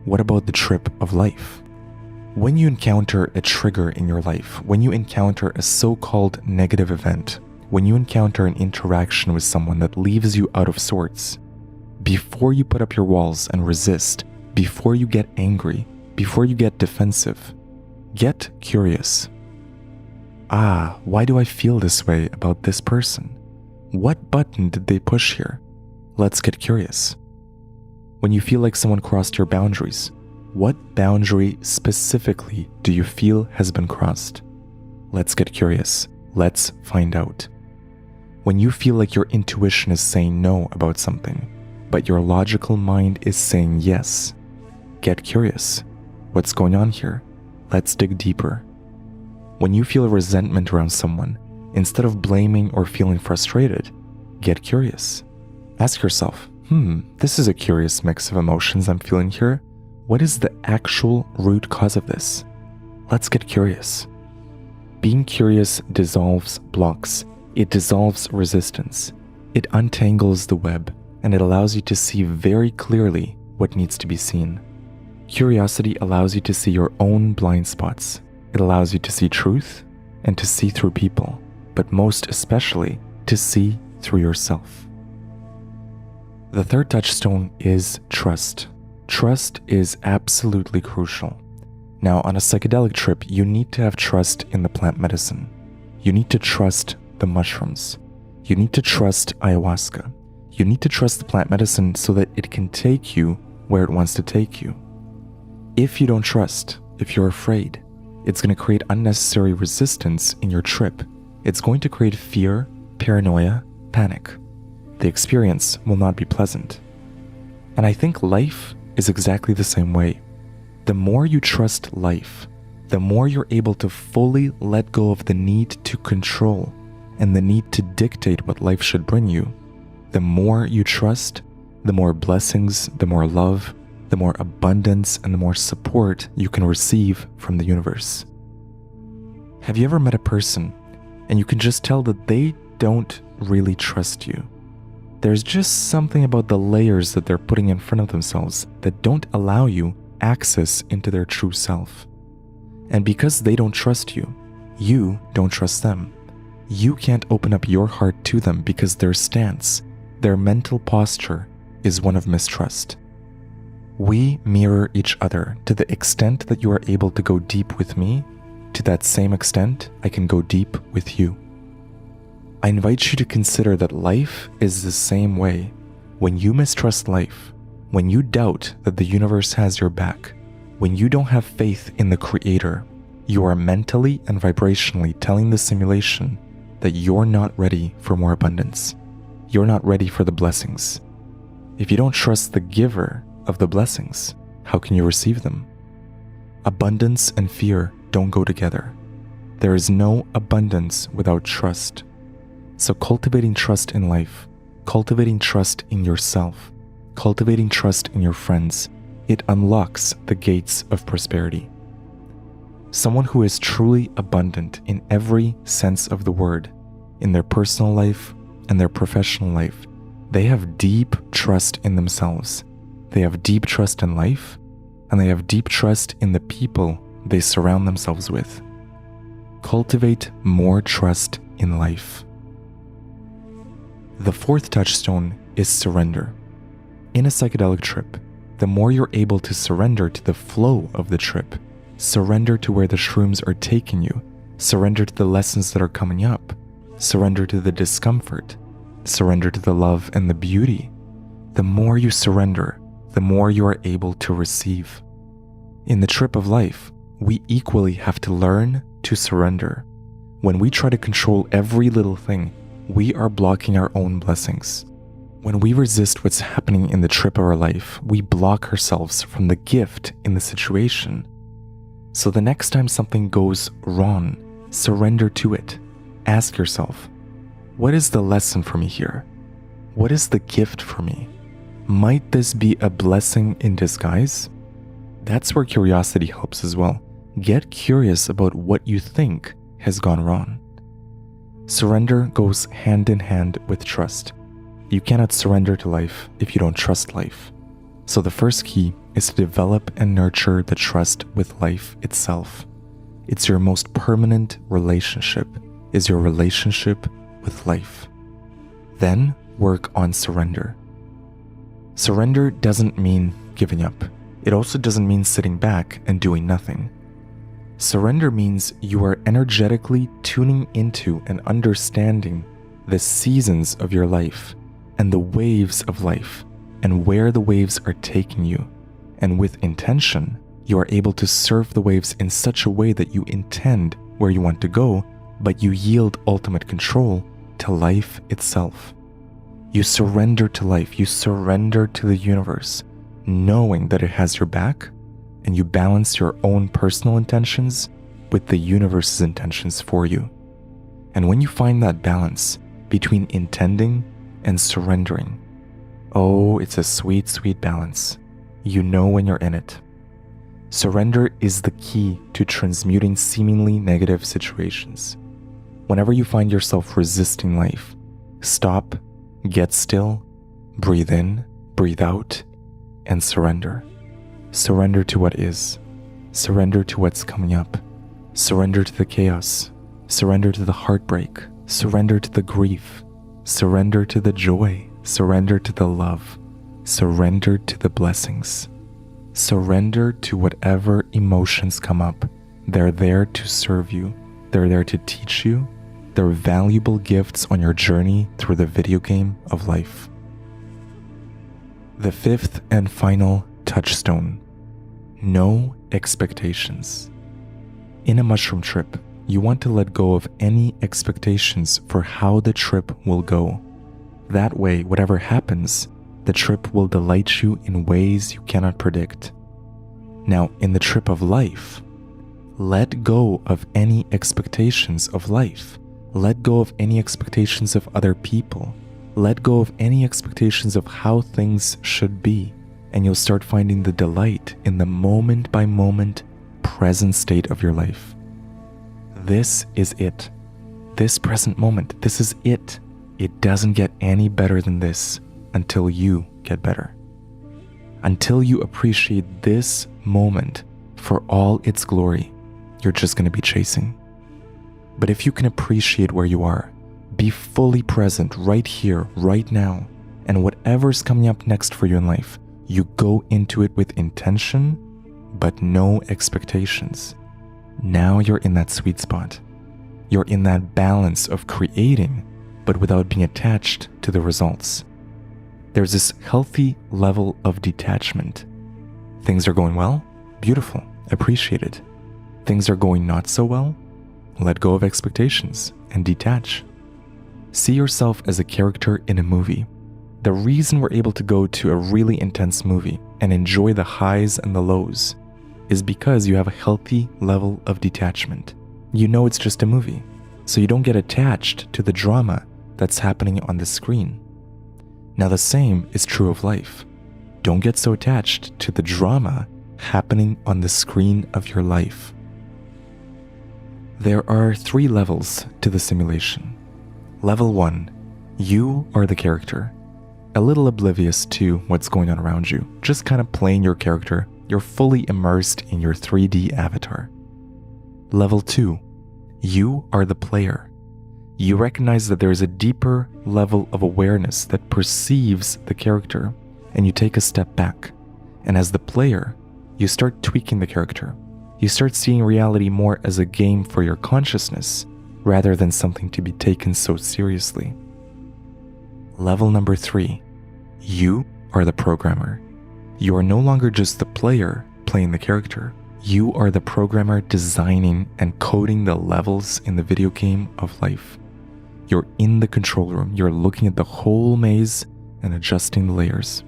What about the trip of life? When you encounter a trigger in your life, when you encounter a so-called negative event, when you encounter an interaction with someone that leaves you out of sorts, before you put up your walls and resist, before you get angry, before you get defensive, get curious. Why do I feel this way about this person? What button did they push here? Let's get curious. When you feel like someone crossed your boundaries, what boundary specifically do you feel has been crossed? Let's get curious. Let's find out. When you feel like your intuition is saying no about something, but your logical mind is saying yes, get curious. What's going on here? Let's dig deeper. When you feel resentment around someone, instead of blaming or feeling frustrated, get curious. Ask yourself, this is a curious mix of emotions I'm feeling here. What is the actual root cause of this? Let's get curious. Being curious dissolves blocks. It dissolves resistance. It untangles the web, and it allows you to see very clearly what needs to be seen. Curiosity allows you to see your own blind spots. It allows you to see truth and to see through people, but most especially to see through yourself. The third touchstone is trust. Trust is absolutely crucial. Now, on a psychedelic trip, you need to have trust in the plant medicine. You need to trust the mushrooms. You need to trust ayahuasca. You need to trust the plant medicine so that it can take you where it wants to take you. If you don't trust, if you're afraid, it's going to create unnecessary resistance in your trip. It's going to create fear, paranoia, panic. The experience will not be pleasant. And I think life is exactly the same way. The more you trust life, the more you're able to fully let go of the need to control and the need to dictate what life should bring you. The more you trust, the more blessings, the more love, the more abundance, and the more support you can receive from the universe. Have you ever met a person and you can just tell that they don't really trust you? There's just something about the layers that they're putting in front of themselves that don't allow you access into their true self. And because they don't trust you, you don't trust them. You can't open up your heart to them because their stance, their mental posture is one of mistrust. We mirror each other to the extent that you are able to go deep with me. To that same extent, I can go deep with you. I invite you to consider that life is the same way. When you mistrust life, when you doubt that the universe has your back, when you don't have faith in the Creator, you are mentally and vibrationally telling the simulation that you're not ready for more abundance. You're not ready for the blessings. If you don't trust the giver of the blessings, how can you receive them? Abundance and fear don't go together. There is no abundance without trust. So cultivating trust in life, cultivating trust in yourself, cultivating trust in your friends, it unlocks the gates of prosperity. Someone who is truly abundant in every sense of the word, in their personal life and their professional life, they have deep trust in themselves. They have deep trust in life, and they have deep trust in the people they surround themselves with. Cultivate more trust in life. The fourth touchstone is surrender. In a psychedelic trip, the more you're able to surrender to the flow of the trip, surrender to where the shrooms are taking you, surrender to the lessons that are coming up, surrender to the discomfort, surrender to the love and the beauty, the more you surrender, the more you are able to receive. In the trip of life, we equally have to learn to surrender. When we try to control every little thing, we are blocking our own blessings. When we resist what's happening in the trip of our life, we block ourselves from the gift in the situation. So the next time something goes wrong, surrender to it. Ask yourself, what is the lesson for me here? What is the gift for me? Might this be a blessing in disguise? That's where curiosity helps as well. Get curious about what you think has gone wrong. Surrender goes hand in hand with trust. You cannot surrender to life if you don't trust life. So the first key is to develop and nurture the trust with life itself. It's your most permanent relationship, is your relationship with life. Then work on surrender. Surrender doesn't mean giving up. It also doesn't mean sitting back and doing nothing. Surrender means you are energetically tuning into and understanding the seasons of your life and the waves of life and where the waves are taking you. And with intention, you are able to surf the waves in such a way that you intend where you want to go, but you yield ultimate control to life itself. You surrender to life, you surrender to the universe, knowing that it has your back, and you balance your own personal intentions with the universe's intentions for you. And when you find that balance between intending and surrendering, oh, it's a sweet, sweet balance. You know when you're in it. Surrender is the key to transmuting seemingly negative situations. Whenever you find yourself resisting life, stop, get still, breathe in, breathe out, and surrender. Surrender to what is. Surrender to what's coming up. Surrender to the chaos. Surrender to the heartbreak. Surrender to the grief. Surrender to the joy. Surrender to the love. Surrender to the blessings. Surrender to whatever emotions come up. They're there to serve you. They're there to teach you. They're valuable gifts on your journey through the video game of life. The fifth and final touchstone: no expectations. In a mushroom trip, you want to let go of any expectations for how the trip will go. That way, whatever happens, the trip will delight you in ways you cannot predict. Now, in the trip of life, let go of any expectations of life. Let go of any expectations of other people. Let go of any expectations of how things should be, and you'll start finding the delight in the moment-by-moment present state of your life. This is it. This present moment, this is it. It doesn't get any better than this until you get better. Until you appreciate this moment for all its glory, you're just going to be chasing. But if you can appreciate where you are, be fully present right here, right now, and whatever's coming up next for you in life, you go into it with intention, but no expectations. Now you're in that sweet spot. You're in that balance of creating, but without being attached to the results. There's this healthy level of detachment. Things are going well? Beautiful. Appreciate it. Things are going not so well? Let go of expectations and detach. See yourself as a character in a movie. The reason we're able to go to a really intense movie and enjoy the highs and the lows is because you have a healthy level of detachment. You know it's just a movie, so you don't get attached to the drama that's happening on the screen. Now the same is true of life. Don't get so attached to the drama happening on the screen of your life. There are 3 levels to the simulation. Level 1, you are the character. A little oblivious to what's going on around you, just kind of playing your character. You're fully immersed in your 3D avatar. Level 2, you are the player. You recognize that there is a deeper level of awareness that perceives the character, and you take a step back. And as the player, you start tweaking the character. You start seeing reality more as a game for your consciousness, rather than something to be taken so seriously. Level number 3, you are the programmer. You are no longer just the player playing the character. You are the programmer designing and coding the levels in the video game of life. You're in the control room. You're looking at the whole maze and adjusting the layers.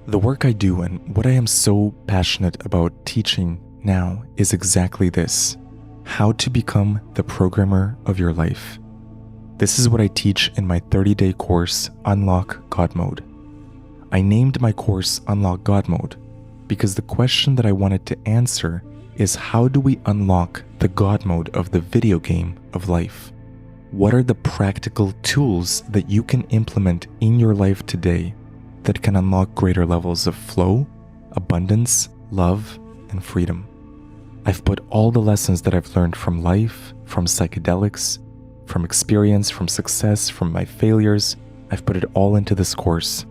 The work I do and what I am so passionate about teaching now is exactly this: how to become the programmer of your life. This is what I teach in my 30-day course, Unlock God Mode. I named my course Unlock God Mode because the question that I wanted to answer is, how do we unlock the God mode of the video game of life? What are the practical tools that you can implement in your life today that can unlock greater levels of flow, abundance, love, and freedom? I've put all the lessons that I've learned from life, from psychedelics, from experience, from success, from my failures, I've put it all into this course,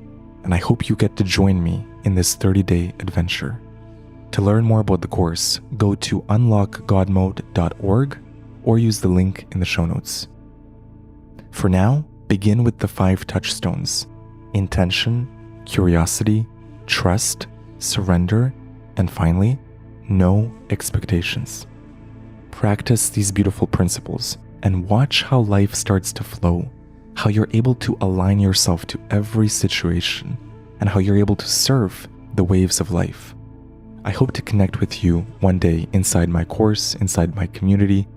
and I hope you get to join me in this 30-day adventure. To learn more about the course, go to unlockgodmode.org or use the link in the show notes. For now, begin with the 5 touchstones: intention, curiosity, trust, surrender, and finally, no expectations. Practice these beautiful principles and watch how life starts to flow, how you're able to align yourself to every situation, and how you're able to surf the waves of life. I hope to connect with you one day inside my course, inside my community.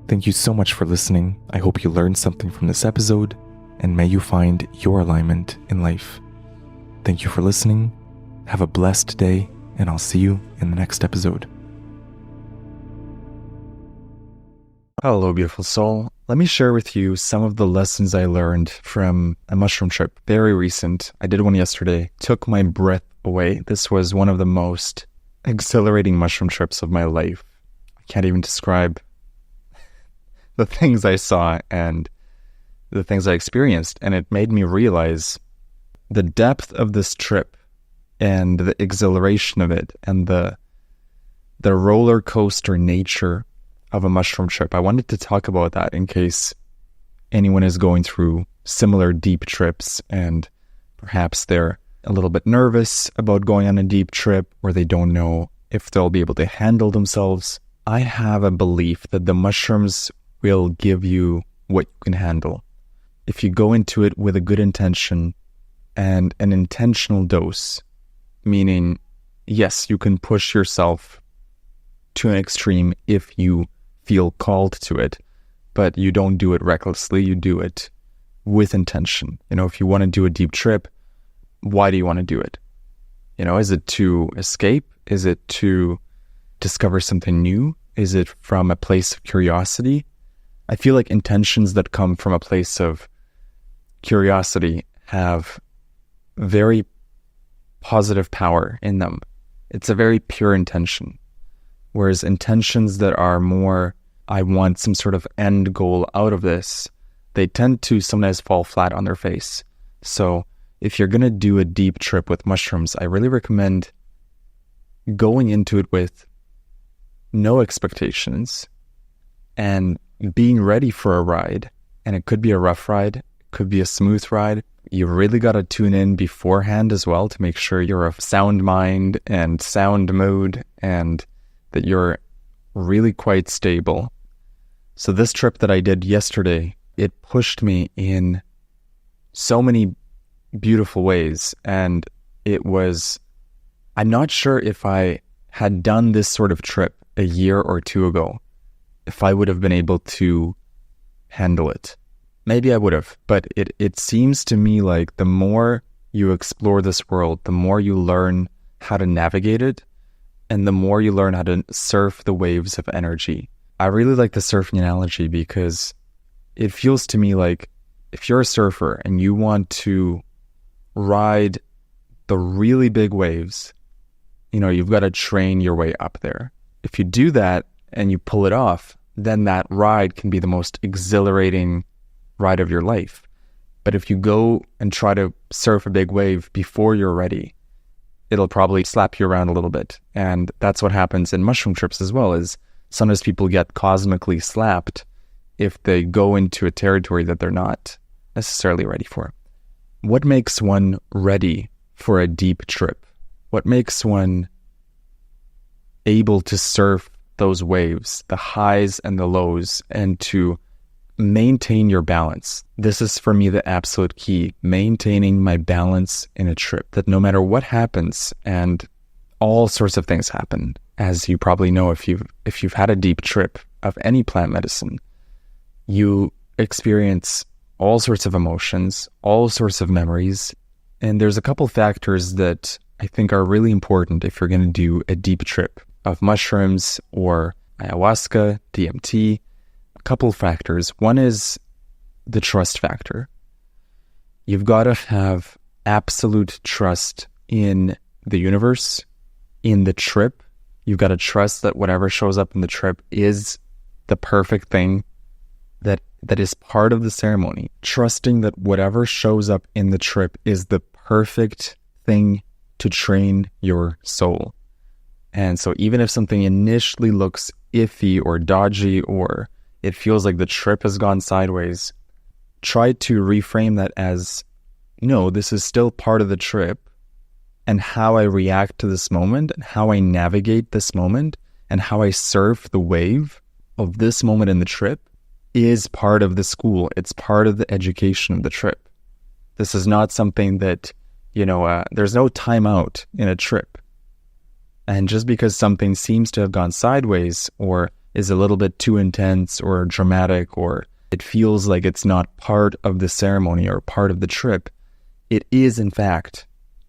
Thank you so much for listening. I hope you learned something from this episode, and may you find your alignment in life. Thank you for listening. Have a blessed day, and I'll see you in the next episode.
Hello, beautiful soul. Let me share with you some of the lessons I learned from a mushroom trip. Very recent. I did one yesterday. Took my breath away. This was one of the most exhilarating mushroom trips of my life. I can't even describe the things I saw and the things I experienced. And it made me realize the depth of this trip and the exhilaration of it and the roller coaster nature of a mushroom trip. I wanted to talk about that in case anyone is going through similar deep trips and perhaps they're a little bit nervous about going on a deep trip or they don't know if they'll be able to handle themselves. I have a belief that the mushrooms will give you what you can handle. If you go into it with a good intention and an intentional dose, meaning, yes, you can push yourself to an extreme if you feel called to it, but you don't do it recklessly, you do it with intention. If you want to do a deep trip, why do you want to do it? Is it to escape? Is it to discover something new? Is it from a place of curiosity? I feel like intentions that come from a place of curiosity have very positive power in them. It's a very pure intention. Whereas intentions that are more, I want some sort of end goal out of this, they tend to sometimes fall flat on their face. So if you're going to do a deep trip with mushrooms, I really recommend going into it with no expectations and being ready for a ride. And it could be a rough ride, it could be a smooth ride. You really got to tune in beforehand as well to make sure you're of sound mind and sound mood and that you're really quite stable. So this trip that I did yesterday, it pushed me in so many beautiful ways. And I'm not sure if I had done this sort of trip a year or two ago, if I would have been able to handle it. Maybe I would have, but it seems to me like the more you explore this world, the more you learn how to navigate it, and the more you learn how to surf the waves of energy. I really like the surfing analogy because it feels to me like if you're a surfer and you want to ride the really big waves, you've got to train your way up there. If you do that and you pull it off, then that ride can be the most exhilarating ride of your life. But if you go and try to surf a big wave before you're ready, it'll probably slap you around a little bit. And that's what happens in mushroom trips as well, is sometimes people get cosmically slapped if they go into a territory that they're not necessarily ready for. What makes one ready for a deep trip? What makes one able to surf those waves, the highs and the lows, and to maintain your balance? This is for me the absolute key, maintaining my balance in a trip, that no matter what happens, and all sorts of things happen, as you probably know if you've had a deep trip of any plant medicine, you experience all sorts of emotions, all sorts of memories, and there's a couple factors that I think are really important if you're going to do a deep trip of mushrooms or ayahuasca, DMT. A couple factors. One is the trust factor. You've got to have absolute trust in the universe, in the trip. You've got to trust that whatever shows up in the trip is the perfect thing that is part of the ceremony. Trusting that whatever shows up in the trip is the perfect thing to train your soul. And so even if something initially looks iffy or dodgy, or it feels like the trip has gone sideways, try to reframe that as, no, this is still part of the trip, and how I react to this moment, and how I navigate this moment, and how I surf the wave of this moment in the trip is part of the school. It's part of the education of the trip. This is not something that, there's no timeout in a trip. And just because something seems to have gone sideways or is a little bit too intense or dramatic, or it feels like it's not part of the ceremony or part of the trip, it is in fact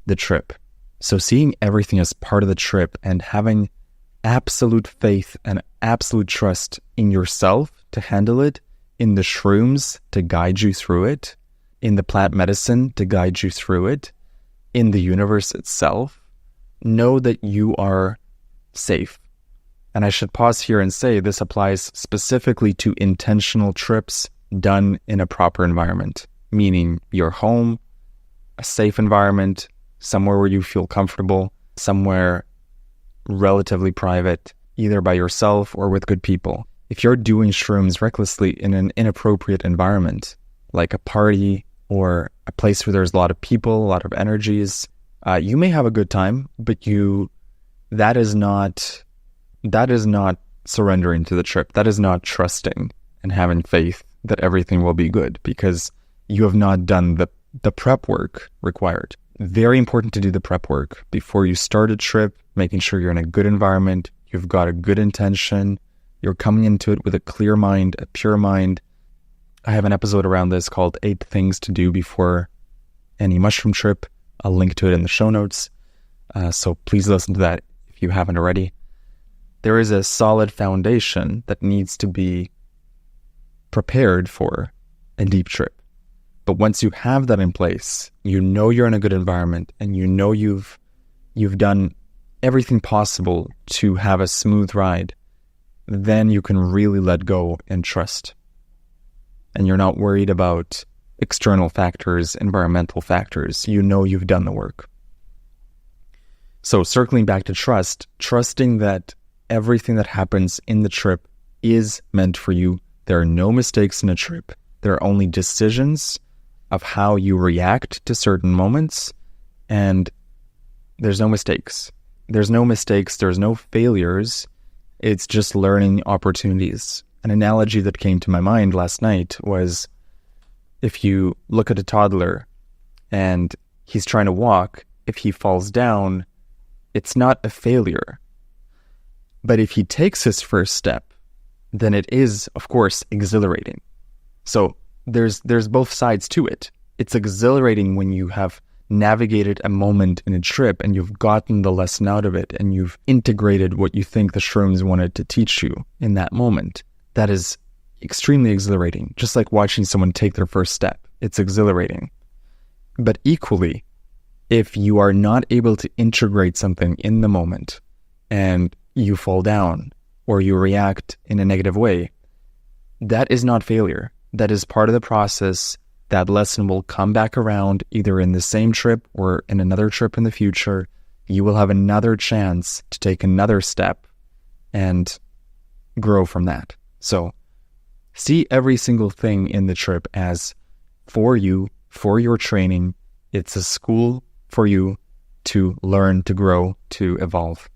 the trip. So seeing everything as part of the trip and having absolute faith and absolute trust in yourself to handle it, in the shrooms to guide you through it, in the plant medicine to guide you through it, in the universe itself, know that you are safe. And I should pause here and say this applies specifically to intentional trips done in a proper environment, meaning your home, a safe environment, somewhere where you feel comfortable, somewhere relatively private, either by yourself or with good people. If you're doing shrooms recklessly in an inappropriate environment, like a party or a place where there's a lot of people, a lot of energies, you may have a good time, but that is not surrendering to the trip. That is not trusting and having faith that everything will be good, because you have not done the prep work required. Very important to do the prep work before you start a trip, making sure you're in a good environment, you've got a good intention, you're coming into it with a clear mind, a pure mind. I have an episode around this called 8 Things to Do Before Any Mushroom Trip. I'll link to it in the show notes. So please listen to that if you haven't already. There is a solid foundation that needs to be prepared for a deep trip. But once you have that in place, you know you're in a good environment and you know you've done everything possible to have a smooth ride, then you can really let go and trust. And you're not worried about external factors, environmental factors. You know you've done the work. So circling back to trust, trusting that everything that happens in the trip is meant for you. There are no mistakes in a trip. There are only decisions of how you react to certain moments, and there's no mistakes. There's no mistakes. There's no failures. It's just learning opportunities. An analogy that came to my mind last night was, if you look at a toddler and he's trying to walk, if he falls down, it's not a failure. But if he takes his first step, then it is, of course, exhilarating. So there's both sides to it. It's exhilarating when you have navigated a moment in a trip and you've gotten the lesson out of it and you've integrated what you think the shrooms wanted to teach you in that moment. That is extremely exhilarating, just like watching someone take their first step. It's exhilarating. But equally, if you are not able to integrate something in the moment and you fall down or you react in a negative way, that is not failure. That is part of the process. That lesson will come back around either in the same trip or in another trip in the future. You will have another chance to take another step and grow from that. So see every single thing in the trip as for you, for your training. It's a school for you to learn, to grow, to evolve.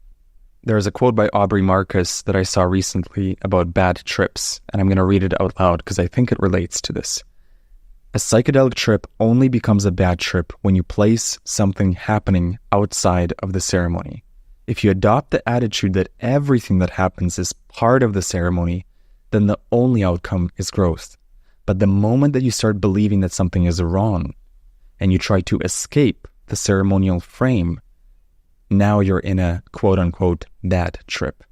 There's a quote by Aubrey Marcus that I saw recently about bad trips, and I'm going to read it out loud because I think it relates to this. A psychedelic trip only becomes a bad trip when you place something happening outside of the ceremony. If you adopt the attitude that everything that happens is part of the ceremony, then the only outcome is growth. But the moment that you start believing that something is wrong and you try to escape the ceremonial frame, now you're in a quote-unquote bad trip.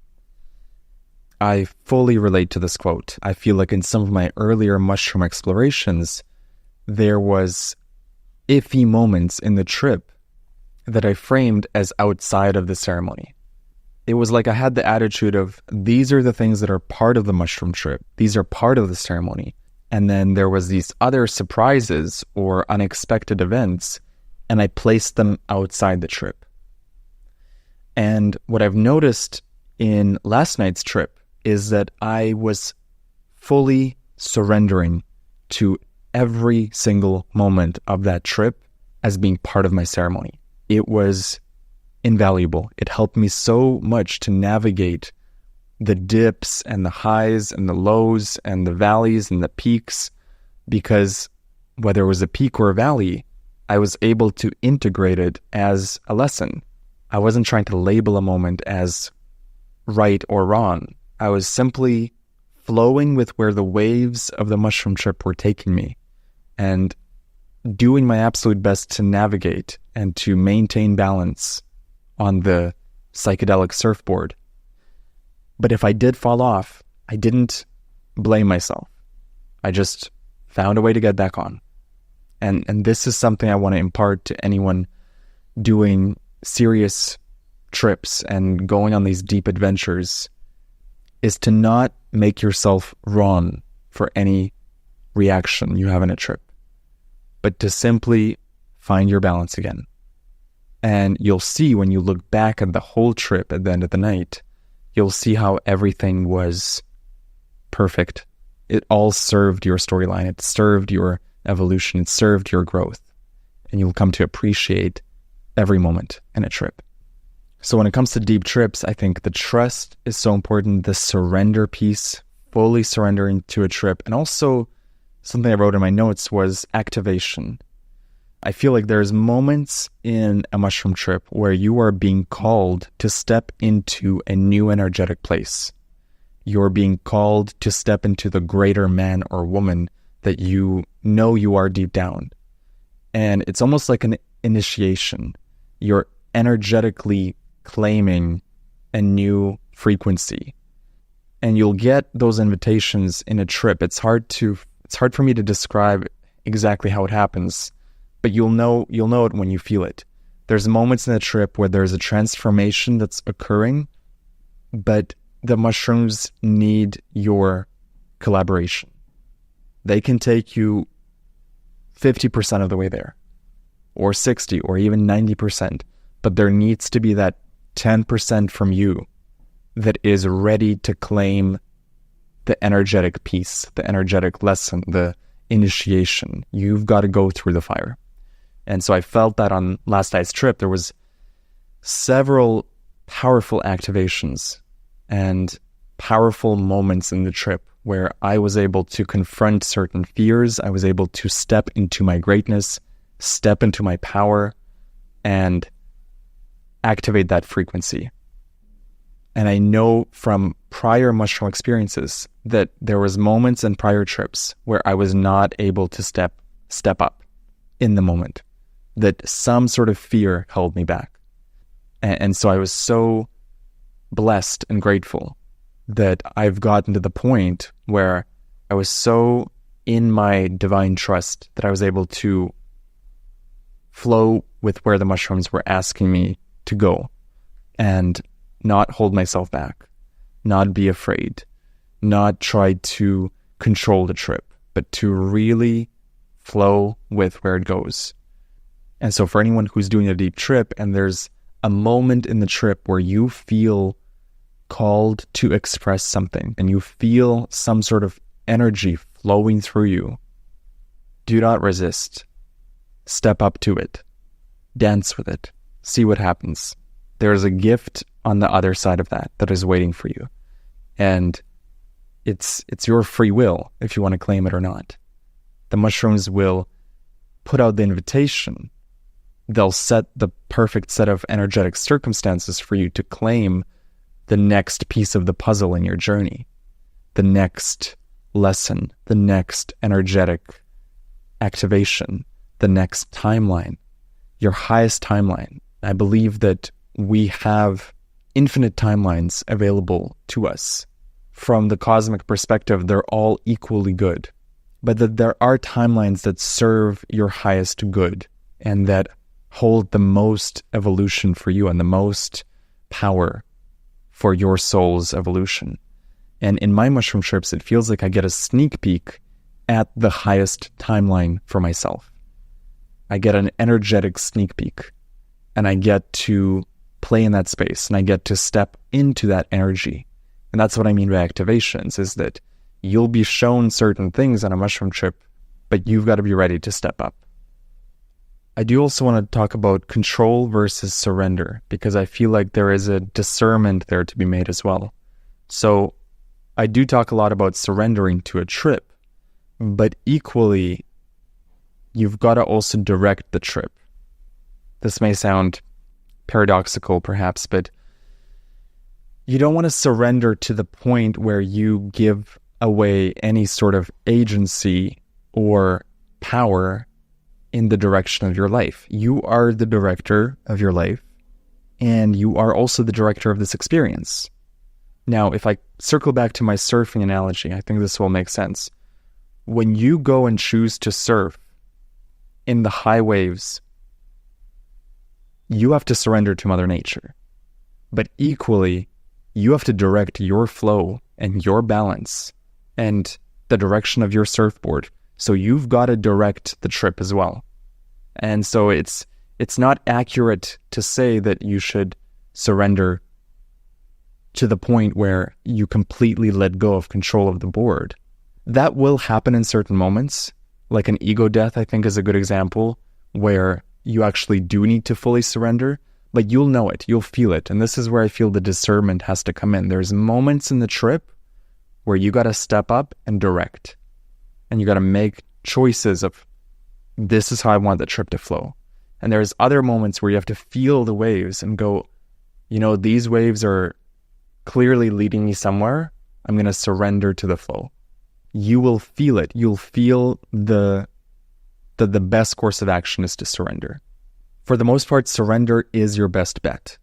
I fully relate to this quote. I feel like in some of my earlier mushroom explorations, there was iffy moments in the trip that I framed as outside of the ceremony. It was like I had the attitude of, these are the things that are part of the mushroom trip. These are part of the ceremony. And then there was these other surprises or unexpected events, and I placed them outside the trip. And what I've noticed in last night's trip is that I was fully surrendering to every single moment of that trip as being part of my ceremony. It was invaluable. It helped me so much to navigate the dips and the highs and the lows and the valleys and the peaks, because whether it was a peak or a valley, I was able to integrate it as a lesson. I wasn't trying to label a moment as right or wrong. I was simply flowing with where the waves of the mushroom trip were taking me and doing my absolute best to navigate and to maintain balance on the psychedelic surfboard. But if I did fall off, I didn't blame myself. I just found a way to get back on. And this is something I want to impart to anyone doing serious trips and going on these deep adventures, is to not make yourself wrong for any reaction you have in a trip, but to simply find your balance again. And you'll see when you look back at the whole trip at the end of the night, you'll see how everything was perfect. It all served your storyline. It served your evolution. It served your growth. And you'll come to appreciate every moment in a trip. So when it comes to deep trips, I think the trust is so important. The surrender piece, fully surrendering to a trip. And also something I wrote in my notes was activation. I feel like there's moments in a mushroom trip where you are being called to step into a new energetic place. You're being called to step into the greater man or woman that you know you are deep down. And it's almost like an initiation. You're energetically claiming a new frequency. And you'll get those invitations in a trip. It's hard for me to describe exactly how it happens, but you'll know it when you feel it. There's moments in a trip where there's a transformation that's occurring, but the mushrooms need your collaboration. They can take you 50% of the way there, or 60, or even 90%, but there needs to be that 10% from you that is ready to claim the energetic piece, the energetic lesson, the initiation. You've got to go through the fire. And so I felt that on last night's trip, there was several powerful activations and powerful moments in the trip where I was able to confront certain fears. I was able to step into my greatness, step into my power, and activate that frequency. And I know from prior mushroom experiences that there was moments in prior trips where I was not able to step up in the moment, that some sort of fear held me back. And so I was so blessed and grateful that I've gotten to the point where I was so in my divine trust that I was able to flow with where the mushrooms were asking me to go and not hold myself back, not be afraid, not try to control the trip, but to really flow with where it goes. And so for anyone who's doing a deep trip and there's a moment in the trip where you feel called to express something and you feel some sort of energy flowing through you, do not resist. Step up to it. Dance with it. See what happens. There's a gift on the other side of that is waiting for you. And it's your free will if you want to claim it or not. The mushrooms will put out the invitation. They'll set the perfect set of energetic circumstances for you to claim the next piece of the puzzle in your journey, the next lesson, the next energetic activation, the next timeline, your highest timeline. I believe that we have infinite timelines available to us. From the cosmic perspective, they're all equally good, but that there are timelines that serve your highest good and that hold the most evolution for you and the most power for your soul's evolution. And in my mushroom trips, it feels like I get a sneak peek at the highest timeline for myself. I get an energetic sneak peek and I get to play in that space and I get to step into that energy. And that's what I mean by activations, is that you'll be shown certain things on a mushroom trip, but you've got to be ready to step up. I do also want to talk about control versus surrender, because I feel like there is a discernment there to be made as well. So I do talk a lot about surrendering to a trip, but equally, you've got to also direct the trip. This may sound paradoxical perhaps, but you don't want to surrender to the point where you give away any sort of agency or power in the direction of your life. You are the director of your life, and you are also the director of this experience. Now, if I circle back to my surfing analogy, I think this will make sense. When you go and choose to surf in the high waves, you have to surrender to Mother Nature. But equally, you have to direct your flow and your balance and the direction of your surfboard. So you've got to direct the trip as well. And so it's not accurate to say that you should surrender to the point where you completely let go of control of the board. That will happen in certain moments. Like an ego death, I think, is a good example where you actually do need to fully surrender, but you'll know it, you'll feel it. And this is where I feel the discernment has to come in. There's moments in the trip where you got to step up and direct. And you got to make choices of, this is how I want the trip to flow. And there's other moments where you have to feel the waves and go, these waves are clearly leading me somewhere. I'm going to surrender to the flow. You will feel it. You'll feel the best course of action is to surrender. For the most part, surrender is your best bet.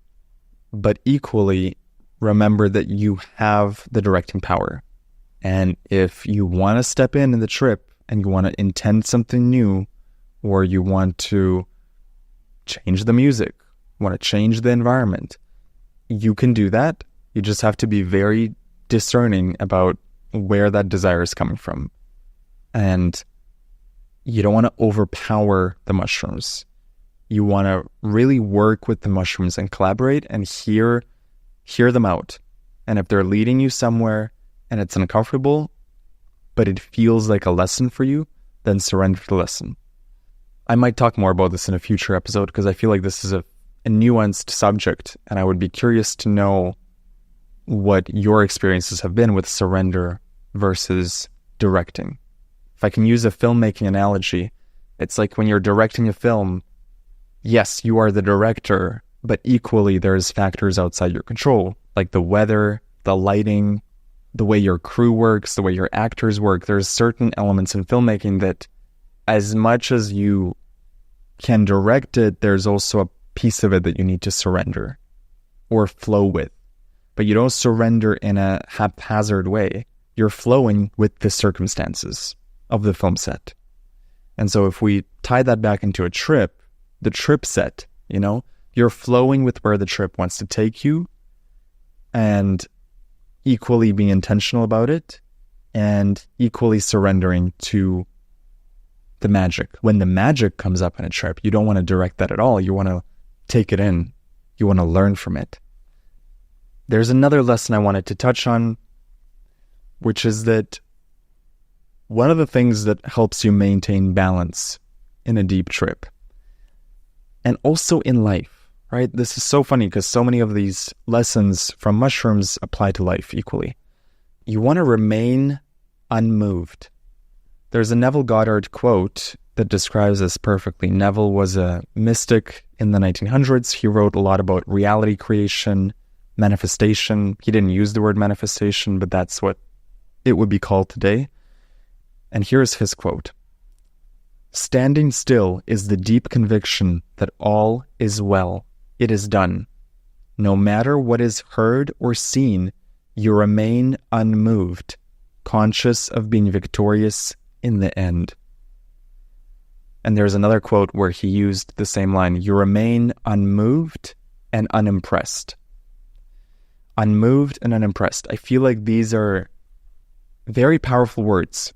But equally, remember that you have the directing power. And if you want to step in the trip and you want to intend something new, or you want to change the music, want to change the environment, you can do that. You just have to be very discerning about where that desire is coming from. And you don't want to overpower the mushrooms. You want to really work with the mushrooms and collaborate and hear them out. And if they're leading you somewhere and it's uncomfortable, but it feels like a lesson for you, then surrender to the lesson. I might talk more about this in a future episode because I feel like this is a nuanced subject, and I would be curious to know what your experiences have been with surrender versus directing. If I can use a filmmaking analogy, it's like when you're directing a film, yes, you are the director, but equally there's factors outside your control, like the weather, the lighting, the way your crew works, the way your actors work. There's certain elements in filmmaking that as much as you can direct it, there's also a piece of it that you need to surrender or flow with. But you don't surrender in a haphazard way. You're flowing with the circumstances of the film set. And so if we tie that back into a trip, the trip set, you're flowing with where the trip wants to take you and equally being intentional about it and equally surrendering to the magic. When the magic comes up in a trip, you don't want to direct that at all. You want to take it in. You want to learn from it. There's another lesson I wanted to touch on, which is that one of the things that helps you maintain balance in a deep trip and also in life, right? This is so funny because so many of these lessons from mushrooms apply to life equally. You want to remain unmoved. There's a Neville Goddard quote that describes this perfectly. Neville was a mystic in the 1900s. He wrote a lot about reality creation, manifestation. He didn't use the word manifestation, but that's what it would be called today. And here's his quote. "Standing still is the deep conviction that all is well. It is done. No matter what is heard or seen, you remain unmoved, conscious of being victorious in the end." And there's another quote where he used the same line. You remain unmoved and unimpressed. Unmoved and unimpressed. I feel like these are very powerful words.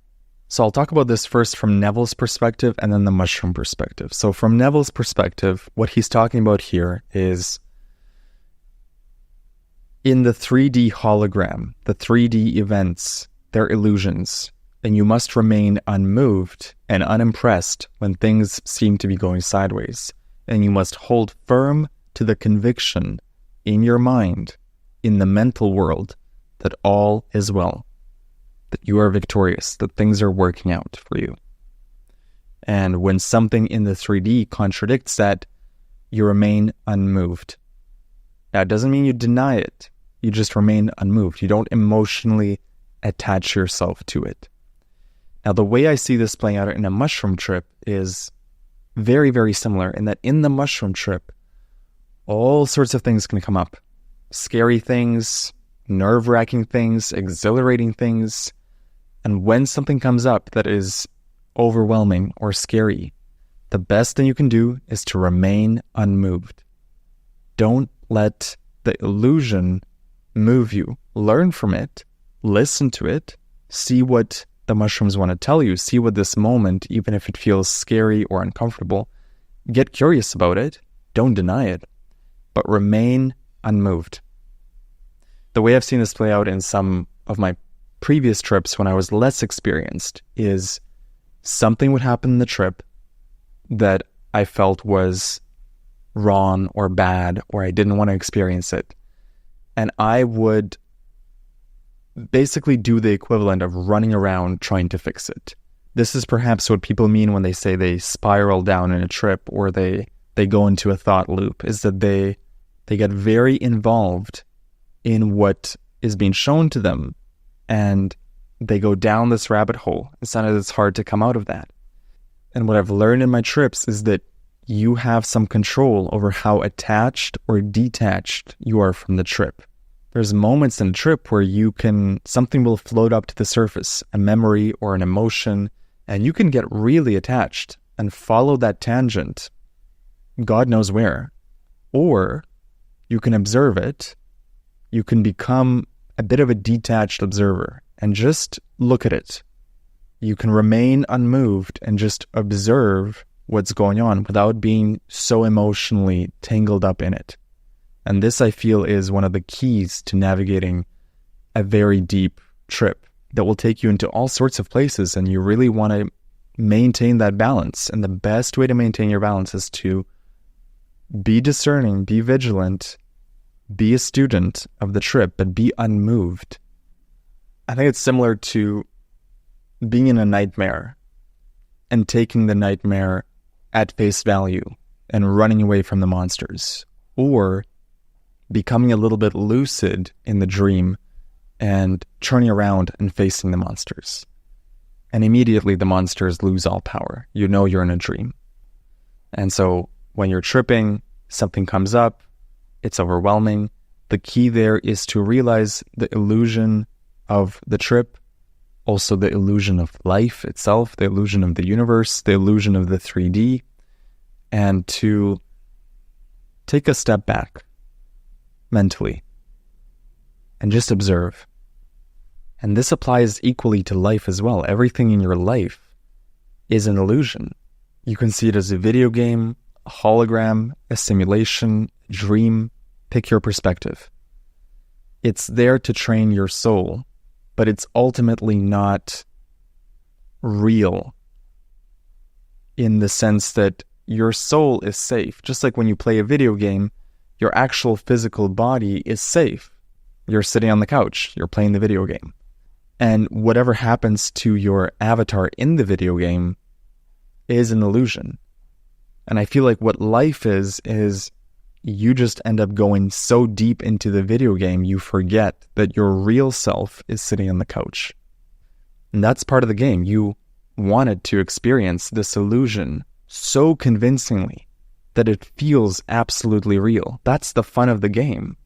So I'll talk about this first from Neville's perspective and then the mushroom perspective. So from Neville's perspective, what he's talking about here is in the 3D hologram, the 3D events, they're illusions. And you must remain unmoved and unimpressed when things seem to be going sideways. And you must hold firm to the conviction in your mind, in the mental world, that all is well, that you are victorious, that things are working out for you. And when something in the 3D contradicts that, you remain unmoved. Now, it doesn't mean you deny it. You just remain unmoved. You don't emotionally attach yourself to it. Now, the way I see this playing out in a mushroom trip is very, very similar in that in the mushroom trip, all sorts of things can come up. Scary things, nerve-wracking things, exhilarating things. And when something comes up that is overwhelming or scary, the best thing you can do is to remain unmoved. Don't let the illusion move you. Learn from it, listen to it, see what the mushrooms want to tell you, see what this moment, even if it feels scary or uncomfortable, get curious about it, don't deny it, but remain unmoved. The way I've seen this play out in some of my previous trips when I was less experienced is something would happen in the trip that I felt was wrong or bad, or I didn't want to experience it. And I would basically do the equivalent of running around trying to fix it. This is perhaps what people mean when they say they spiral down in a trip or they go into a thought loop, is that they get very involved in what is being shown to them and they go down this rabbit hole. And sometimes it's hard to come out of that. And what I've learned in my trips is that you have some control over how attached or detached you are from the trip. There's moments in a trip where something will float up to the surface, a memory or an emotion, and you can get really attached and follow that tangent, God knows where. Or you can observe it. You can become a bit of a detached observer and just look at it. You can remain unmoved and just observe what's going on without being so emotionally tangled up in it. And this, I feel, is one of the keys to navigating a very deep trip that will take you into all sorts of places, and you really want to maintain that balance. And the best way to maintain your balance is to be discerning, be vigilant, be a student of the trip, but be unmoved. I think it's similar to being in a nightmare and taking the nightmare at face value and running away from the monsters, or becoming a little bit lucid in the dream and turning around and facing the monsters. And immediately the monsters lose all power. You know you're in a dream. And so when you're tripping, something comes up, it's overwhelming. The key there is to realize the illusion of the trip, also the illusion of life itself, the illusion of the universe, the illusion of the 3D, and to take a step back mentally and just observe. And this applies equally to life as well. Everything in your life is an illusion. You can see it as a video game, a hologram, a simulation, a dream. Pick your perspective. It's there to train your soul, but it's ultimately not real in the sense that your soul is safe. Just like when you play a video game, your actual physical body is safe. You're sitting on the couch, you're playing the video game. And whatever happens to your avatar in the video game is an illusion. And I feel like what life is you just end up going so deep into the video game, you forget that your real self is sitting on the couch. And that's part of the game. You wanted to experience this illusion so convincingly that it feels absolutely real. That's the fun of the game.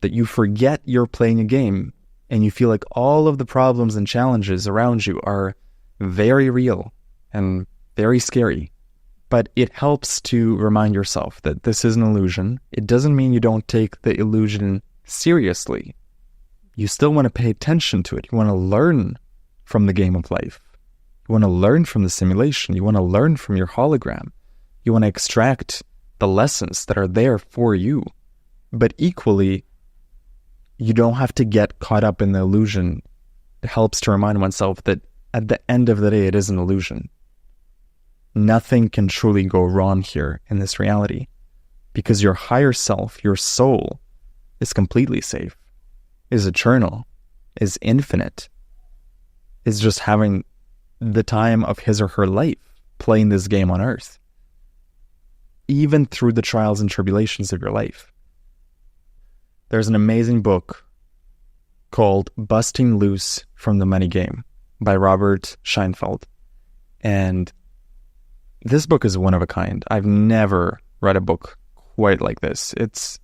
That you forget you're playing a game and you feel like all of the problems and challenges around you are very real and very scary. But it helps to remind yourself that this is an illusion. It doesn't mean you don't take the illusion seriously. You still want to pay attention to it. You want to learn from the game of life. You want to learn from the simulation. You want to learn from your hologram. You want to extract the lessons that are there for you. But equally, you don't have to get caught up in the illusion. It helps to remind oneself that at the end of the day, it is an illusion. Nothing can truly go wrong here in this reality because your higher self, your soul, is completely safe. is eternal, is infinite, is just having the time of his or her life playing this game on earth, even through the trials and tribulations of your life. There's an amazing book called Busting Loose from the Money Game by Robert Scheinfeld. And this book is one of a kind. I've never read a book quite like this. It's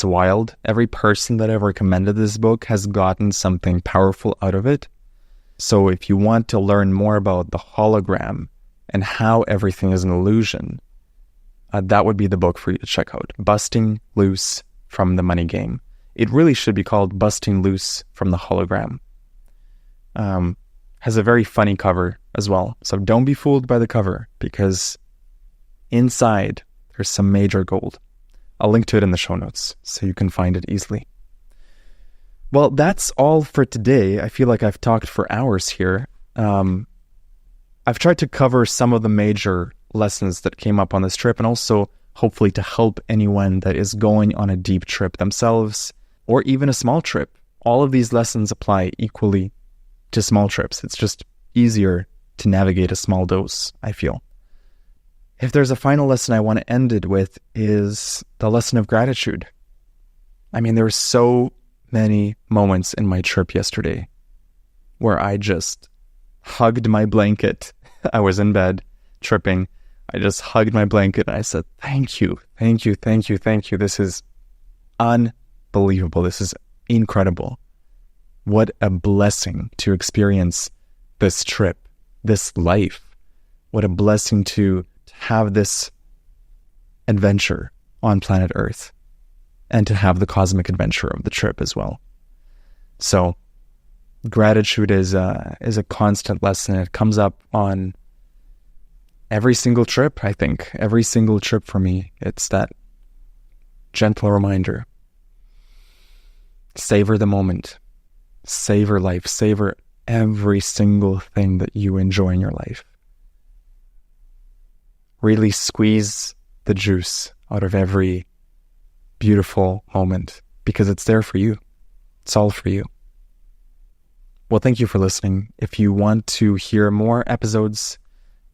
wild. Every person that I've recommended this book has gotten something powerful out of it. So if you want to learn more about the hologram and how everything is an illusion, that would be the book for you to check out. Busting Loose from the Money Game. It really should be called Busting Loose from the Hologram. Has a very funny cover as well. So don't be fooled by the cover, because inside there's some major gold. I'll link to it in the show notes so you can find it easily. Well, that's all for today. I feel like I've talked for hours here. I've tried to cover some of the major lessons that came up on this trip, and also hopefully to help anyone that is going on a deep trip themselves, or even a small trip. All of these lessons apply equally to small trips. It's just easier to navigate a small dose, I feel. If there's a final lesson I want to end it with, is the lesson of gratitude. I mean, there were so many moments in my trip yesterday where I just hugged my blanket. I was in bed tripping. I just hugged my blanket and I said, thank you, thank you, thank you, thank you. This is unbelievable. This is incredible. What a blessing to experience this trip, this life. What a blessing to have this adventure on planet Earth, and to have the cosmic adventure of the trip as well. So gratitude is a constant lesson. It comes up on every single trip, I think. Every single trip for me, it's that gentle reminder. Savor the moment. Savor life. Savor every single thing that you enjoy in your life. Really squeeze the juice out of every beautiful moment, because it's there for you. It's all for you. Well, thank you for listening. If you want to hear more episodes,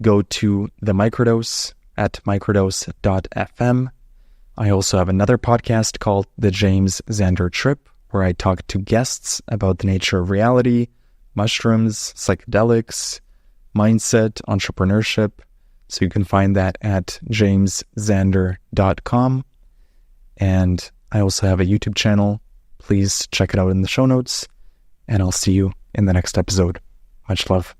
go to the Microdose at microdose.fm. I also have another podcast called The James Xander Trip, where I talk to guests about the nature of reality, mushrooms, psychedelics, mindset, entrepreneurship. So you can find that at jamesxander.com. And I also have a YouTube channel. Please check it out in the show notes. And I'll see you in the next episode. Much love.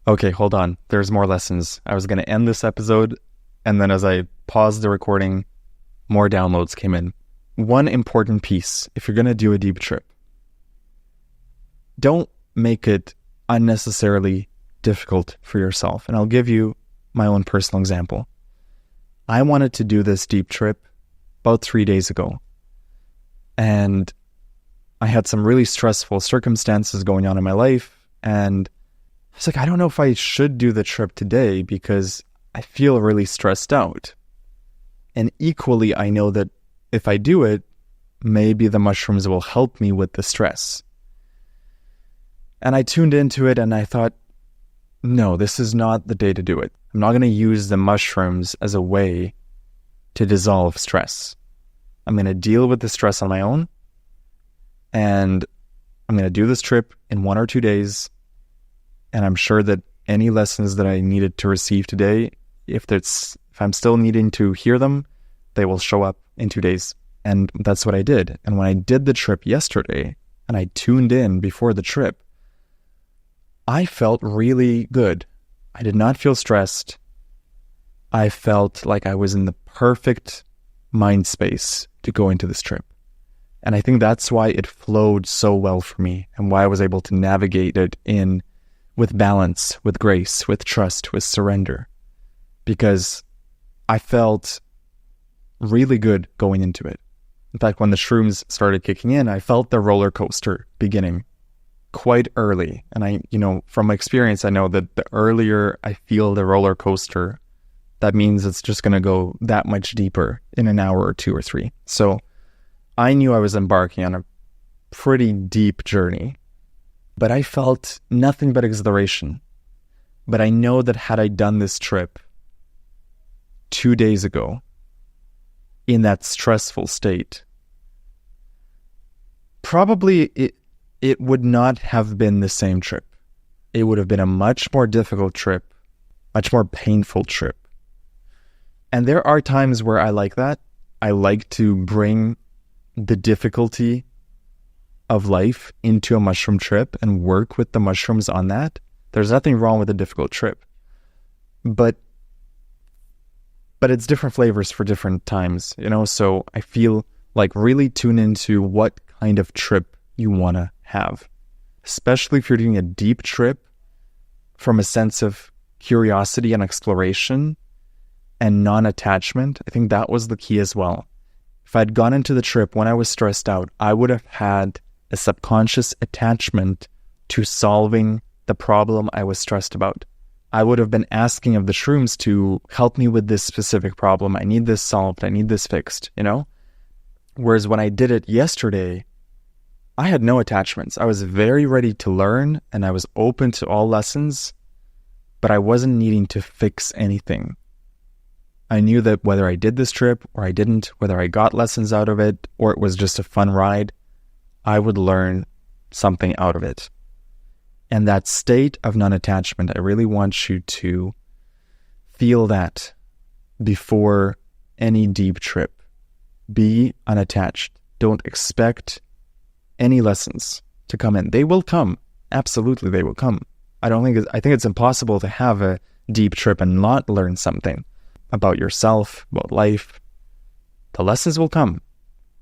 Okay, hold on. There's more lessons. I was going to end this episode, and then as I paused the recording, more downloads came in. One important piece, if you're going to do a deep trip, don't make it unnecessarily difficult for yourself. And I'll give you my own personal example. I wanted to do this deep trip about 3 days ago, and I had some really stressful circumstances going on in my life, and I was like, I don't know if I should do the trip today because I feel really stressed out. And equally, I know that if I do it, maybe the mushrooms will help me with the stress. And I tuned into it and I thought, no, this is not the day to do it. I'm not going to use the mushrooms as a way to dissolve stress. I'm going to deal with the stress on my own, and I'm going to do this trip in 1 or 2 days. And I'm sure that any lessons that I needed to receive today, if I'm still needing to hear them, they will show up in 2 days. And that's what I did. And when I did the trip yesterday and I tuned in before the trip, I felt really good. I did not feel stressed. I felt like I was in the perfect mind space to go into this trip. And I think that's why it flowed so well for me, and why I was able to navigate it in with balance, with grace, with trust, with surrender. Because I felt really good going into it. In fact, when the shrooms started kicking in, I felt the roller coaster beginning quite early. And from my experience, I know that the earlier I feel the roller coaster, that means it's just going to go that much deeper in an hour or 2 or 3. So I knew I was embarking on a pretty deep journey, but I felt nothing but exhilaration. But I know that had I done this trip 2 days ago in that stressful state, probably it would not have been the same trip. It would have been a much more difficult trip, much more painful trip. And there are times where I like that. I like to bring the difficulty of life into a mushroom trip and work with the mushrooms on that. There's nothing wrong with a difficult trip. But it's different flavors for different times, so I feel like really tune into what kind of trip you want to have, especially if you're doing a deep trip from a sense of curiosity and exploration and non-attachment. I think that was the key as well. If I'd gone into the trip when I was stressed out, I would have had a subconscious attachment to solving the problem I was stressed about. I would have been asking of the shrooms to help me with this specific problem. I need this solved. I need this fixed, Whereas when I did it yesterday, I had no attachments. I was very ready to learn and I was open to all lessons, but I wasn't needing to fix anything. I knew that whether I did this trip or I didn't, whether I got lessons out of it or it was just a fun ride, I would learn something out of it. And that state of non-attachment, I really want you to feel that before any deep trip. Be unattached. Don't expect any lessons to come in. They will come. Absolutely, they will come. I think it's impossible to have a deep trip and not learn something about yourself, about life. The lessons will come.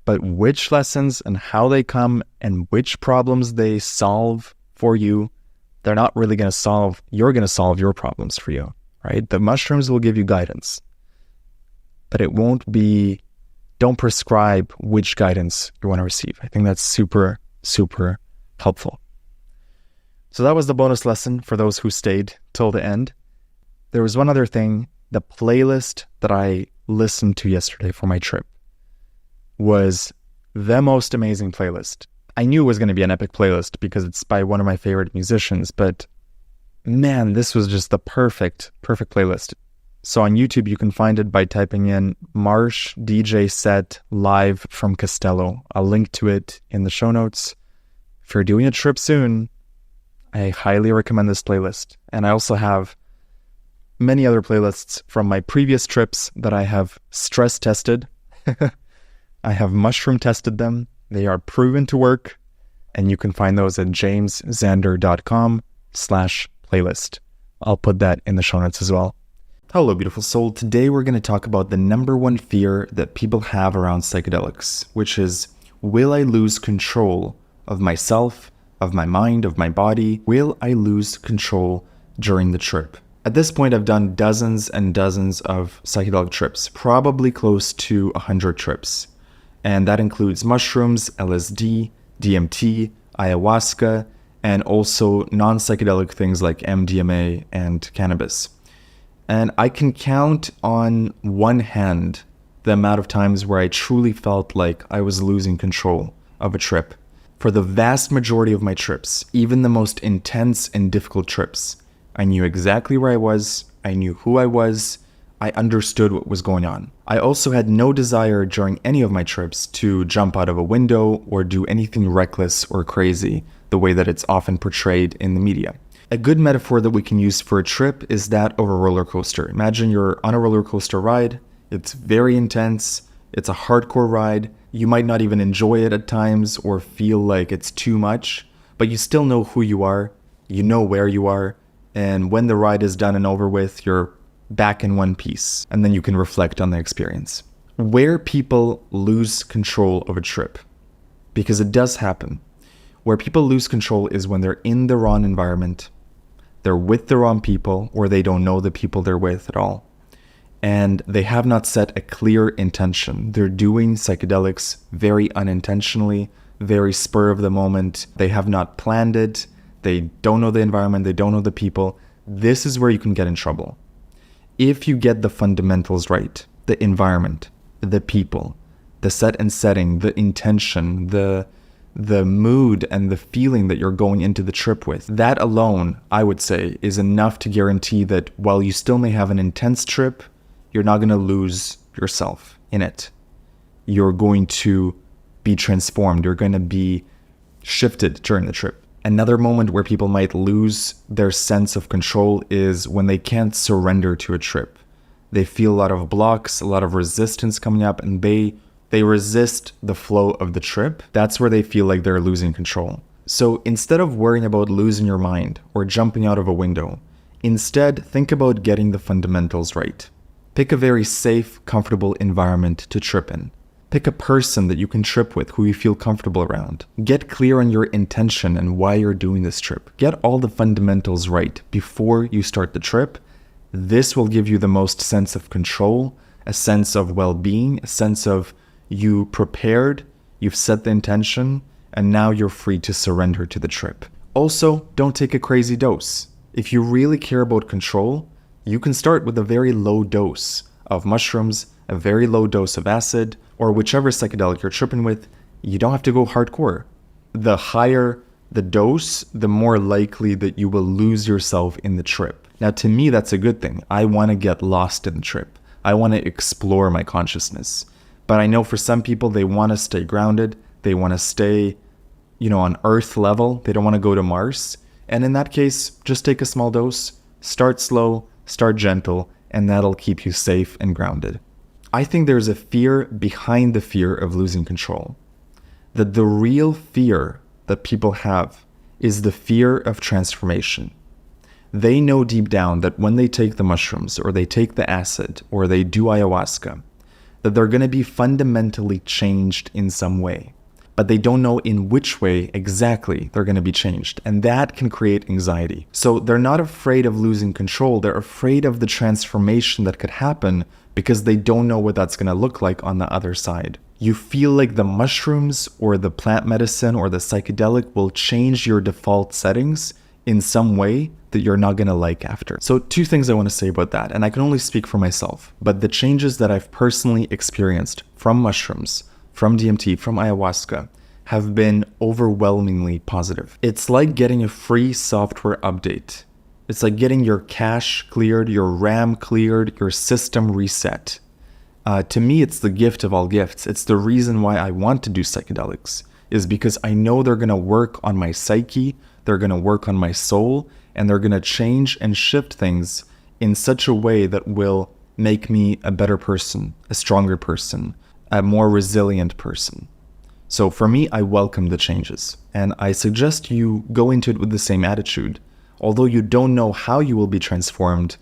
But which lessons and how they come and which problems they solve for you, they're not really going to solve. You're going to solve your problems for you, right? The mushrooms will give you guidance, but it won't be, don't prescribe which guidance you want to receive. I think that's super, super helpful. So that was the bonus lesson for those who stayed till the end. There was one other thing. The playlist that I listened to yesterday for my trip was the most amazing playlist. I knew it was going to be an epic playlist because it's by one of my favorite musicians, but man, this was just the perfect playlist. So on YouTube, you can find it by typing in Marsh DJ set live from Castello. I'll link to it in the show notes. If you're doing a trip soon, I highly recommend this playlist. And I also have many other playlists from my previous trips that I have stress tested. I have mushroom tested them. They are proven to work, and you can find those at jamesxander.com/playlist. I'll put that in the show notes as well. Hello, beautiful soul. Today we're going to talk about the number one fear that people have around psychedelics, which is, will I lose control of myself, of my mind, of my body? Will I lose control during the trip? At this point, I've done dozens and dozens of psychedelic trips, probably close to 100 trips. And that includes mushrooms, LSD, DMT, ayahuasca, and also non-psychedelic things like MDMA and cannabis. And I can count on one hand the amount of times where I truly felt like I was losing control of a trip. For the vast majority of my trips, even the most intense and difficult trips, I knew exactly where I was, I knew who I was, I understood what was going on. I also had no desire during any of my trips to jump out of a window or do anything reckless or crazy, the way that it's often portrayed in the media. A good metaphor that we can use for a trip is that of a roller coaster. Imagine you're on a roller coaster ride. It's very intense. It's a hardcore ride. You might not even enjoy it at times or feel like it's too much, but you still know who you are. You know where you are. And when the ride is done and over with, you're back in one piece, and then you can reflect on the experience. Where people lose control of a trip, because it does happen, where people lose control is when they're in the wrong environment, they're with the wrong people, or they don't know the people they're with at all, and they have not set a clear intention. They're doing psychedelics very unintentionally, very spur of the moment. They have not planned it. They don't know the environment. They don't know the people. This is where you can get in trouble. If you get the fundamentals right, the environment, the people, the set and setting, the intention, the mood and the feeling that you're going into the trip with. That alone, I would say, is enough to guarantee that while you still may have an intense trip, you're not going to lose yourself in it. You're going to be transformed. You're going to be shifted during the trip. Another moment where people might lose their sense of control is when they can't surrender to a trip. They feel a lot of blocks, a lot of resistance coming up, and they resist the flow of the trip. That's where they feel like they're losing control. So instead of worrying about losing your mind or jumping out of a window, instead think about getting the fundamentals right. Pick a very safe, comfortable environment to trip in. Pick a person that you can trip with who you feel comfortable around. Get clear on your intention and why you're doing this trip. Get all the fundamentals right before you start the trip. This will give you the most sense of control, a sense of well-being, a sense of you prepared, you've set the intention, and now you're free to surrender to the trip. Also, don't take a crazy dose. If you really care about control, you can start with a very low dose of mushrooms, a very low dose of acid, or whichever psychedelic you're tripping with. You don't have to go hardcore. The higher the dose, the more likely that you will lose yourself in the trip. Now, to me, that's a good thing. I want to get lost in the trip. I want to explore my consciousness. But I know for some people, they want to stay grounded. They want to stay, on Earth level. They don't want to go to Mars. And in that case, just take a small dose, start slow, start gentle, and that'll keep you safe and grounded. I think there's a fear behind the fear of losing control. That the real fear that people have is the fear of transformation. They know deep down that when they take the mushrooms or they take the acid or they do ayahuasca, that they're going to be fundamentally changed in some way. But they don't know in which way exactly they're going to be changed. And that can create anxiety. So they're not afraid of losing control. They're afraid of the transformation that could happen because they don't know what that's going to look like on the other side. You feel like the mushrooms or the plant medicine or the psychedelic will change your default settings in some way that you're not going to like after. So 2 things I want to say about that, and I can only speak for myself, but the changes that I've personally experienced from mushrooms, from DMT, from ayahuasca, have been overwhelmingly positive. It's like getting a free software update. It's like getting your cache cleared, your RAM cleared, your system reset. To me, it's the gift of all gifts. It's the reason why I want to do psychedelics, is because I know they're going to work on my psyche, they're going to work on my soul, and they're going to change and shift things in such a way that will make me a better person, a stronger person, a more resilient person. So for me, I welcome the changes, and I suggest you go into it with the same attitude. Although you don't know how you will be transformed,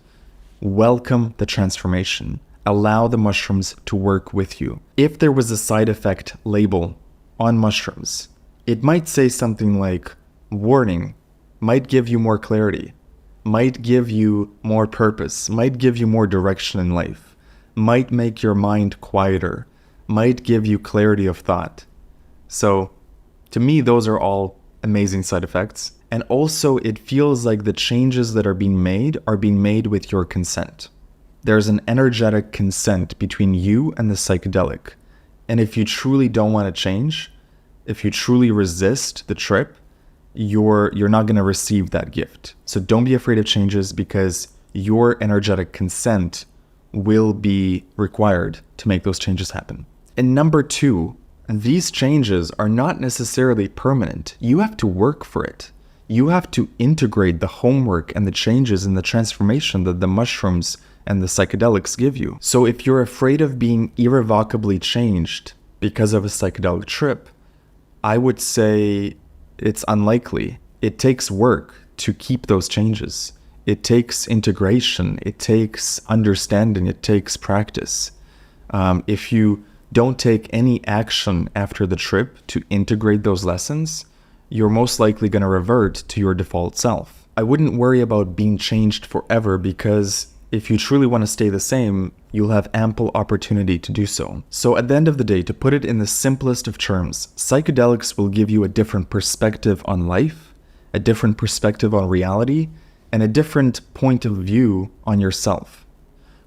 welcome the transformation. Allow the mushrooms to work with you. If there was a side effect label on mushrooms, it might say something like, warning, might give you more clarity, might give you more purpose, might give you more direction in life, might make your mind quieter, might give you clarity of thought. So to me, those are all amazing side effects. And also it feels like the changes that are being made with your consent. There's an energetic consent between you and the psychedelic. And if you truly don't want to change, if you truly resist the trip, you're not going to receive that gift. So don't be afraid of changes, because your energetic consent will be required to make those changes happen. And number 2, these changes are not necessarily permanent. You have to work for it. You have to integrate the homework and the changes and the transformation that the mushrooms and the psychedelics give you. So if you're afraid of being irrevocably changed because of a psychedelic trip, I would say it's unlikely. It takes work to keep those changes. It takes integration. It takes understanding. It takes practice. If you don't take any action after the trip to integrate those lessons, you're most likely going to revert to your default self. I wouldn't worry about being changed forever, because if you truly want to stay the same, you'll have ample opportunity to do so. So at the end of the day, to put it in the simplest of terms, psychedelics will give you a different perspective on life, a different perspective on reality, and a different point of view on yourself.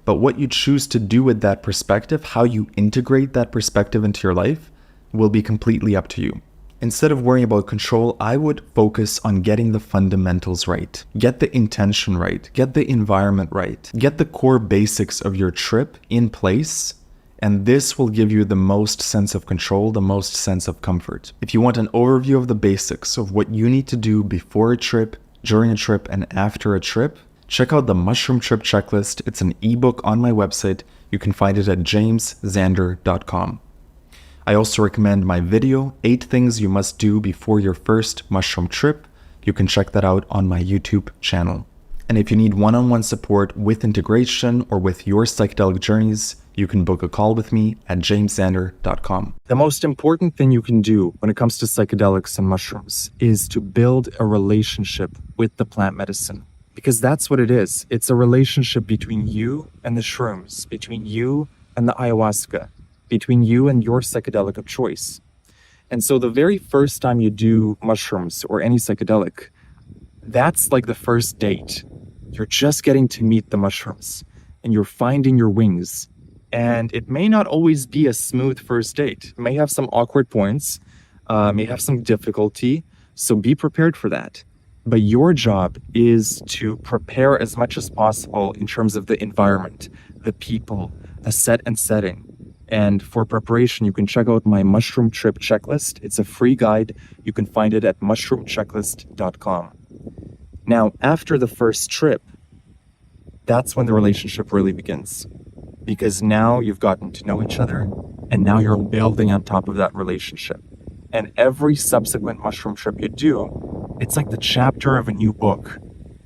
But what you choose to do with that perspective, how you integrate that perspective into your life, will be completely up to you. Instead of worrying about control, I would focus on getting the fundamentals right. Get the intention right. Get the environment right. Get the core basics of your trip in place. And this will give you the most sense of control, the most sense of comfort. If you want an overview of the basics of what you need to do before a trip, during a trip, and after a trip, check out the Mushroom Trip Checklist. It's an ebook on my website. You can find it at jamesxander.com. I also recommend my video, 8 Things You Must Do Before Your First Mushroom Trip. You can check that out on my YouTube channel. And if you need one-on-one support with integration or with your psychedelic journeys, you can book a call with me at jamesxander.com. The most important thing you can do when it comes to psychedelics and mushrooms is to build a relationship with the plant medicine. Because that's what it is. It's a relationship between you and the shrooms, between you and the ayahuasca, between you and your psychedelic of choice. And so the very first time you do mushrooms or any psychedelic, that's like the first date. You're just getting to meet the mushrooms and you're finding your wings. And it may not always be a smooth first date. It may have some awkward points, may have some difficulty. So be prepared for that. But your job is to prepare as much as possible in terms of the environment, the people, the set and setting. And for preparation, you can check out my Mushroom Trip Checklist. It's a free guide. You can find it at mushroomchecklist.com. Now, after the first trip, that's when the relationship really begins. Because now you've gotten to know each other, and now you're building on top of that relationship. And every subsequent mushroom trip you do, it's like the chapter of a new book.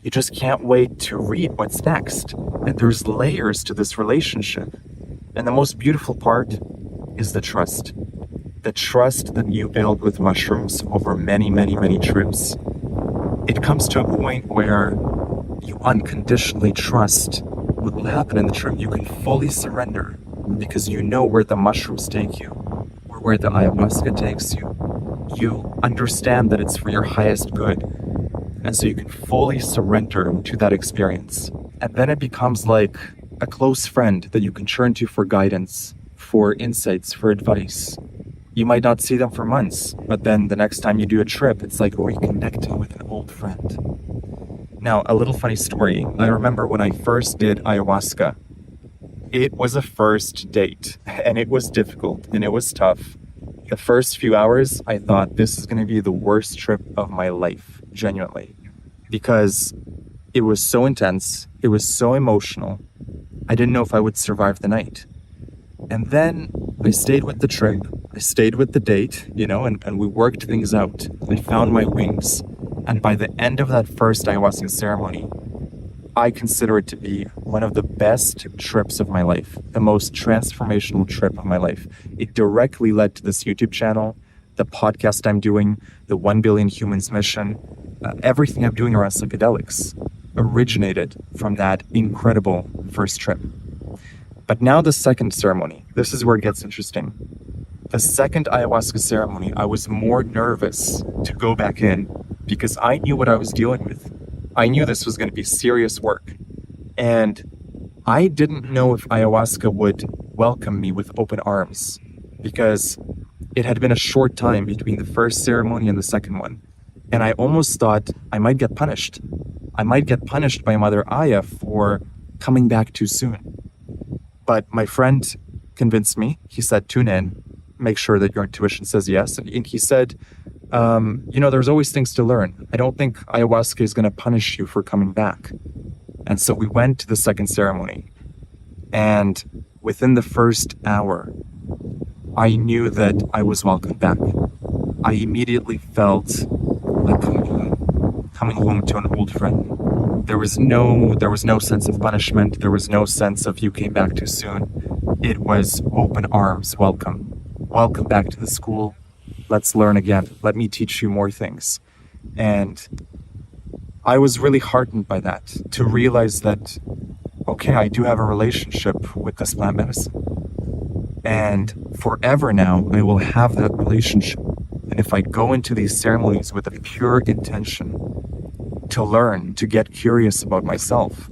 You just can't wait to read what's next. And there's layers to this relationship. And the most beautiful part is the trust. The trust that you build with mushrooms over many, many, many trips. It comes to a point where you unconditionally trust what will happen in the trip. You can fully surrender because you know where the mushrooms take you or where the ayahuasca takes you. You understand that it's for your highest good. And so you can fully surrender to that experience. And then it becomes like a close friend that you can turn to for guidance, for insights, for advice. You might not see them for months, but then the next time you do a trip, it's like reconnecting with an old friend. Now, a little funny story. I remember when I first did ayahuasca, it was a first date, and it was difficult, and it was tough. The first few hours, I thought this is going to be the worst trip of my life, genuinely, because it was so intense, it was so emotional. I didn't know if I would survive the night. And then I stayed with the trip, I stayed with the date, and we worked things out. I found my wings. And by the end of that first ayahuasca ceremony, I consider it to be one of the best trips of my life, the most transformational trip of my life. It directly led to this YouTube channel, the podcast I'm doing, the 1 Billion Humans mission, everything I'm doing around psychedelics originated from that incredible first trip. But now the second ceremony, this is where it gets interesting. The second ayahuasca ceremony, I was more nervous to go back in because I knew what I was dealing with. I knew this was going to be serious work. And I didn't know if ayahuasca would welcome me with open arms because it had been a short time between the first ceremony and the second one. And I almost thought I might get punished. I might get punished by Mother Aya for coming back too soon. But my friend convinced me. He said, tune in, make sure that your intuition says yes. And he said, there's always things to learn. I don't think ayahuasca is going to punish you for coming back. And so we went to the second ceremony. And within the first hour, I knew that I was welcomed back. I immediately felt like coming home to an old friend. There was no sense of punishment. There was no sense of you came back too soon. It was open arms, welcome. Welcome back to the school. Let's learn again. Let me teach you more things. And I was really heartened by that, to realize that, okay, I do have a relationship with this plant medicine. And forever now, I will have that relationship. And if I go into these ceremonies with a pure intention to learn, to get curious about myself,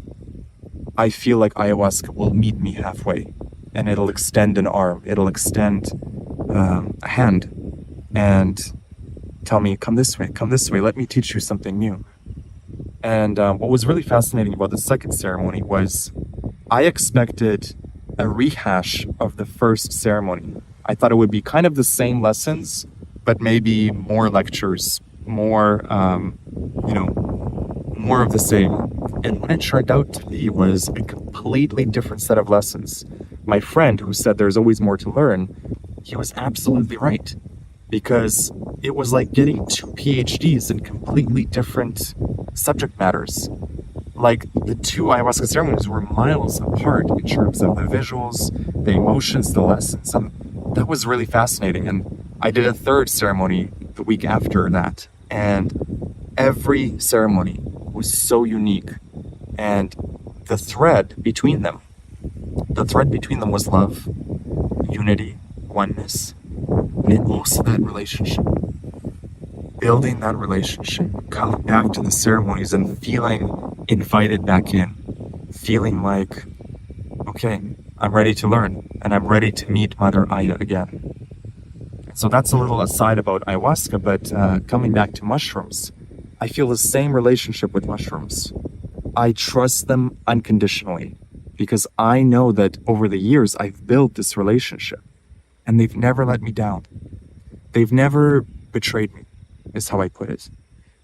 I feel like ayahuasca will meet me halfway, and it'll extend an arm, it'll extend a hand, and tell me, come this way, let me teach you something new. And what was really fascinating about the second ceremony was I expected a rehash of the first ceremony. I thought it would be kind of the same lessons, but maybe more lectures, more, more of the same. And what it turned out to be was a completely different set of lessons. My friend who said there's always more to learn, he was absolutely right. Because it was like getting 2 PhDs in completely different subject matters. Like the 2 ayahuasca ceremonies were miles apart in terms of the visuals, the emotions, the lessons. And that was really fascinating. And I did a third ceremony the week after that. And every ceremony was so unique. And the thread between them was love, unity, oneness, and also that relationship. Building that relationship, coming back to the ceremonies and feeling invited back in. Feeling like, okay, I'm ready to learn and I'm ready to meet Mother Aya again. So that's a little aside about ayahuasca, but coming back to mushrooms, I feel the same relationship with mushrooms. I trust them unconditionally because I know that over the years I've built this relationship and they've never let me down. They've never betrayed me, is how I put it.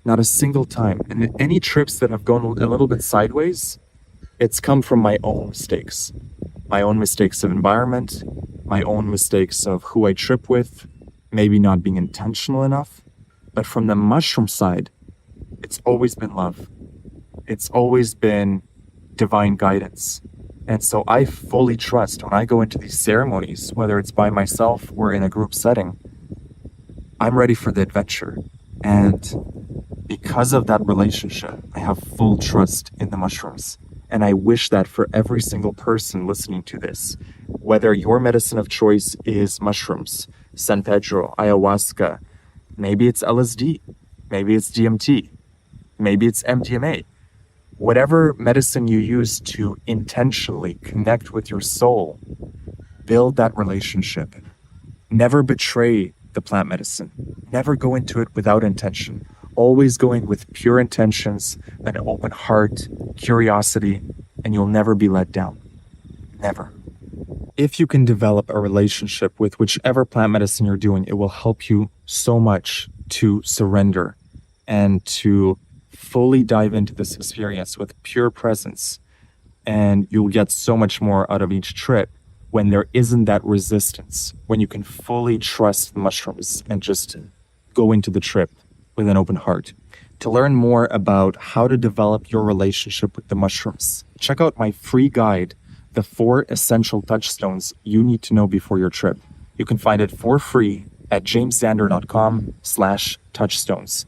Not a single time. And any trips that have gone a little bit sideways, it's come from my own mistakes. My own mistakes of environment, my own mistakes of who I trip with, maybe not being intentional enough. But from the mushroom side, it's always been love. It's always been divine guidance. And so I fully trust when I go into these ceremonies, whether it's by myself or in a group setting, I'm ready for the adventure. And because of that relationship, I have full trust in the mushrooms. And I wish that for every single person listening to this, whether your medicine of choice is mushrooms, San Pedro, ayahuasca, maybe it's LSD, maybe it's DMT, maybe it's MDMA, whatever medicine you use to intentionally connect with your soul, build that relationship. Never betray the plant medicine. Never go into it without intention. Always go in with pure intentions, an open heart, curiosity, and you'll never be let down. Never. If you can develop a relationship with whichever plant medicine you're doing, it will help you so much to surrender and to fully dive into this experience with pure presence. And you'll get so much more out of each trip when there isn't that resistance, when you can fully trust the mushrooms and just go into the trip with an open heart. To learn more about how to develop your relationship with the mushrooms, check out my free guide, The 4 Essential Touchstones You Need to Know Before Your Trip. You can find it for free at jamesxander.com/touchstones.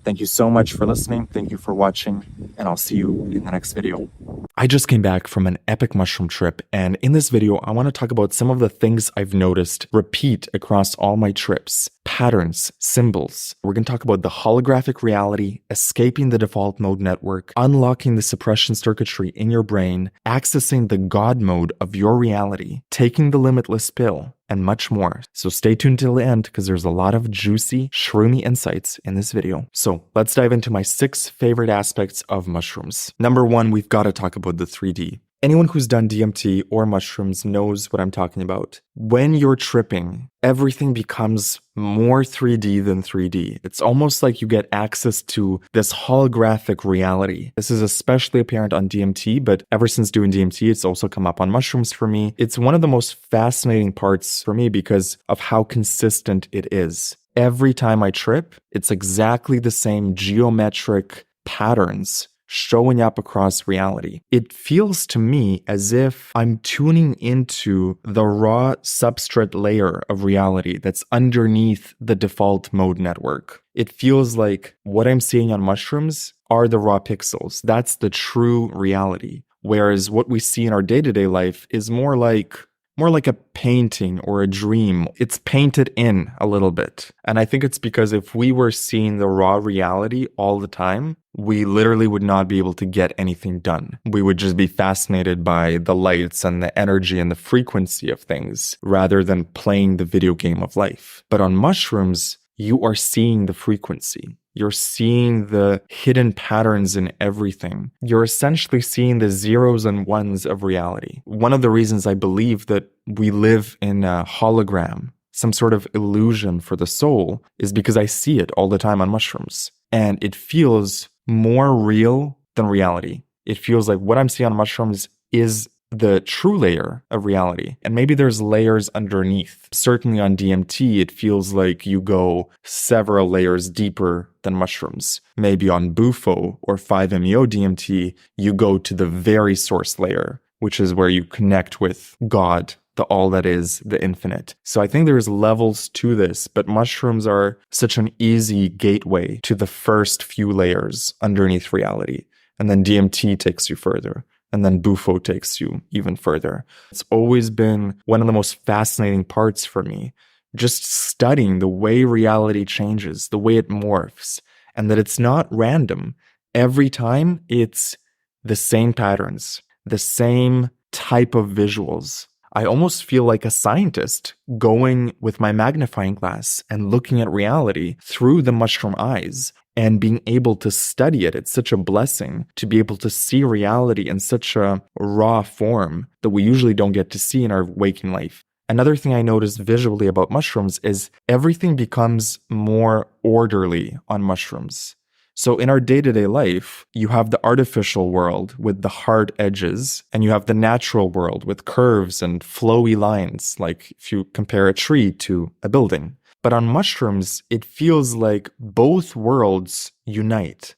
Thank you so much for listening. Thank you for watching, and I'll see you in the next video.
I just came back from an epic mushroom trip, and in this video, I want to talk about some of the things I've noticed repeat across all my trips. Patterns, symbols. We're going to talk about the holographic reality, escaping the default mode network, unlocking the suppression circuitry in your brain, accessing the God mode of your reality, taking the limitless pill, and much more. So stay tuned till the end because there's a lot of juicy, shroomy insights in this video. So let's dive into my 6 favorite aspects of mushrooms. Number 1, we've got to talk about the 3D. Anyone who's done DMT or mushrooms knows what I'm talking about. When you're tripping, everything becomes more 3D than 3D. It's almost like you get access to this holographic reality. This is especially apparent on DMT, but ever since doing DMT, it's also come up on mushrooms for me. It's one of the most fascinating parts for me because of how consistent it is. Every time I trip, it's exactly the same geometric patterns showing up across reality. It feels to me as if I'm tuning into the raw substrate layer of reality that's underneath the default mode network. It feels like what I'm seeing on mushrooms are the raw pixels. That's the true reality. Whereas what we see in our day-to-day life is more like
more like a painting or a dream. It's painted in a little bit. And I think it's because if we were seeing the raw reality all the time, we literally would not be able to get anything done. We would just be fascinated by the lights and the energy and the frequency of things rather than playing the video game of life. But on mushrooms, you are seeing the frequency. You're seeing the hidden patterns in everything. You're essentially seeing the zeros and ones of reality. One of the reasons I believe that we live in a hologram, some sort of illusion for the soul, is because I see it all the time on mushrooms. And it feels more real than reality. It feels like what I'm seeing on mushrooms is the true layer of reality. And maybe there's layers underneath. Certainly on DMT, it feels like you go several layers deeper than mushrooms. Maybe on Bufo or 5-MeO DMT, you go to the very source layer, which is where you connect with God, the all that is, the infinite. So I think there's levels to this, but mushrooms are such an easy gateway to the first few layers underneath reality. And then DMT takes you further. And then Bufo takes you even further. It's always been one of the most fascinating parts for me, just studying the way reality changes, the way it morphs, and that it's not random. Every time it's the same patterns, the same type of visuals. I almost feel like a scientist going with my magnifying glass and looking at reality through the mushroom eyes and being able to study it. It's such a blessing to be able to see reality in such a raw form that we usually don't get to see in our waking life. Another thing I noticed visually about mushrooms is everything becomes more orderly on mushrooms. So in our day-to-day life, you have the artificial world with the hard edges, and you have the natural world with curves and flowy lines, like if you compare a tree to a building. But on mushrooms, it feels like both worlds unite,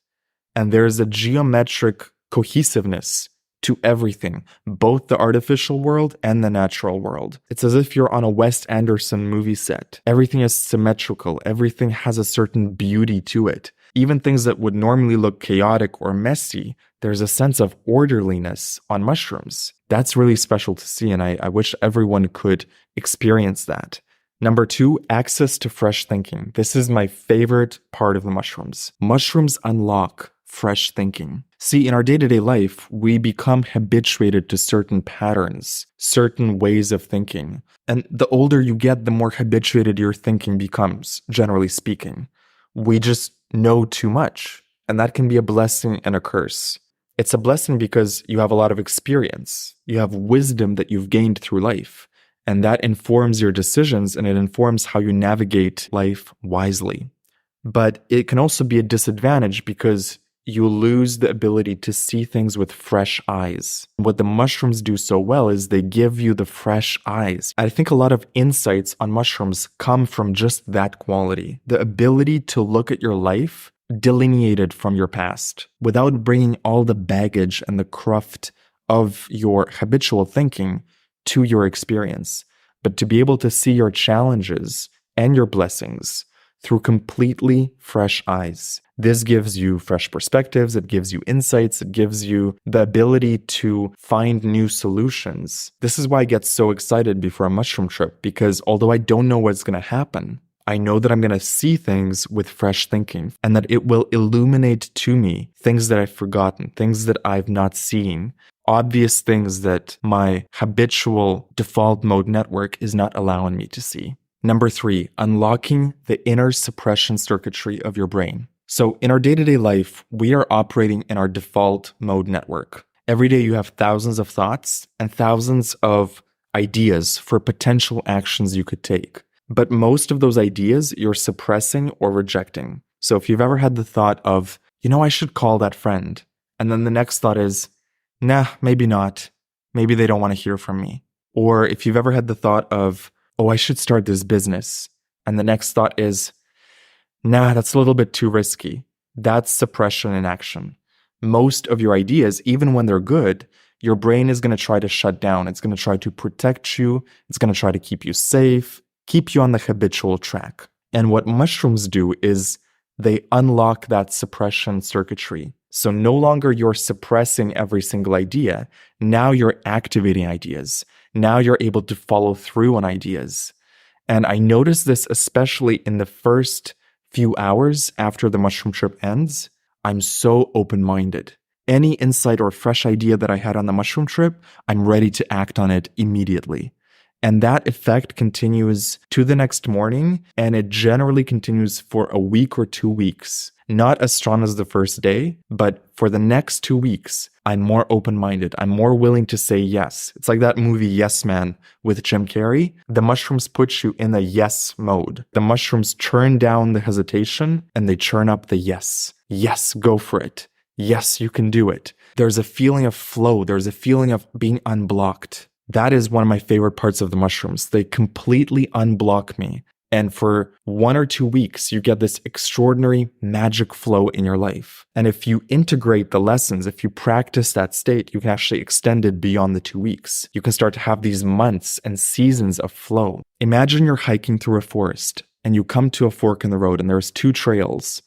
and there's a geometric cohesiveness to everything, both the artificial world and the natural world. It's as if you're on a Wes Anderson movie set. Everything is symmetrical. Everything has a certain beauty to it. Even things that would normally look chaotic or messy, there's a sense of orderliness on mushrooms. That's really special to see, and I wish everyone could experience that. Number 2, access to fresh thinking. This is my favorite part of the mushrooms. Mushrooms unlock fresh thinking. See, in our day-to-day life, we become habituated to certain patterns, certain ways of thinking. And the older you get, the more habituated your thinking becomes, generally speaking. We just know too much, and that can be a blessing and a curse. It's a blessing because you have a lot of experience. You have wisdom that you've gained through life, and that informs your decisions, and it informs how you navigate life wisely. But it can also be a disadvantage because you lose the ability to see things with fresh eyes. What the mushrooms do so well is they give you the fresh eyes. I think a lot of insights on mushrooms come from just that quality, the ability to look at your life delineated from your past without bringing all the baggage and the cruft of your habitual thinking to your experience, but to be able to see your challenges and your blessings through completely fresh eyes. This gives you fresh perspectives, it gives you insights, it gives you the ability to find new solutions. This is why I get so excited before a mushroom trip, because although I don't know what's going to happen, I know that I'm going to see things with fresh thinking and that it will illuminate to me things that I've forgotten, things that I've not seen, obvious things that my habitual default mode network is not allowing me to see. Number 3, unlocking the inner suppression circuitry of your brain. So in our day-to-day life, we are operating in our default mode network. Every day you have thousands of thoughts and thousands of ideas for potential actions you could take. But most of those ideas you're suppressing or rejecting. So if you've ever had the thought of, I should call that friend. And then the next thought is, nah, maybe not. Maybe they don't want to hear from me. Or if you've ever had the thought of, I should start this business. And the next thought is, nah, that's a little bit too risky. That's suppression in action. Most of your ideas, even when they're good, your brain is going to try to shut down. It's going to try to protect you. It's going to try to keep you safe, keep you on the habitual track. And what mushrooms do is they unlock that suppression circuitry.
So no longer you're suppressing every single idea. Now you're activating ideas. Now you're able to follow through on ideas. And I noticed this especially in the first few hours after the mushroom trip ends. I'm so open-minded. Any insight or fresh idea that I had on the mushroom trip, I'm ready to act on it immediately. And that effect continues to the next morning, and it generally continues for a week or 2 weeks. Not as strong as the first day, but for the next 2 weeks, I'm more open-minded. I'm more willing to say yes. It's like that movie Yes Man with Jim Carrey. The mushrooms put you in a yes mode. The mushrooms churn down the hesitation and they churn up the yes. Yes, go for it. Yes, you can do it. There's a feeling of flow. There's a feeling of being unblocked. That is one of my favorite parts of the mushrooms. They completely unblock me. And for 1 or 2 weeks, you get this extraordinary magic flow in your life. And if you integrate the lessons, if you practice that state, you can actually extend it beyond the 2 weeks. You can start to have these months and seasons of flow. Imagine you're hiking through a forest and you come to a fork in the road and there's 2 trails.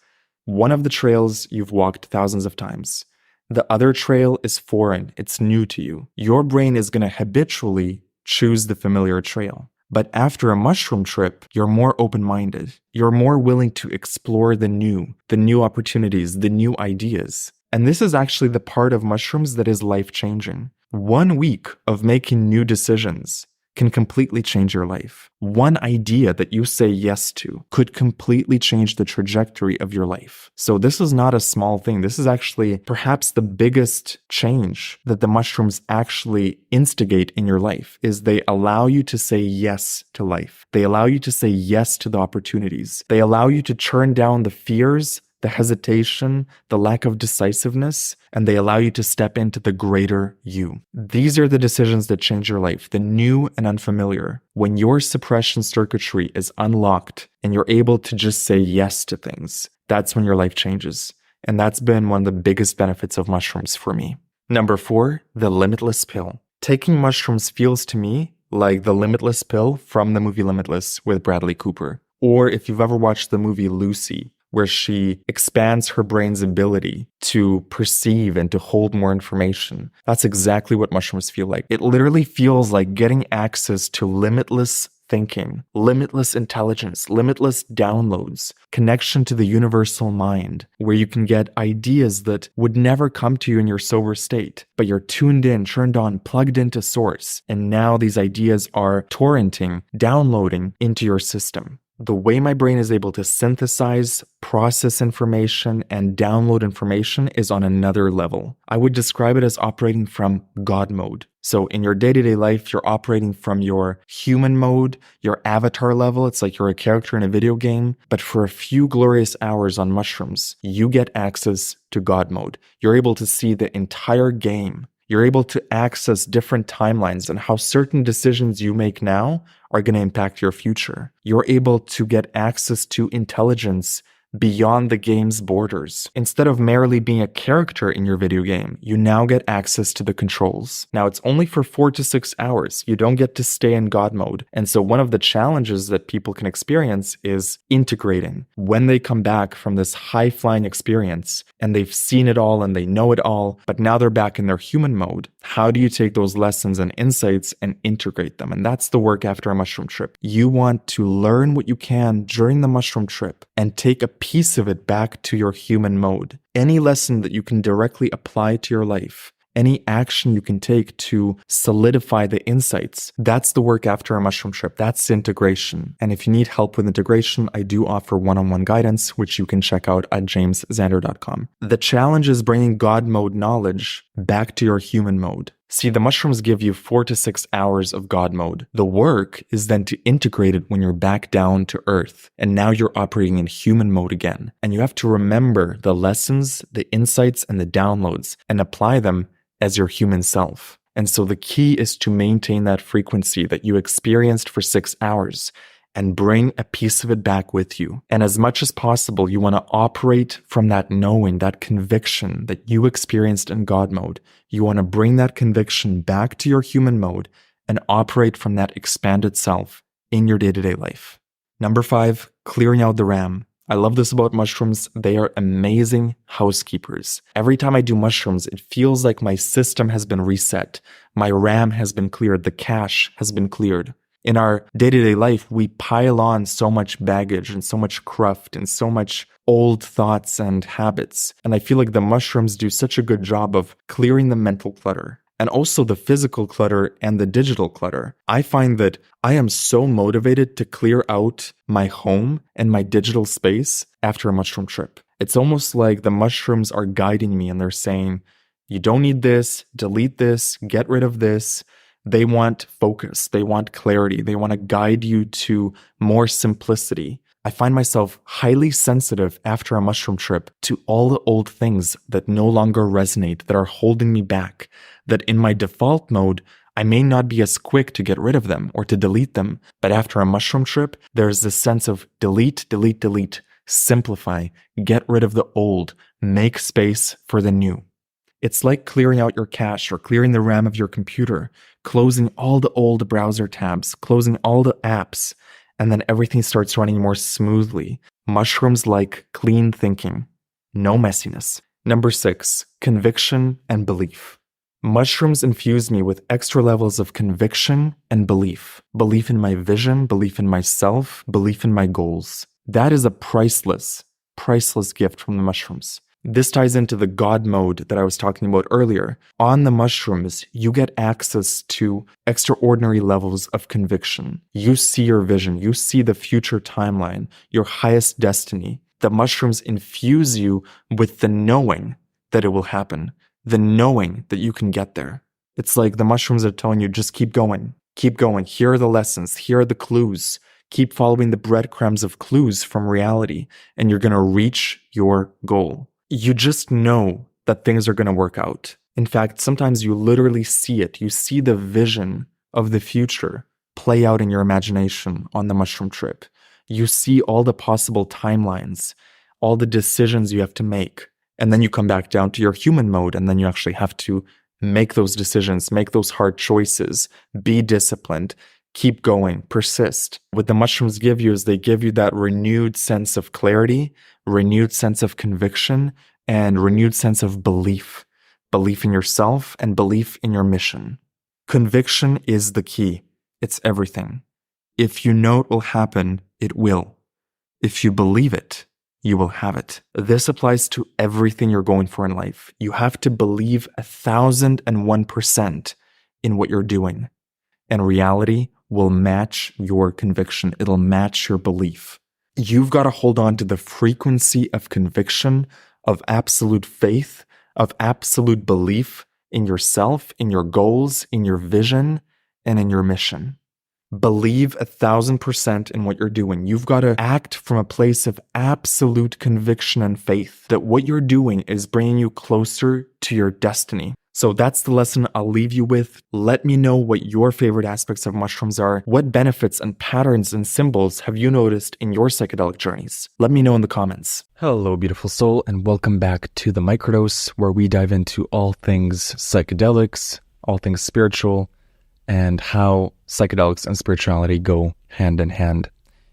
One of the trails you've walked thousands of times. The other trail is foreign. It's new to you. Your brain is going to habitually choose the familiar trail. But after a mushroom trip, you're more open-minded. You're more willing to explore the new opportunities, the new ideas. And this is actually the part of mushrooms that is life-changing. 1 week of making new decisions can completely change your life. One idea that you say yes to could completely change the trajectory of your life. So this is not a small thing. This is actually perhaps the biggest change that the mushrooms actually instigate in your life is they allow you to say yes to life. They allow you to say yes to the opportunities. They allow you to churn down the fears, the hesitation, the lack of decisiveness, and they allow you to step into the greater you. These are the decisions that change your life, the new and unfamiliar. When your suppression circuitry is unlocked and you're able to just say yes to things, that's when your life changes. And that's been one of the biggest benefits of mushrooms for me. Number 4, the limitless pill. Taking mushrooms feels to me like the limitless pill from the movie Limitless with Bradley Cooper. Or if you've ever watched the movie Lucy, where she expands her brain's ability to perceive and to hold more information. That's exactly what mushrooms feel like. It literally feels like getting access to limitless thinking, limitless intelligence, limitless downloads, connection to the universal mind, where you can get ideas that would never come to you in your sober state, but you're tuned in, turned on, plugged into source, and now these ideas are torrenting, downloading into your system. The way my brain is able to synthesize, process information, and download information is on another level. I would describe it as operating from God mode. So in your day-to-day life, you're operating from your human mode, your avatar level. It's like you're a character in a video game. But for a few glorious hours on mushrooms, you get access to God mode. You're able to see the entire game. You're able to access different timelines and how certain decisions you make now are going to impact your future. You're able to get access to intelligence beyond the game's borders. Instead of merely being a character in your video game, you now get access to the controls. Now, it's only for 4 to 6 hours. You don't get to stay in God mode. And so one of the challenges that people can experience is integrating. When they come back from this high-flying experience and they've seen it all and they know it all, but now they're back in their human mode, how do you take those lessons and insights and integrate them? And that's the work after a mushroom trip. You want to learn what you can during the mushroom trip and take a piece of it back to your human mode. Any lesson that you can directly apply to your life, any action you can take to solidify the insights, that's the work after a mushroom trip. That's integration. And if you need help with integration, I do offer one-on-one guidance, which you can check out at jamesxander.com. The challenge is bringing God mode knowledge back to your human mode. See, the mushrooms give you 4 to 6 hours of God mode. The work is then to integrate it when you're back down to earth. And now you're operating in human mode again. And you have to remember the lessons, the insights, and the downloads and apply them as your human self. And so the key is to maintain that frequency that you experienced for 6 hours and bring a piece of it back with you. And as much as possible, you want to operate from that knowing, that conviction that you experienced in God mode. You want to bring that conviction back to your human mode and operate from that expanded self in your day-to-day life. Number 5, clearing out the RAM. I love this about mushrooms. They are amazing housekeepers. Every time I do mushrooms, it feels like my system has been reset. My RAM has been cleared. The cache has been cleared. In our day-to-day life, we pile on so much baggage and so much cruft and so much old thoughts and habits. And I feel like the mushrooms do such a good job of clearing the mental clutter and also the physical clutter and the digital clutter. I find that I am so motivated to clear out my home and my digital space after a mushroom trip. It's almost like the mushrooms are guiding me and they're saying, you don't need this, delete this, get rid of this. They want focus. They want clarity. They want to guide you to more simplicity. I find myself highly sensitive after a mushroom trip to all the old things that no longer resonate, that are holding me back, that in my default mode, I may not be as quick to get rid of them or to delete them. But after a mushroom trip, there's this sense of delete, delete, delete, simplify, get rid of the old, make space for the new. It's like clearing out your cache or clearing the RAM of your computer, closing all the old browser tabs, closing all the apps, and then everything starts running more smoothly. Mushrooms like clean thinking, no messiness. Number 6, conviction and belief. Mushrooms infuse me with extra levels of conviction and belief. Belief in my vision, belief in myself, belief in my goals. That is a priceless gift from the mushrooms. This ties into the God mode that I was talking about earlier. On the mushrooms, you get access to extraordinary levels of conviction. You see your vision. You see the future timeline, your highest destiny. The mushrooms infuse you with the knowing that it will happen, the knowing that you can get there. It's like the mushrooms are telling you, just keep going. Keep going. Here are the lessons. Here are the clues. Keep following the breadcrumbs of clues from reality, and you're going to reach your goal. You just know that things are going to work out. In fact, sometimes you literally see it. You see the vision of the future play out in your imagination on the mushroom trip. You see all the possible timelines, all the decisions you have to make. And then you come back down to your human mode, and then you actually have to make those decisions, make those hard choices, be disciplined, keep going, persist. What the mushrooms give you is they give you that renewed sense of clarity, renewed sense of conviction, and renewed sense of belief. Belief in yourself and belief in your mission. Conviction is the key. It's everything. If you know it will happen, it will. If you believe it, you will have it. This applies to everything you're going for in life. You have to believe 1,001% in what you're doing. And reality will match your conviction. It'll match your belief. You've got to hold on to the frequency of conviction, of absolute faith, of absolute belief in yourself, in your goals, in your vision, and in your mission. Believe 1,000% in what you're doing. You've got to act from a place of absolute conviction and faith that what you're doing is bringing you closer to your destiny. So that's the lesson I'll leave you with. Let me know what your favorite aspects of mushrooms are. What benefits and patterns and symbols have you noticed in your psychedelic journeys? Let me know in the comments. Hello, beautiful soul, and welcome back to the Microdose, where we dive into all things psychedelics, all things spiritual, and how psychedelics and spirituality go hand in hand,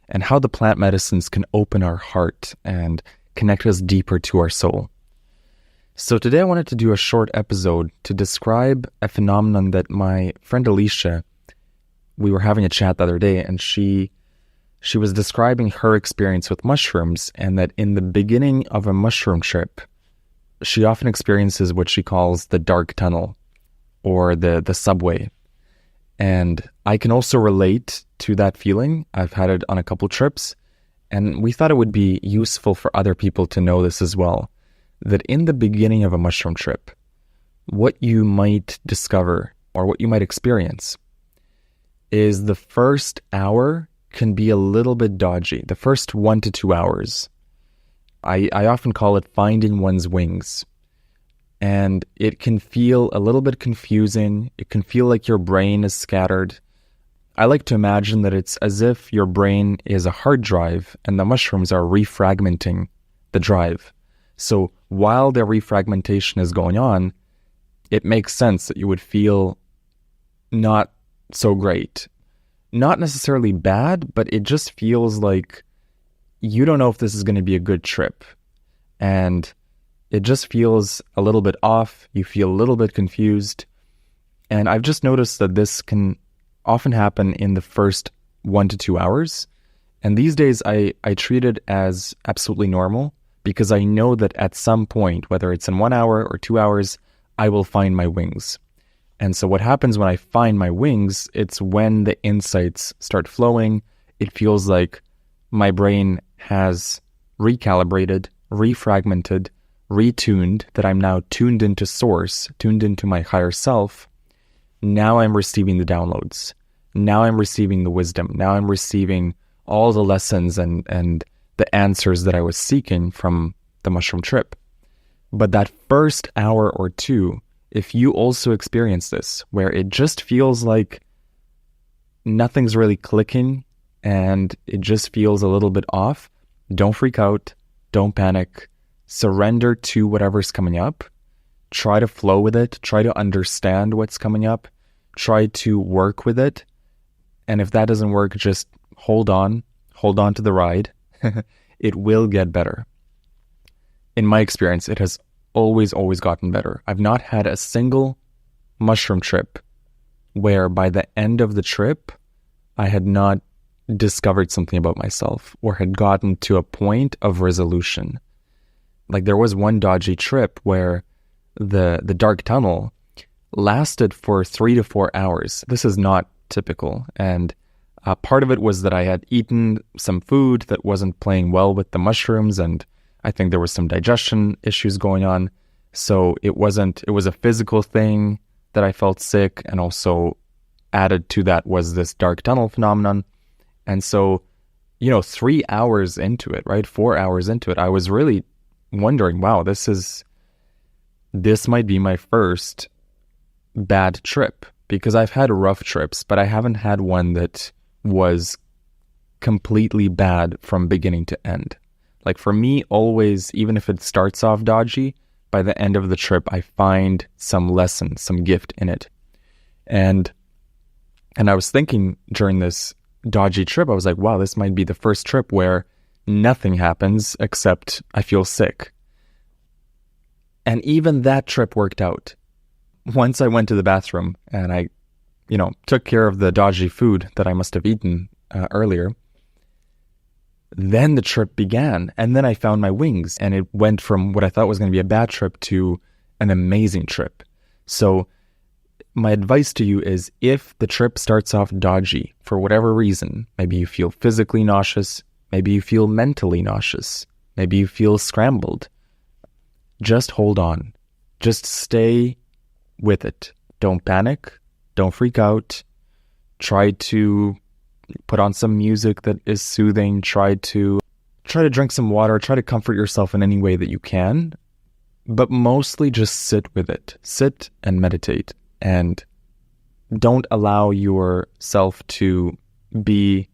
and how the plant medicines can open our heart and connect us deeper to our soul. So today I wanted to do a short episode to describe a phenomenon that my friend Alicia, we were having a chat the other day, and she was describing her experience with mushrooms, and that in the beginning of a mushroom trip, she often experiences what she calls the dark tunnel or the subway. And I can also relate to that feeling. I've had it on a couple trips, and we thought it would be useful for other people to know this as well, that in the beginning of a mushroom trip, what you might discover or what you might experience is the first hour can be a little bit dodgy. The first 1 to 2 hours. I often call it finding one's wings. And it can feel a little bit confusing. It can feel like your brain is scattered. I like to imagine that it's as if your brain is a hard drive and the mushrooms are refragmenting the drive. So while the refragmentation is going on, it makes sense that you would feel not so great. Not necessarily bad, but it just feels like
you don't know if this is going to be a good trip. And it just feels a little bit off. You feel a little bit confused. And I've just noticed that this can often happen in the first 1 to 2 hours. And these days I treat it as absolutely normal because I know that at some point, whether it's in 1 hour or 2 hours, I will find my wings. And so what happens when I find my wings, it's when the insights start flowing. It feels like my brain has recalibrated, refragmented, retuned, that I'm now tuned into source, tuned into my higher self. Now I'm receiving the downloads. Now I'm receiving the wisdom. Now I'm receiving all the lessons and the answers that I was seeking from the mushroom trip. But that first hour or two, if you also experience this, where it just feels like nothing's really clicking and it just feels a little bit off, don't freak out, don't panic, surrender to whatever's coming up, try to flow with it, try to understand what's coming up, try to work with it. And if that doesn't work, just hold on to the ride. It will get better. In my experience, it has always gotten better. I've not had a single mushroom trip where by the end of the trip, I had not discovered something about myself or had gotten to a point of resolution. Like there was one dodgy trip where the dark tunnel lasted for 3 to 4 hours. This is not typical. And part of it was that I had eaten some food that wasn't playing well with the mushrooms, and I think there was some digestion issues going on. So it was a physical thing that I felt sick, and also added to that was this dark tunnel phenomenon. And so, 3 hours into it, right? 4 hours into it, I was really wondering, wow, this might be my first bad trip, because I've had rough trips, but I haven't had one that was completely bad from beginning to end. Like for me, always, even if it starts off dodgy, by the end of the trip, I find some lesson, some gift in it. And I was thinking during this dodgy trip, I was like, wow, this might be the first trip where nothing happens except I feel sick. And even that trip worked out. Once I went to the bathroom and I, took care of the dodgy food that I must have eaten earlier, then the trip began. And then I found my wings, and it went from what I thought was going to be a bad trip to an amazing trip. So my advice to you is, if the trip starts off dodgy for whatever reason, maybe you feel physically nauseous, maybe you feel mentally nauseous, maybe you feel scrambled, just hold on. Just stay with it. Don't panic. Don't freak out. Try to put on some music that is soothing. Try to drink some water. Try to comfort yourself in any way that you can. But mostly just sit with it. Sit and meditate. And don't allow yourself to be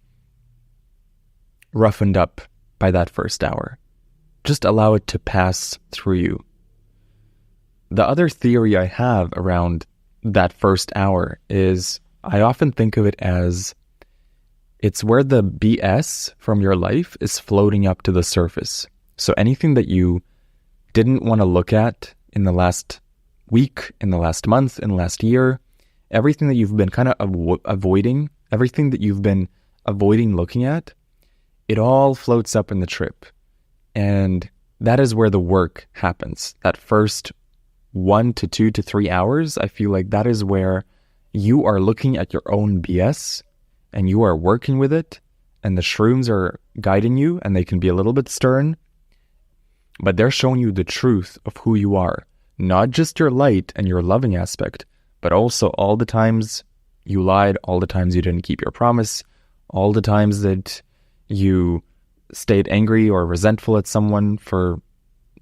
roughened up by that first hour. Just allow it to pass through you. The other theory I have around that first hour is, I often think of it as, it's where the BS from your life is floating up to the surface. So anything that you didn't want to look at in the last week, in the last month, in the last year, everything that you've been kind of avoiding, everything that you've been avoiding looking at, it all floats up in the trip. And that is where the work happens. That first 1 to 2 to 3 hours, I feel like that is where you are looking at your own BS and you are working with it, and the shrooms are guiding you, and they can be a little bit stern, but they're showing you the truth of who you are. Not just your light and your loving aspect, but also all the times you lied, all the times you didn't keep your promise, all the times that you stayed angry or resentful at someone for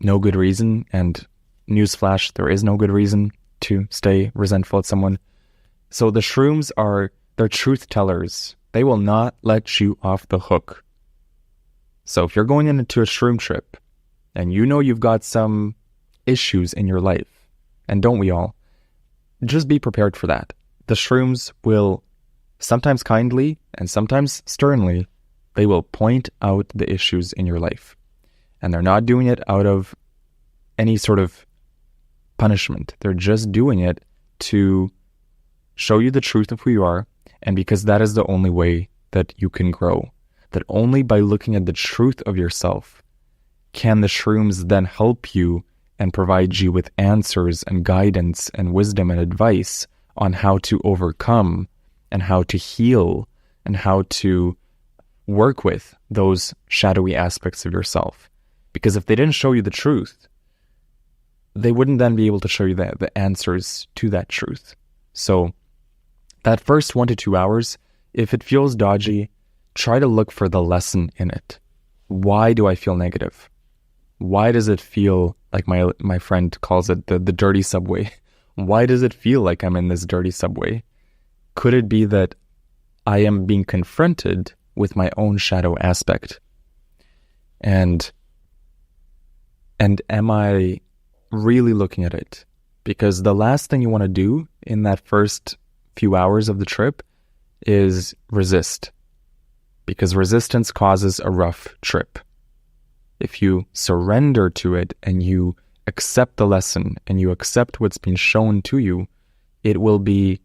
no good reason. And newsflash, there is no good reason to stay resentful at someone. So the shrooms they're truth tellers. They will not let you off the hook. So if you're going into a shroom trip and you've got some issues in your life, and don't we all, just be prepared for that. The shrooms will sometimes kindly and sometimes sternly They will point out the issues in your life. And they're not doing it out of any sort of punishment. They're just doing it to show you the truth of who you are, and because that is the only way that you can grow. That only by looking at the truth of yourself can the shrooms then help you and provide you with answers and guidance and wisdom and advice on how to overcome and how to heal and how to work with those shadowy aspects of yourself. Because if they didn't show you the truth, they wouldn't then be able to show you the answers to that truth. So that first 1 to 2 hours, if it feels dodgy, try to look for the lesson in it. Why do I feel negative? Why does it feel like my friend calls it the dirty subway? Why does it feel like I'm in this dirty subway? Could it be that I am being confronted with my own shadow aspect? And am I really looking at it? Because the last thing you want to do in that first few hours of the trip is resist. Because resistance causes a rough trip. If you surrender to it and you accept the lesson and you accept what's been shown to you, it will be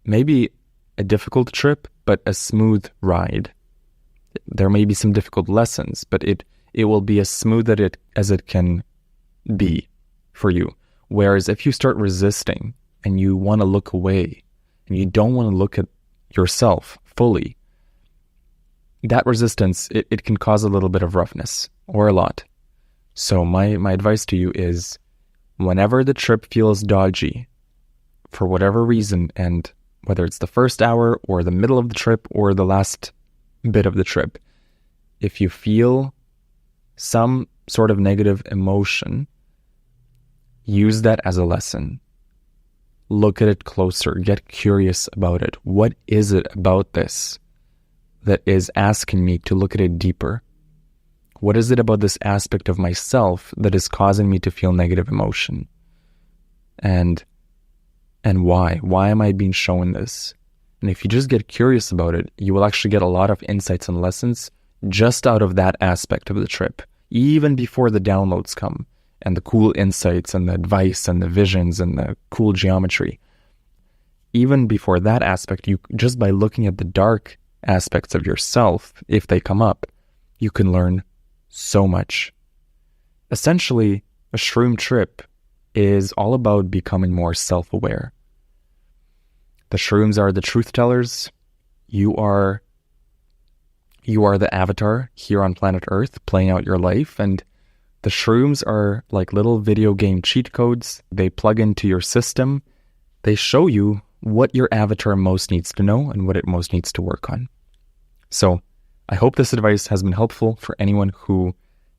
maybe a difficult trip, but a smooth ride. There may be some difficult lessons, but it will be as smooth as it can be for you. Whereas if you start resisting and you want to look away and you don't want to look at yourself fully, that resistance, it can cause a little bit of roughness or a lot. So my advice to you is, whenever the trip feels dodgy, for whatever reason, and whether it's the first hour or the middle of the trip or the last bit of the trip, if you feel some sort of negative emotion, use that as a lesson. Look at it closer. Get curious about it. What is it about this that is asking me to look at it deeper? What is it about this aspect of myself that is causing me to feel negative emotion? And why? Why am I being shown this? And if you just get curious about it, you will actually get a lot of insights and lessons just out of that aspect of the trip, even before the downloads come, and the cool insights and the advice and the visions and the cool geometry. Even before that aspect, you just by looking at the dark aspects of yourself, if they come up, you can learn so much. Essentially, a shroom trip is all about becoming more self-aware. The shrooms are the truth tellers. You are the avatar here on planet Earth playing out your life, and the shrooms are like little video game cheat codes. They plug into your system. They show you what your avatar most needs to know and what it most needs to work on. So I hope this advice has been helpful for anyone who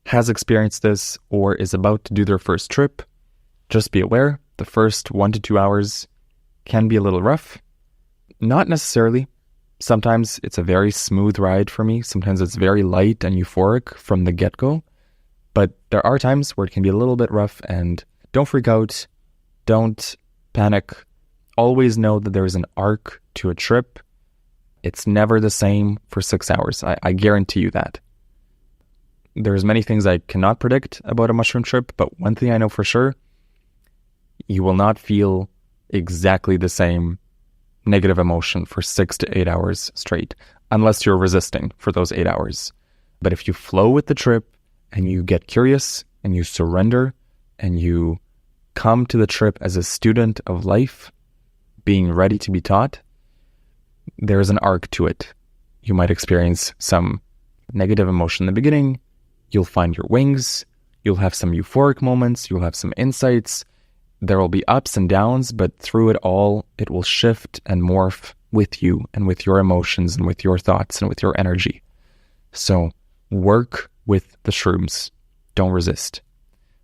has experienced this or is about to do their first trip. Just be aware, the first 1 to 2 hours can be a little rough. Not necessarily. Sometimes it's a very smooth ride for me. Sometimes it's very light and euphoric from the get-go. But there are times where it can be a little bit rough, and don't freak out. Don't panic. Always know that there is an arc to a trip. It's never the same for 6 hours. I guarantee you that. There's many things I cannot predict about a mushroom trip, but one thing I know for sure, you will not feel exactly the same negative emotion for 6 to 8 hours straight, unless you're resisting for those 8 hours. But if you flow with the trip and you get curious and you surrender and you come to the trip as a student of life, being ready to be taught, there's an arc to it. You might experience some negative emotion in the beginning. You'll find your wings. You'll have some euphoric moments. You'll have some insights. There will be ups and downs, but through it all, it will shift and morph with you and with your emotions and with your thoughts and with your energy. So work with the shrooms. Don't resist.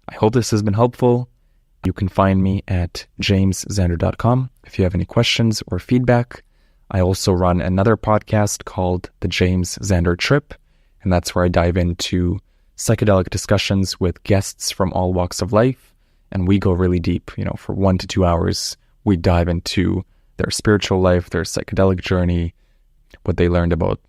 I hope this has been helpful. You can find me at jamesxander.com if you have any questions or feedback. I also run another podcast called The James Xander Trip, and that's where I dive into psychedelic discussions with guests from all walks of life. And we go really deep, for 1 to 2 hours. We dive into their spiritual life, their psychedelic journey, what they learned about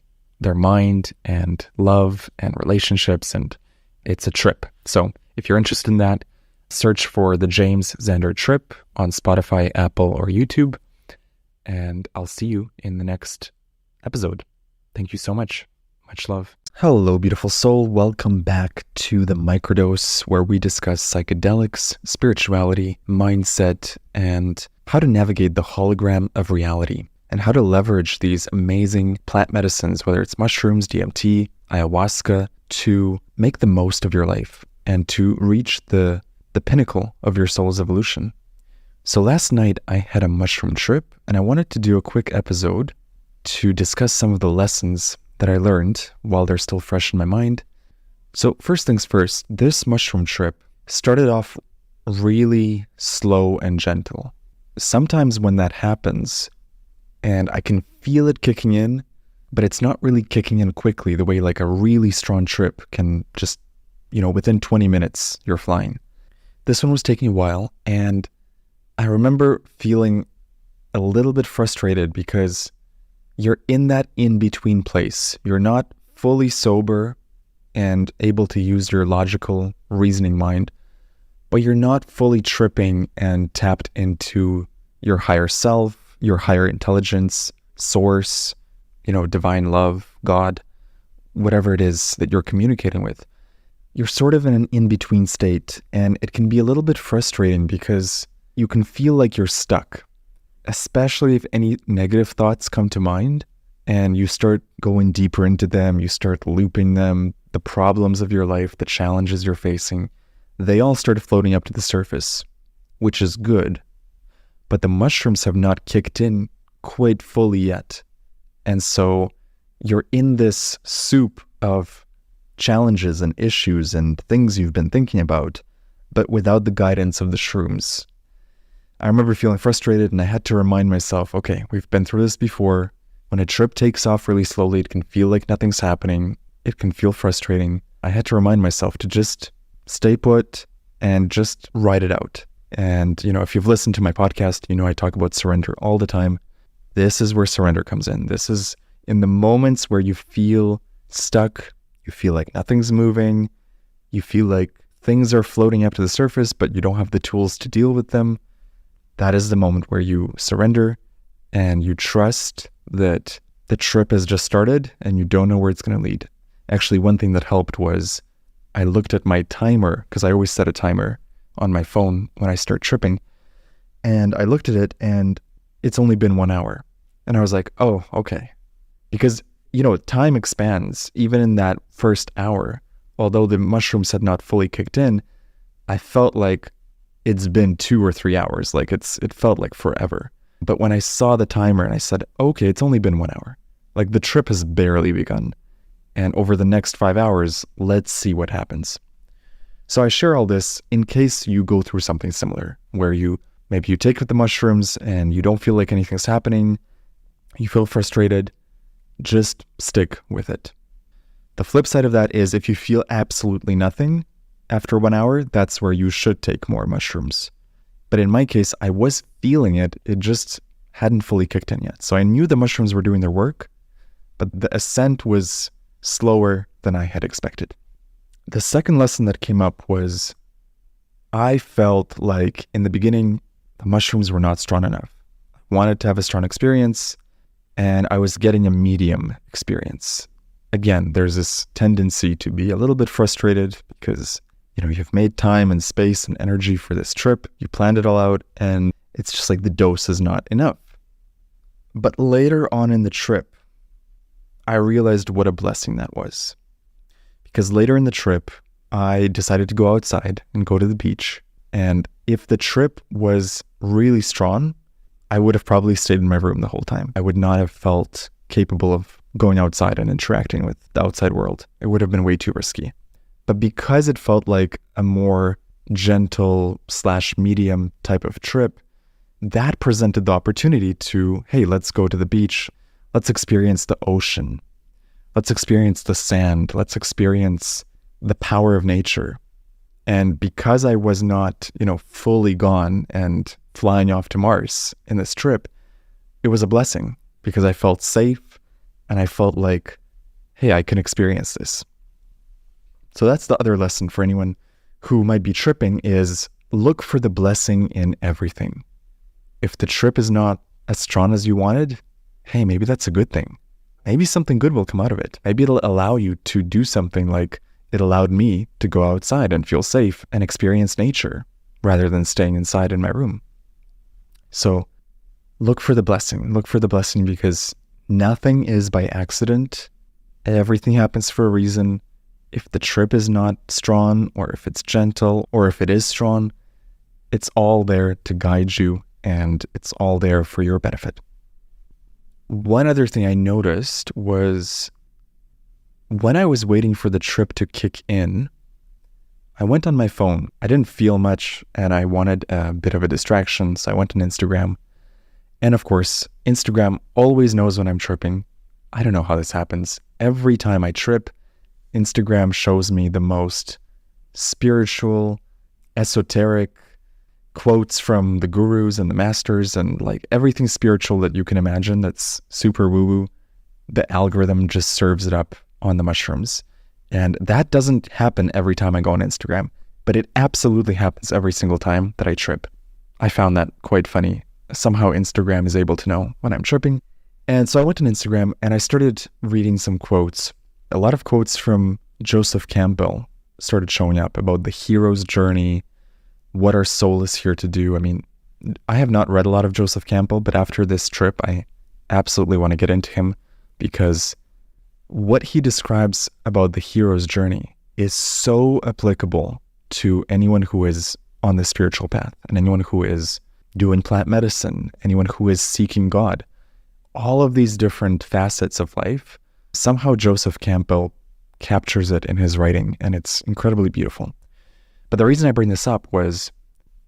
their mind and love and relationships, and it's a trip. So if you're interested in that, search for the James Xander Trip on Spotify, Apple, or YouTube, and I'll see you in the next episode. Thank you so much. Much love. Hello, beautiful soul. Welcome back to the Microdose, where we discuss psychedelics, spirituality, mindset, and how to navigate the hologram of reality, and how to leverage these amazing plant medicines, whether it's mushrooms, DMT, ayahuasca, to make the most of your life and to reach the pinnacle of your soul's evolution. So last night I had a mushroom trip, and I wanted to do a quick episode to discuss some of the lessons that I learned while they're still fresh in my mind. So first things first, this mushroom trip started off really slow and gentle. Sometimes when that happens, and I can feel it kicking in, but it's not really kicking in quickly the way like a really strong trip can just, within 20 minutes, you're flying. This one was taking a while, and I remember feeling a little bit frustrated because you're in that in-between place. You're not fully sober and able to use your logical reasoning mind, but you're not fully tripping and tapped into your higher self, your higher intelligence, source, divine love, God, whatever it is that you're communicating with. You're sort of in an in-between state, and it can be a little bit frustrating because you can feel like you're stuck, especially if any negative thoughts come to mind and you start going deeper into them, you start looping them, the problems of your life, the challenges you're facing, they all start floating up to the surface, which is good. But the mushrooms have not kicked in quite fully yet. And so you're in this soup of challenges and issues and things you've been thinking about, but without the guidance of the shrooms. I remember feeling frustrated, and I had to remind myself, okay, we've been through this before. When a trip takes off really slowly, it can feel like nothing's happening. It can feel frustrating. I had to remind myself to just stay put and just ride it out. And, if you've listened to my podcast, I talk about surrender all the time. This is where surrender comes in. This is in the moments where you feel stuck, you feel like nothing's moving, you feel like things are floating up to the surface, but you don't have the tools to deal with them. That is the moment where you surrender and you trust that the trip has just started and you don't know where it's going to lead. Actually, one thing that helped was I looked at my timer, because I always set a timer on my phone when I start tripping. And I looked at it and it's only been 1 hour. And I was like, oh, okay. Because, time expands even in that first hour. Although the mushrooms had not fully kicked in, I felt like it's been 2 or 3 hours. Like it felt like forever. But when I saw the timer and I said, okay, it's only been 1 hour. Like the trip has barely begun. And over the next 5 hours, let's see what happens. So I share all this in case you go through something similar, where maybe you take the mushrooms and you don't feel like anything's happening. You feel frustrated. Just stick with it. The flip side of that is if you feel absolutely nothing after 1 hour, that's where you should take more mushrooms. But in my case, I was feeling it. It just hadn't fully kicked in yet. So I knew the mushrooms were doing their work, but the ascent was slower than I had expected. The second lesson that came up was I felt like in the beginning, the mushrooms were not strong enough. I wanted to have a strong experience, and I was getting a medium experience. Again, there's this tendency to be a little bit frustrated because, you've made time and space and energy for this trip. You planned it all out, and it's just like the dose is not enough. But later on in the trip, I realized what a blessing that was. Because later in the trip, I decided to go outside and go to the beach. And if the trip was really strong, I would have probably stayed in my room the whole time. I would not have felt capable of going outside and interacting with the outside world. It would have been way too risky. But because it felt like a more gentle / medium type of trip, that presented the opportunity to, hey, let's go to the beach. Let's experience the ocean. Let's experience the sand. Let's experience the power of nature. And because I was not, fully gone and flying off to Mars in this trip, it was a blessing because I felt safe and I felt like
hey, I can experience this. So that's the other lesson for anyone who might be tripping, is look for the blessing in everything. If the trip is not as strong as you wanted, hey, maybe that's a good thing. Maybe something good will come out of it. Maybe it'll allow you to do something like it allowed me to go outside and feel safe and experience nature rather than staying inside in my room. So look for the blessing. Look for the blessing, because nothing is by accident. Everything happens for a reason. If the trip is not strong, or if it's gentle, or if it is strong, it's all there to guide you, and it's all there for your benefit. One other thing I noticed was when I was waiting for the trip to kick in, I went on my phone. I didn't feel much and I wanted a bit of a distraction, so I went on Instagram. And of course, Instagram always knows when I'm tripping. I don't know how this happens. Every time I trip, Instagram shows me the most spiritual, esoteric quotes from the gurus and the masters, and like everything spiritual that you can imagine that's super woo-woo. The algorithm just serves it up on the mushrooms. And that doesn't happen every time I go on Instagram, but it absolutely happens every single time that I trip. I found that quite funny. Somehow Instagram is able to know when I'm tripping. And so I went on Instagram and I started reading some quotes. A lot of quotes from Joseph Campbell started showing up about the hero's journey, what our soul is here to do. I mean, I have not read a lot of Joseph Campbell, but after this trip, I absolutely want to get into him, because what he describes about the hero's journey is so applicable to anyone who is on the spiritual path, and anyone who is doing plant medicine, anyone who is seeking God. All of these different facets of life, somehow Joseph Campbell captures it in his writing, and it's incredibly beautiful. But the reason I bring this up was,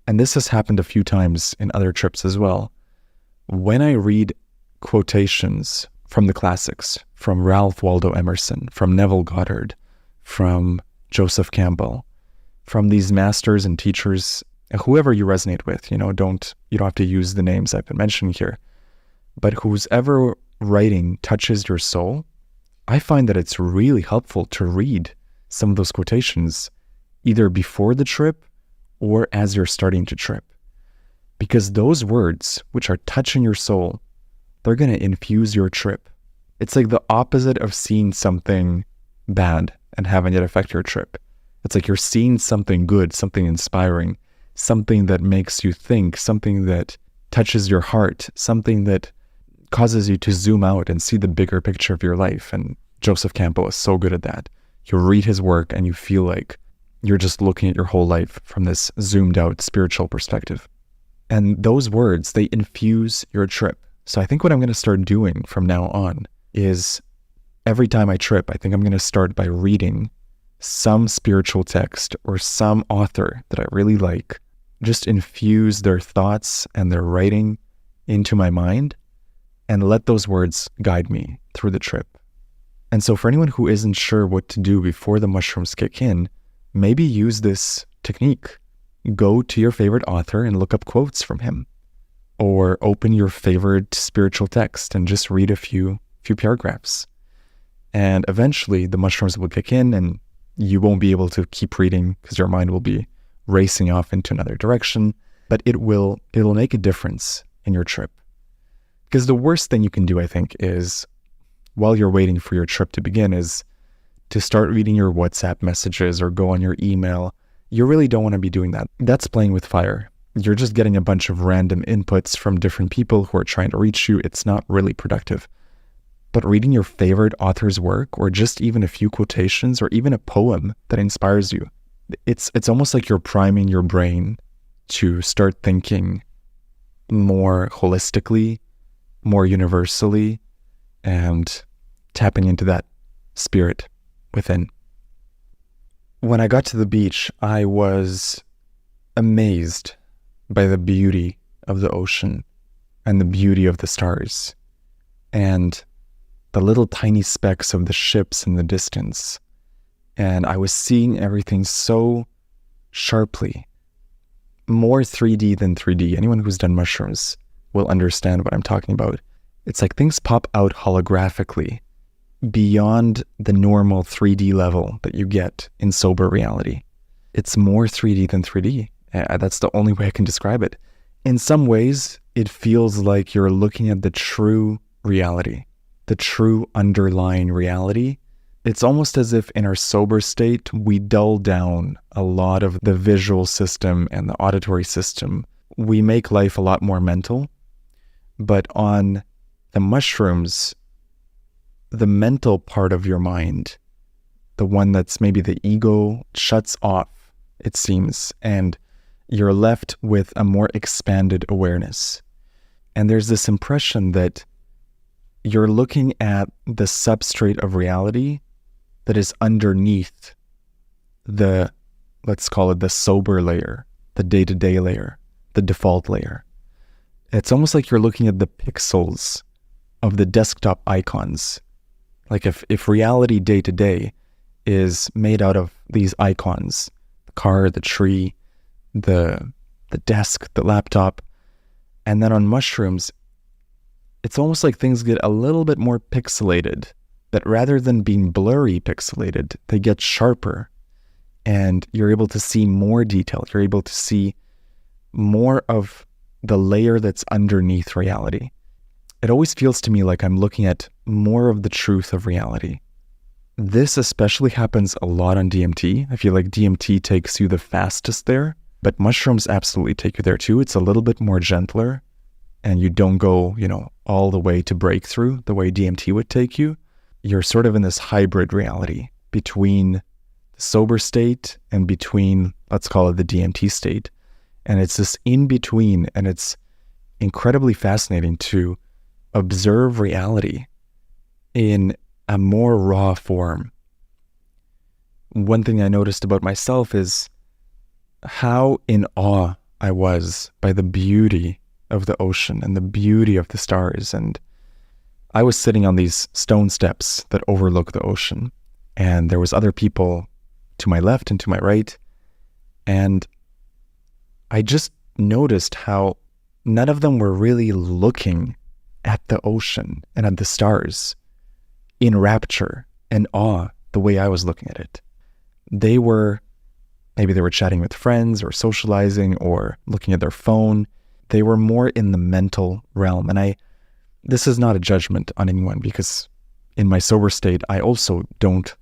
and this has happened a few times in other trips as well, when I read quotations from the classics, from Ralph Waldo Emerson, from Neville Goddard, from Joseph Campbell, from these masters and teachers, whoever you resonate with, you don't have to use the names I've been mentioning here, but whose ever writing touches your soul, I find that it's really helpful to read some of those quotations either before the trip or as you're starting to trip. Because those words, which are touching your soul, they're going to infuse your trip. It's like the opposite of seeing something bad and having it affect your trip. It's like you're seeing something good, something inspiring, something that makes you think, something that touches your heart, something that causes you to zoom out and see the bigger picture of your life. And Joseph Campbell is so good at that. You read his work and you feel like you're just looking at your whole life from this zoomed out spiritual perspective. And those words, they infuse your trip. So I think what I'm going to start doing from now on is every time I trip, I think I'm going to start by reading some spiritual text or some author that I really like, just infuse their thoughts and their writing into my mind and let those words guide me through the trip. And so for anyone who isn't sure what to do before the mushrooms kick in, maybe use this technique. Go to your favorite author and look up quotes from him, or open your favorite spiritual text and just read a few paragraphs. And eventually the mushrooms will kick in and you won't be able to keep reading because your mind will be racing off into another direction, but it'll make a difference in your trip. Because the worst thing you can do, I think, is while you're waiting for your trip to begin is to start reading your WhatsApp messages or go on your email. You really don't want to be doing that. That's playing with fire. You're just getting a bunch of random inputs from different people who are trying to reach you. It's not really productive. But reading your favorite author's work, or just even a few quotations, or even a poem that inspires you, it's almost like you're priming your brain to start thinking more holistically, more universally, and tapping into that spirit within. When I got to the beach, I was amazed by the beauty of the ocean and the beauty of the stars and the little tiny specks of the ships in the distance. And I was seeing everything so sharply, more 3D than 3D. Anyone who's done mushrooms will understand what I'm talking about. It's like things pop out holographically beyond the normal 3D level that you get in sober reality. It's more 3D than 3D. That's the only way I can describe it. In some ways, it feels like you're looking at the true reality, the true underlying reality. It's almost as if in our sober state, we dull down a lot of the visual system and the auditory system. We make life a lot more mental. But on the mushrooms, the mental part of your mind, the one that's maybe the ego, shuts off, it seems, and you're left with a more expanded awareness. And there's this impression that you're looking at the substrate of reality that is underneath the, let's call it the sober layer, the day-to-day layer, the default layer. It's almost like you're looking at the pixels of the desktop icons. Like if reality day-to-day is made out of these icons, the car, the tree, the desk, the laptop, and then on mushrooms, it's almost like things get a little bit more pixelated, that rather than being blurry pixelated, they get sharper, and you're able to see more detail. You're able to see more of the layer that's underneath reality. It always feels to me like I'm looking at more of the truth of reality. This especially happens a lot on DMT. I feel like DMT takes you the fastest there, but mushrooms absolutely take you there too. It's a little bit more gentler, and you don't go, all the way to breakthrough the way DMT would take you. You're sort of in this hybrid reality between the sober state and between, let's call it the DMT state. And it's this in between, and it's incredibly fascinating to observe reality in a more raw form. One thing I noticed about myself is how in awe I was by the beauty of the ocean and the beauty of the stars. And I was sitting on these stone steps that overlook the ocean, and there was other people to my left and to my right, and I just noticed how none of them were really looking at the ocean and at the stars in rapture and awe the way I was looking at it. Maybe they were chatting with friends or socializing or looking at their phone. They were more in the mental realm. And this is not a judgment on anyone, because in my sober state, I also don't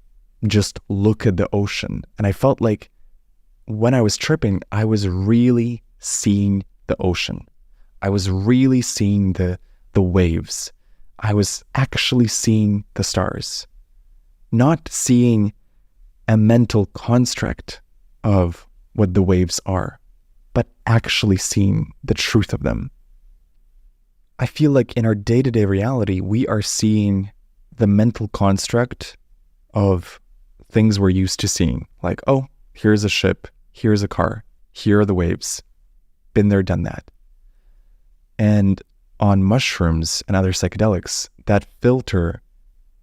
just look at the ocean. And I felt like when I was tripping, I was really seeing the ocean. I was really seeing the waves. I was actually seeing the stars, not seeing a mental construct of what the waves are, but actually seeing the truth of them. I feel like in our day-to-day reality, we are seeing the mental construct of things we're used to seeing. Like, oh, here's a ship, here's a car, here are the waves. Been there, done that. And on mushrooms and other psychedelics, that filter,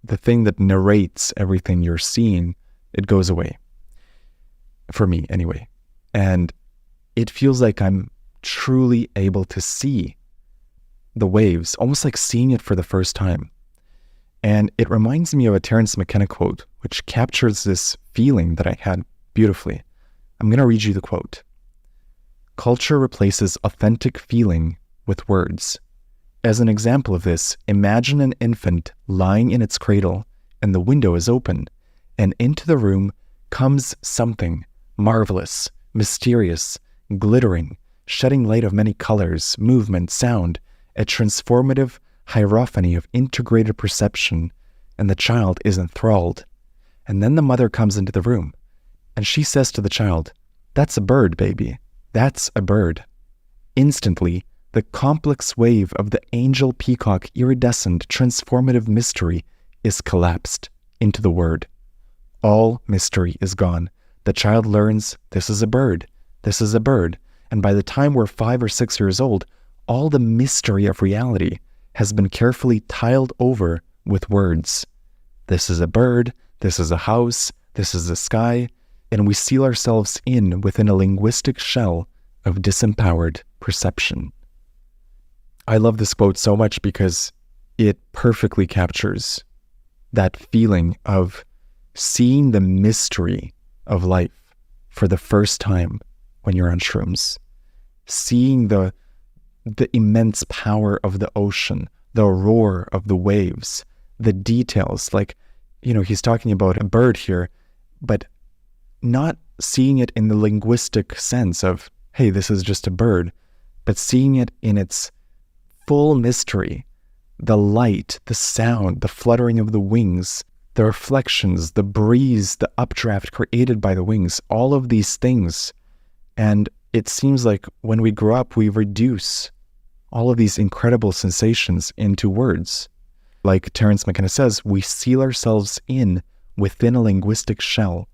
the thing that narrates everything you're seeing, it goes away. For me, anyway. And it feels like I'm truly able to see the waves, almost like seeing it for the first time. And it reminds me of a Terence McKenna quote, which captures this feeling that I had beautifully. I'm going to read you the quote. "Culture replaces authentic feeling with words. As an example of this, imagine an infant lying in its cradle and the window is open, and into the room comes something marvelous, mysterious, glittering, shedding light of many colors, movement, sound, a transformative hierophany of integrated perception, and the child is enthralled. And then the mother comes into the room, and she says to the child, 'That's a bird, baby. That's a bird.' Instantly, the complex wave of the angel peacock iridescent transformative mystery is collapsed into the word. All mystery is gone. The child learns, this is a bird, this is a bird. And by the time we're 5 or 6 years old, all the mystery of reality has been carefully tiled over with words. This is a bird, this is a house, this is the sky, and we seal ourselves in within a linguistic shell of disempowered perception." I love this quote so much because it perfectly captures that feeling of seeing the mystery of life for the first time when you're on shrooms, seeing the immense power of the ocean, the roar of the waves, the details. Like, he's talking about a bird here, but not seeing it in the linguistic sense of, hey, this is just a bird, but seeing it in its full mystery, the light, the sound, the fluttering of the wings, the reflections, the breeze, the updraft created by the wings, all of these things. And it seems like when we grow up, we reduce all of these incredible sensations into words. Like Terence McKenna says, we seal ourselves in within a linguistic shell.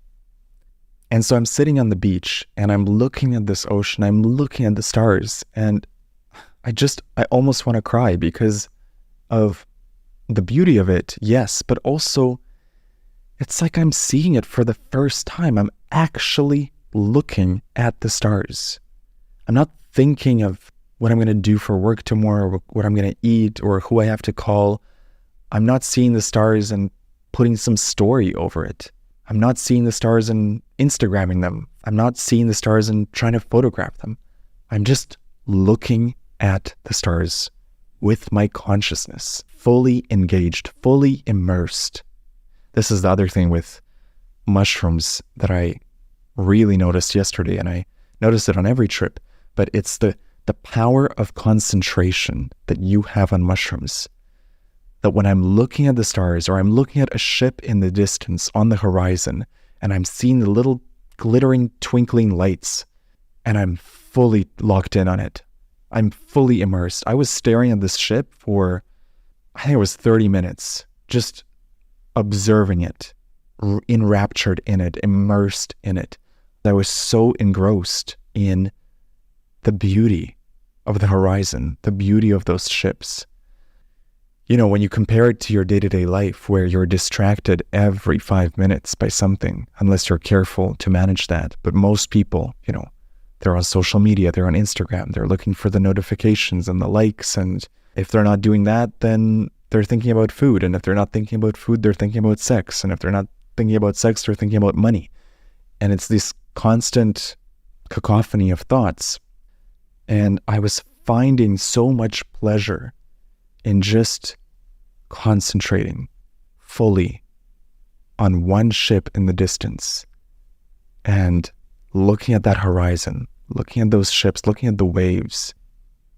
And so I'm sitting on the beach and I'm looking at this ocean, I'm looking at the stars, and I almost want to cry because of the beauty of it, yes, but also it's like I'm seeing it for the first time. I'm actually looking at the stars. I'm not thinking of what I'm going to do for work tomorrow, or what I'm going to eat, or who I have to call. I'm not seeing the stars and putting some story over it. I'm not seeing the stars and Instagramming them. I'm not seeing the stars and trying to photograph them. I'm just looking at the stars with my consciousness, fully engaged, fully immersed. This is the other thing with mushrooms that I really noticed yesterday, and I noticed it on every trip, but it's the power of concentration that you have on mushrooms. That when I'm looking at the stars, or I'm looking at a ship in the distance on the horizon, and I'm seeing the little glittering, twinkling lights, and I'm fully locked in on it. I'm fully immersed. I was staring at this ship for, I think it was 30 minutes, just observing it, enraptured in it, immersed in it. I was so engrossed in the beauty of the horizon, the beauty of those ships. When you compare it to your day-to-day life where you're distracted every 5 minutes by something, unless you're careful to manage that. But most people, they're on social media, they're on Instagram, they're looking for the notifications and the likes. And if they're not doing that, then they're thinking about food. And if they're not thinking about food, they're thinking about sex. And if they're not thinking about sex, they're thinking about money. And it's this constant cacophony of thoughts. And I was finding so much pleasure in just concentrating fully on one ship in the distance and looking at that horizon, looking at those ships, looking at the waves.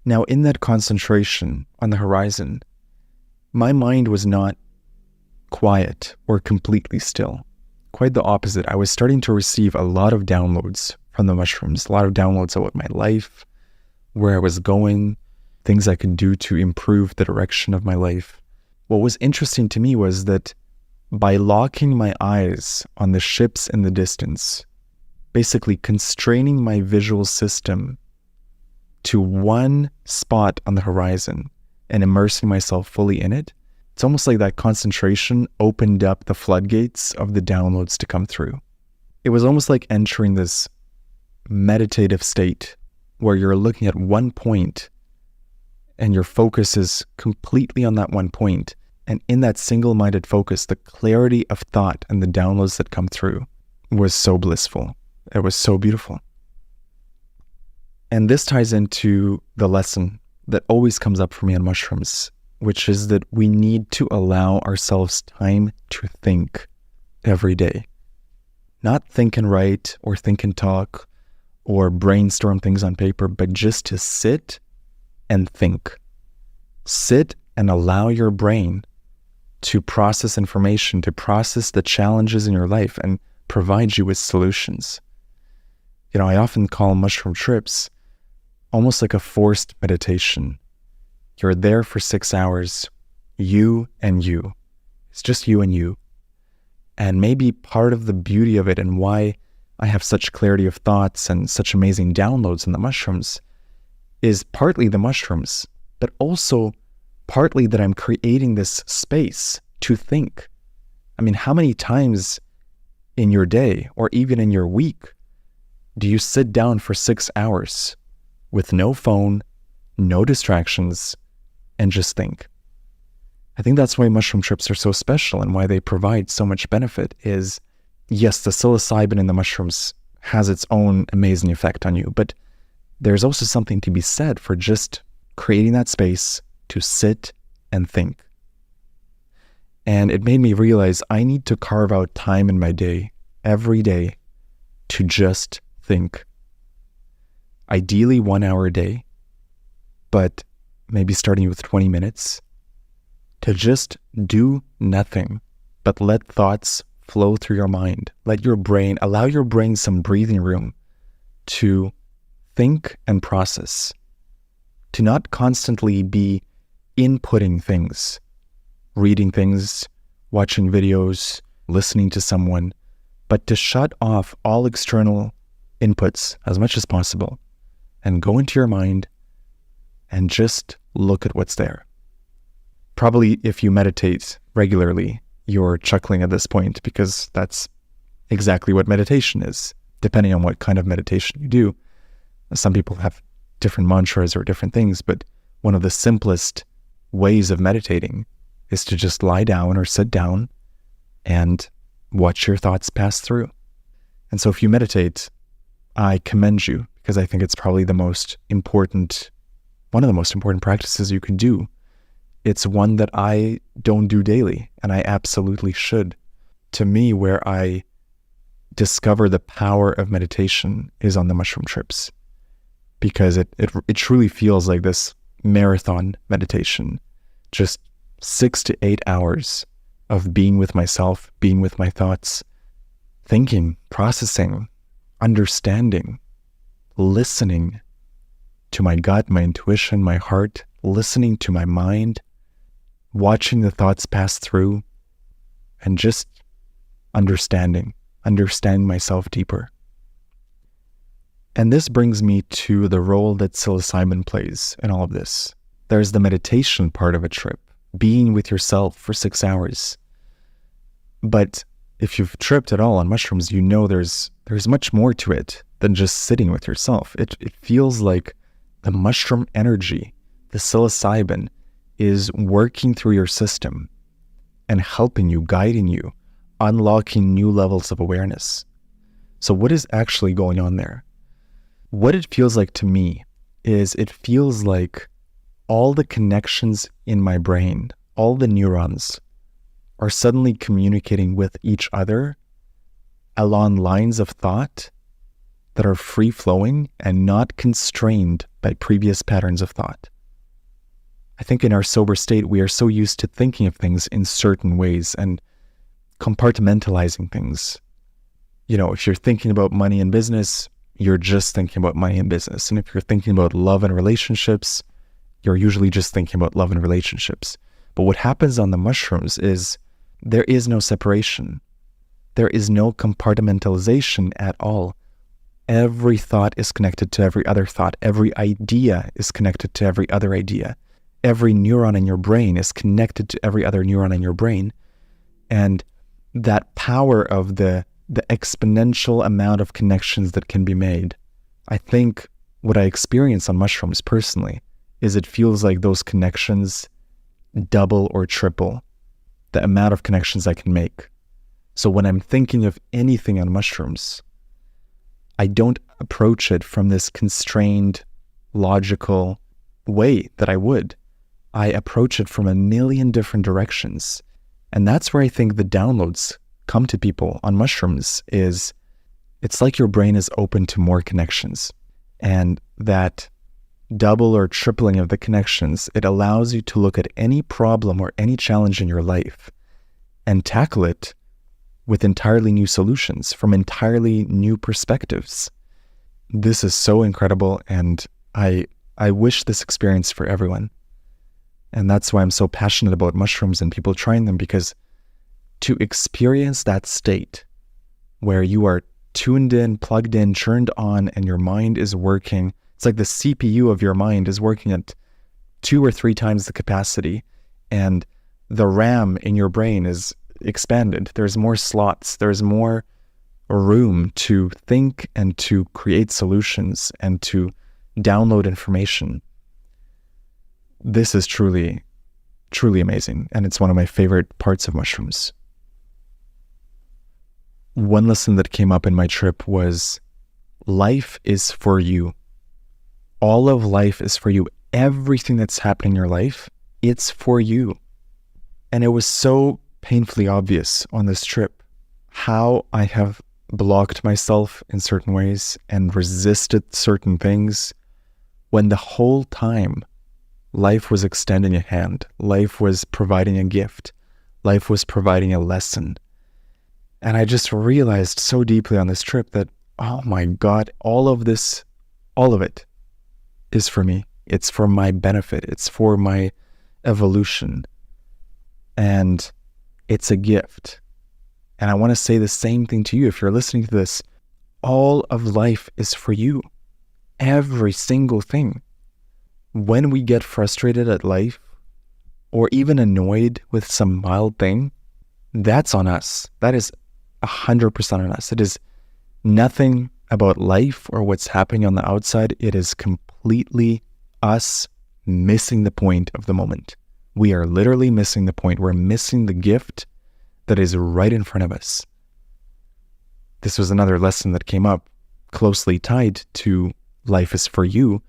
Now, in that concentration on the horizon, my mind was not quiet or completely still. Quite the opposite. I was starting to receive a lot of downloads from the mushrooms, a lot of downloads about my life, where I was going, things I could do to improve the direction of my life. What was interesting to me was that by locking my eyes on the ships in the distance, basically constraining my visual system to one spot on the horizon and immersing myself fully in it, it's almost like that concentration opened up the floodgates of the downloads to come through. It was almost like entering this meditative state where you're looking at one point and your focus is completely on that one point. And in that single-minded focus, the clarity of thought and the downloads that come through was so blissful. It was so beautiful. And this ties into the lesson that always comes up for me on mushrooms, which is that we need to allow ourselves time to think every day. Not think and write or think and talk or brainstorm things on paper, but just to sit and think. Sit and allow your brain to process information, to process the challenges in your life and provide you with solutions. I often call mushroom trips almost like a forced meditation. You're there for 6 hours, you and you. It's just you and you. And maybe part of the beauty of it and why I have such clarity of thoughts and such amazing downloads in the mushrooms is partly the mushrooms, but also partly that I'm creating this space to think. I mean, how many times in your day or even in your week do you sit down for 6 hours with no phone, no distractions, and just think? I think that's why mushroom trips are so special and why they provide so much benefit is, yes, the psilocybin in the mushrooms has its own amazing effect on you, but there's also something to be said for just creating that space to sit and think. And it made me realize I need to carve out time in my day, every day, to just think. Ideally 1 hour a day, but maybe starting with 20 minutes, to just do nothing, but let thoughts flow through your mind. Allow your brain some breathing room to think and process, to not constantly be inputting things, reading things, watching videos, listening to someone, but to shut off all external inputs as much as possible and go into your mind and just look at what's there. Probably if you meditate regularly, you're chuckling at this point because that's exactly what meditation is, depending on what kind of meditation you do. Some people have different mantras or different things, but one of the simplest ways of meditating is to just lie down or sit down and watch your thoughts pass through. And so if you meditate, I commend you because I think it's probably one of the most important practices you can do. It's one that I don't do daily, and I absolutely should. To me, where I discover the power of meditation is on the mushroom trips, because it truly feels like this marathon meditation, just 6 to 8 hours of being with myself, being with my thoughts, thinking, processing, understanding, listening to my gut, my intuition, my heart, listening to my mind, watching the thoughts pass through, and just understanding myself deeper. And this brings me to the role that psilocybin plays in all of this. There's the meditation part of a trip, being with yourself for 6 hours. But if you've tripped at all on mushrooms, you know there's much more to it than just sitting with yourself. It feels like the mushroom energy, the psilocybin, is working through your system and helping you, guiding you, unlocking new levels of awareness. So what is actually going on there? What it feels like to me is it feels like all the connections in my brain, all the neurons, are suddenly communicating with each other along lines of thought that are free-flowing and not constrained by previous patterns of thought. I think in our sober state, we are so used to thinking of things in certain ways and compartmentalizing things. You know, if you're thinking about money and business, you're just thinking about money and business. And if you're thinking about love and relationships, you're usually just thinking about love and relationships. But what happens on the mushrooms is there is no separation. There is no compartmentalization at all. Every thought is connected to every other thought. Every idea is connected to every other idea. Every neuron in your brain is connected to every other neuron in your brain. And that power of the exponential amount of connections that can be made, I think what I experience on mushrooms personally is it feels like those connections double or triple the amount of connections I can make. So when I'm thinking of anything on mushrooms, I don't approach it from this constrained, logical way that I would. I approach it from a million different directions. And that's where I think the downloads come to people on mushrooms is it's like your brain is open to more connections. And that double or tripling of the connections, it allows you to look at any problem or any challenge in your life and tackle it with entirely new solutions from entirely new perspectives. This is so incredible, and I wish this experience for everyone. And that's why I'm so passionate about mushrooms and people trying them, because to experience that state where you are tuned in, plugged in, turned on, and your mind is working, it's like the CPU of your mind is working at 2 or 3 times the capacity, and the RAM in your brain is expanded. There's more slots, there's more room to think and to create solutions and to download information. This is truly truly amazing. And it's one of my favorite parts of mushrooms. One lesson that came up in my trip was life is for you. All of life is for you. Everything that's happening in your life, it's for you. And it was so painfully obvious on this trip how I have blocked myself in certain ways and resisted certain things when the whole time life was extending a hand, life was providing a gift, life was providing a lesson. And I just realized so deeply on this trip that, oh my God, all of this, all of it is for me. It's for my benefit. It's for my evolution. And it's a gift. And I want to say the same thing to you. If you're listening to this, all of life is for you. Every single thing. When we get frustrated at life or even annoyed with some mild thing, that's on us. That is 100% on us. It is nothing about life or what's happening on the outside. It is completely us missing the point of the moment. We are literally missing the point. We're missing the gift that is right in front of us. This was another lesson that came up closely tied to life is for you,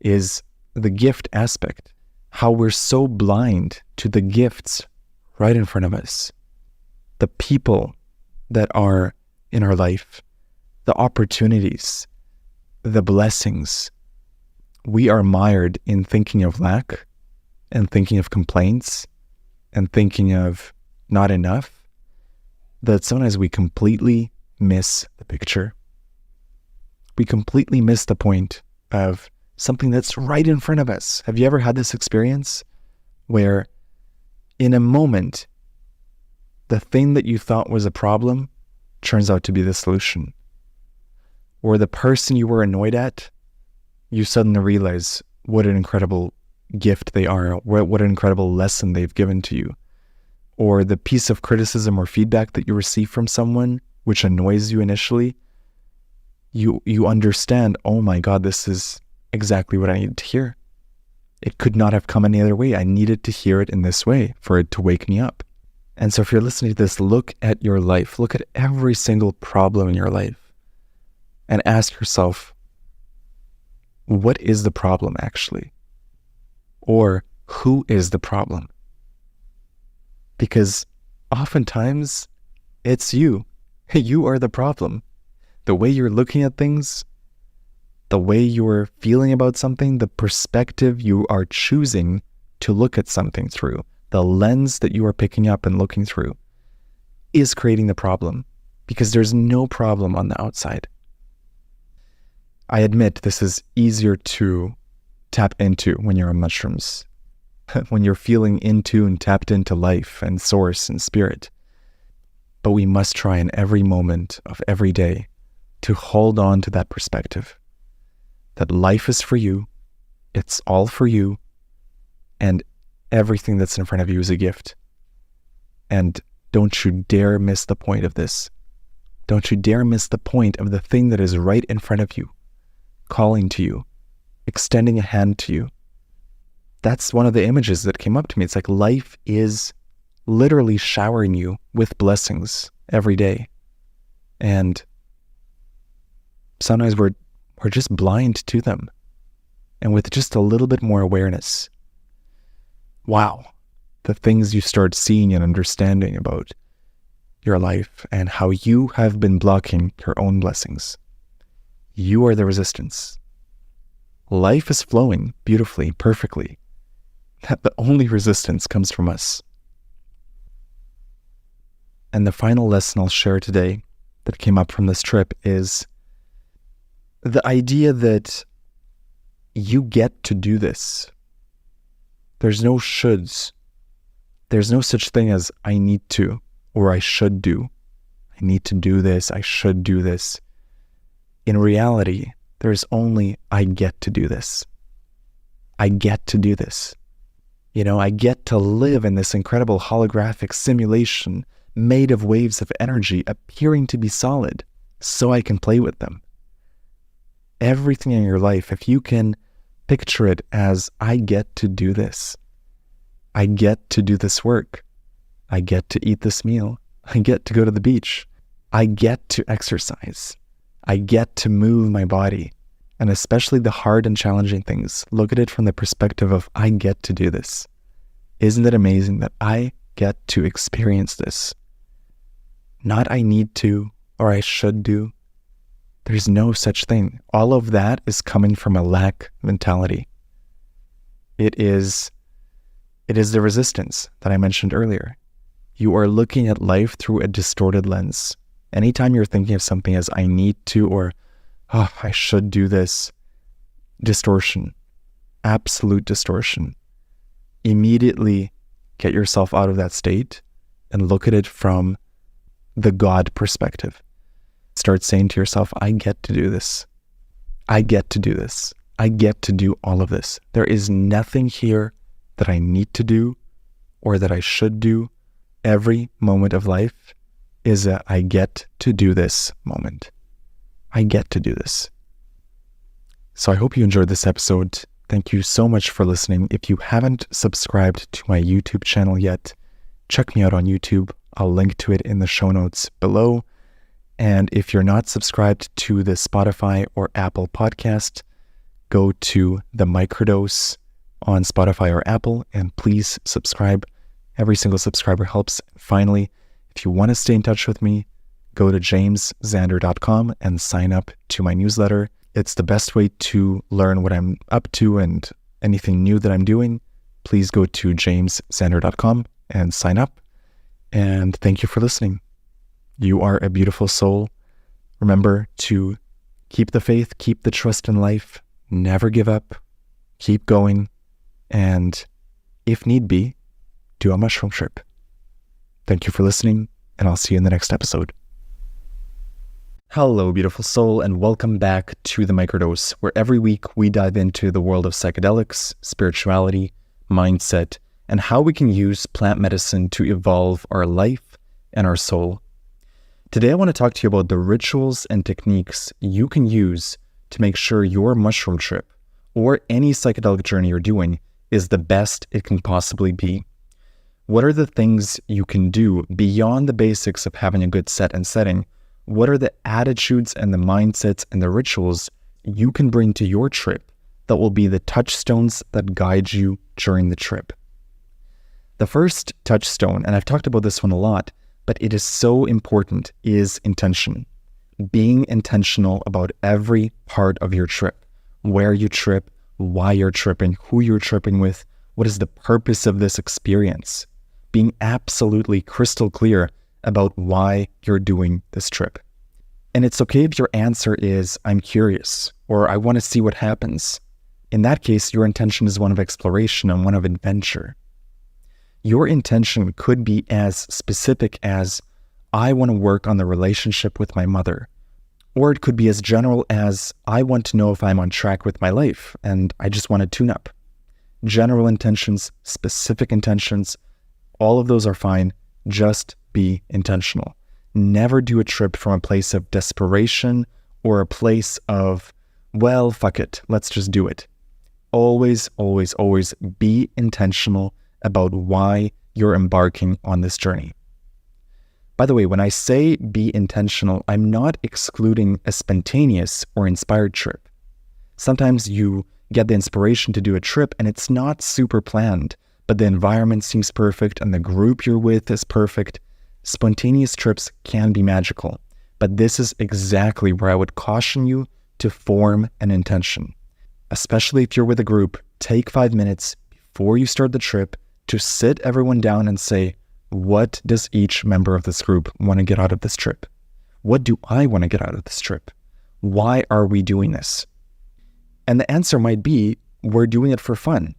is the gift aspect. How we're so blind to the gifts right in front of us. The people that are in our life, the opportunities, the blessings. We are mired in thinking of lack and thinking of complaints and thinking of not enough, that sometimes we completely miss the picture. We completely miss the point of something that's right in front of us. Have you ever had this experience where in a moment, the thing that you thought was a problem turns out to be the solution? Or the person you were annoyed at, you suddenly realize what an incredible gift they are, what an incredible lesson they've given to you. Or the piece of criticism or feedback that you receive from someone, which annoys you initially, you understand, oh my God, this is exactly what I needed to hear. It could not have come any other way. I needed to hear it in this way for it to wake me up. And so if you're listening to this, look at your life. Look at every single problem in your life and ask yourself, what is the problem actually? Or who is the problem? Because oftentimes it's you. You are the problem. The way you're looking at things, the way you're feeling about something, the perspective you are choosing to look at something through, the lens that you are picking up and looking through is creating the problem, because there's no problem on the outside. I admit this is easier to tap into when you're on mushrooms, when you're feeling into and tapped into life and source and spirit. But we must try in every moment of every day to hold on to that perspective, that life is for you, it's all for you, and everything that's in front of you is a gift. And don't you dare miss the point of this. Don't you dare miss the point of the thing that is right in front of you, calling to you, extending a hand to you. That's one of the images that came up to me. It's like life is literally showering you with blessings every day. And sometimes we're just blind to them. And with just a little bit more awareness, wow, the things you start seeing and understanding about your life and how you have been blocking your own blessings. You are the resistance. Life is flowing beautifully, perfectly. The only resistance comes from us. And the final lesson I'll share today that came up from this trip is the idea that you get to do this. There's no shoulds. There's no such thing as I need to or I should do. I need to do this. I should do this. In reality, there's only I get to do this. I get to do this. I get to live in this incredible holographic simulation made of waves of energy appearing to be solid so I can play with them. Everything in your life, if you can picture it as I get to do this, I get to do this work. I get to eat this meal. I get to go to the beach. I get to exercise. I get to move my body. And especially the hard and challenging things, look at it from the perspective of I get to do this. Isn't it amazing that I get to experience this? Not I need to or I should do. There's no such thing. All of that is coming from a lack mentality. It is the resistance that I mentioned earlier. You are looking at life through a distorted lens. Anytime you're thinking of something as I need to or I should do this, distortion, absolute distortion. Immediately get yourself out of that state and look at it from the God perspective. Start saying to yourself, I get to do this. I get to do this. I get to do all of this. There is nothing here that I need to do or that I should do. Every moment of life is a I get to do this moment. I get to do this. So I hope you enjoyed this episode. Thank you so much for listening. If you haven't subscribed to my YouTube channel yet, check me out on YouTube. I'll link to it in the show notes below. And if you're not subscribed to the Spotify or Apple podcast, go to the Microdose on Spotify or Apple and please subscribe. Every single subscriber helps. Finally, if you want to stay in touch with me, go to jamesxander.com and sign up to my newsletter. It's the best way to learn what I'm up to and anything new that I'm doing. Please go to jamesxander.com and sign up. And thank you for listening. You are a beautiful soul. Remember to keep the faith, keep the trust in life, never give up, keep going, and if need be, do a mushroom trip. Thank you for listening, and I'll see you in the next episode. Hello, beautiful soul, and welcome back to the Microdose, where every week we dive into the world of psychedelics, spirituality, mindset, and how we can use plant medicine to evolve our life and our soul. Today, I want to talk to you about the rituals and techniques you can use to make sure your mushroom trip or any psychedelic journey you're doing is the best it can possibly be. What are the things you can do beyond the basics of having a good set and setting? What are the attitudes and the mindsets and the rituals you can bring to your trip that will be the touchstones that guide you during the trip? The first touchstone, and I've talked about this one a lot, but it is so important, is intention. Being intentional about every part of your trip. Where you trip, why you're tripping, who you're tripping with, what is the purpose of this experience. Being absolutely crystal clear about why you're doing this trip. And it's okay if your answer is, I'm curious, or I want to see what happens. In that case, your intention is one of exploration and one of adventure. Your intention could be as specific as, I want to work on the relationship with my mother. Or it could be as general as, I want to know if I'm on track with my life and I just want to tune up. General intentions, specific intentions, all of those are fine. Just be intentional. Never do a trip from a place of desperation or a place of, well, fuck it, let's just do it. Always, always, always be intentional about why you're embarking on this journey. By the way, when I say be intentional, I'm not excluding a spontaneous or inspired trip. Sometimes you get the inspiration to do a trip and it's not super planned, but the environment seems perfect and the group you're with is perfect. Spontaneous trips can be magical, but this is exactly where I would caution you to form an intention. Especially if you're with a group, take 5 minutes before you start the trip to sit everyone down and say, what does each member of this group want to get out of this trip? What do I want to get out of this trip? Why are we doing this? And the answer might be, we're doing it for fun.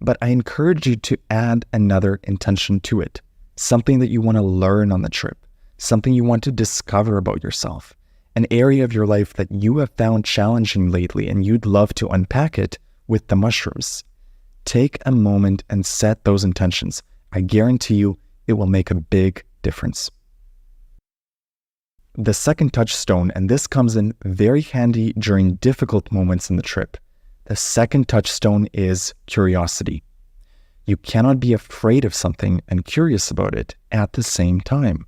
But I encourage you to add another intention to it. Something that you want to learn on the trip. Something you want to discover about yourself. An area of your life that you have found challenging lately and you'd love to unpack it with the mushrooms. Take a moment and set those intentions. I guarantee you it will make a big difference. The second touchstone, and this comes in very handy during difficult moments in the trip. The second touchstone is curiosity. You cannot be afraid of something and curious about it at the same time.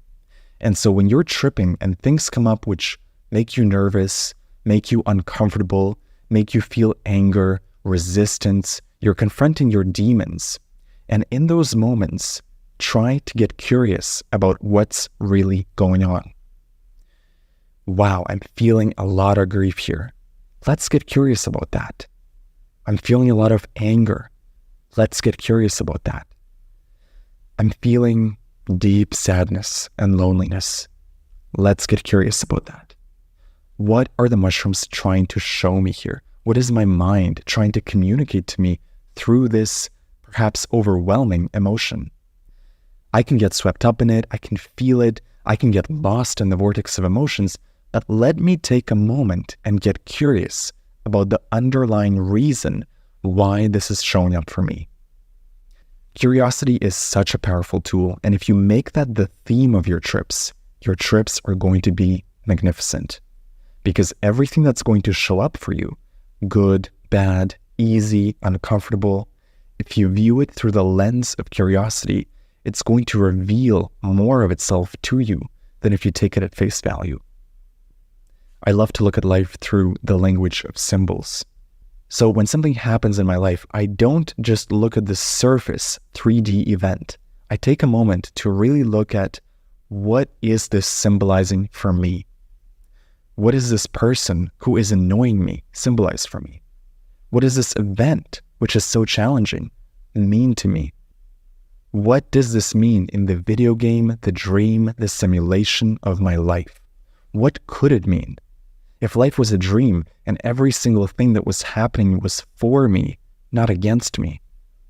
And so when you're tripping and things come up which make you nervous, make you uncomfortable, make you feel anger, resistance, you're confronting your demons. And in those moments, try to get curious about what's really going on. Wow, I'm feeling a lot of grief here. Let's get curious about that. I'm feeling a lot of anger. Let's get curious about that. I'm feeling deep sadness and loneliness. Let's get curious about that. What are the mushrooms trying to show me here? What is my mind trying to communicate to me through this perhaps overwhelming emotion? I can get swept up in it. I can feel it. I can get lost in the vortex of emotions. But let me take a moment and get curious about the underlying reason why this is showing up for me. Curiosity is such a powerful tool, and if you make that the theme of your trips are going to be magnificent. Because everything that's going to show up for you, good, bad, easy, uncomfortable, if you view it through the lens of curiosity, it's going to reveal more of itself to you than if you take it at face value. I love to look at life through the language of symbols. So when something happens in my life, I don't just look at the surface 3D event. I take a moment to really look at what is this symbolizing for me? What is this person who is annoying me symbolize for me? What is this event, which is so challenging, mean to me? What does this mean in the video game, the dream, the simulation of my life? What could it mean? If life was a dream and every single thing that was happening was for me, not against me,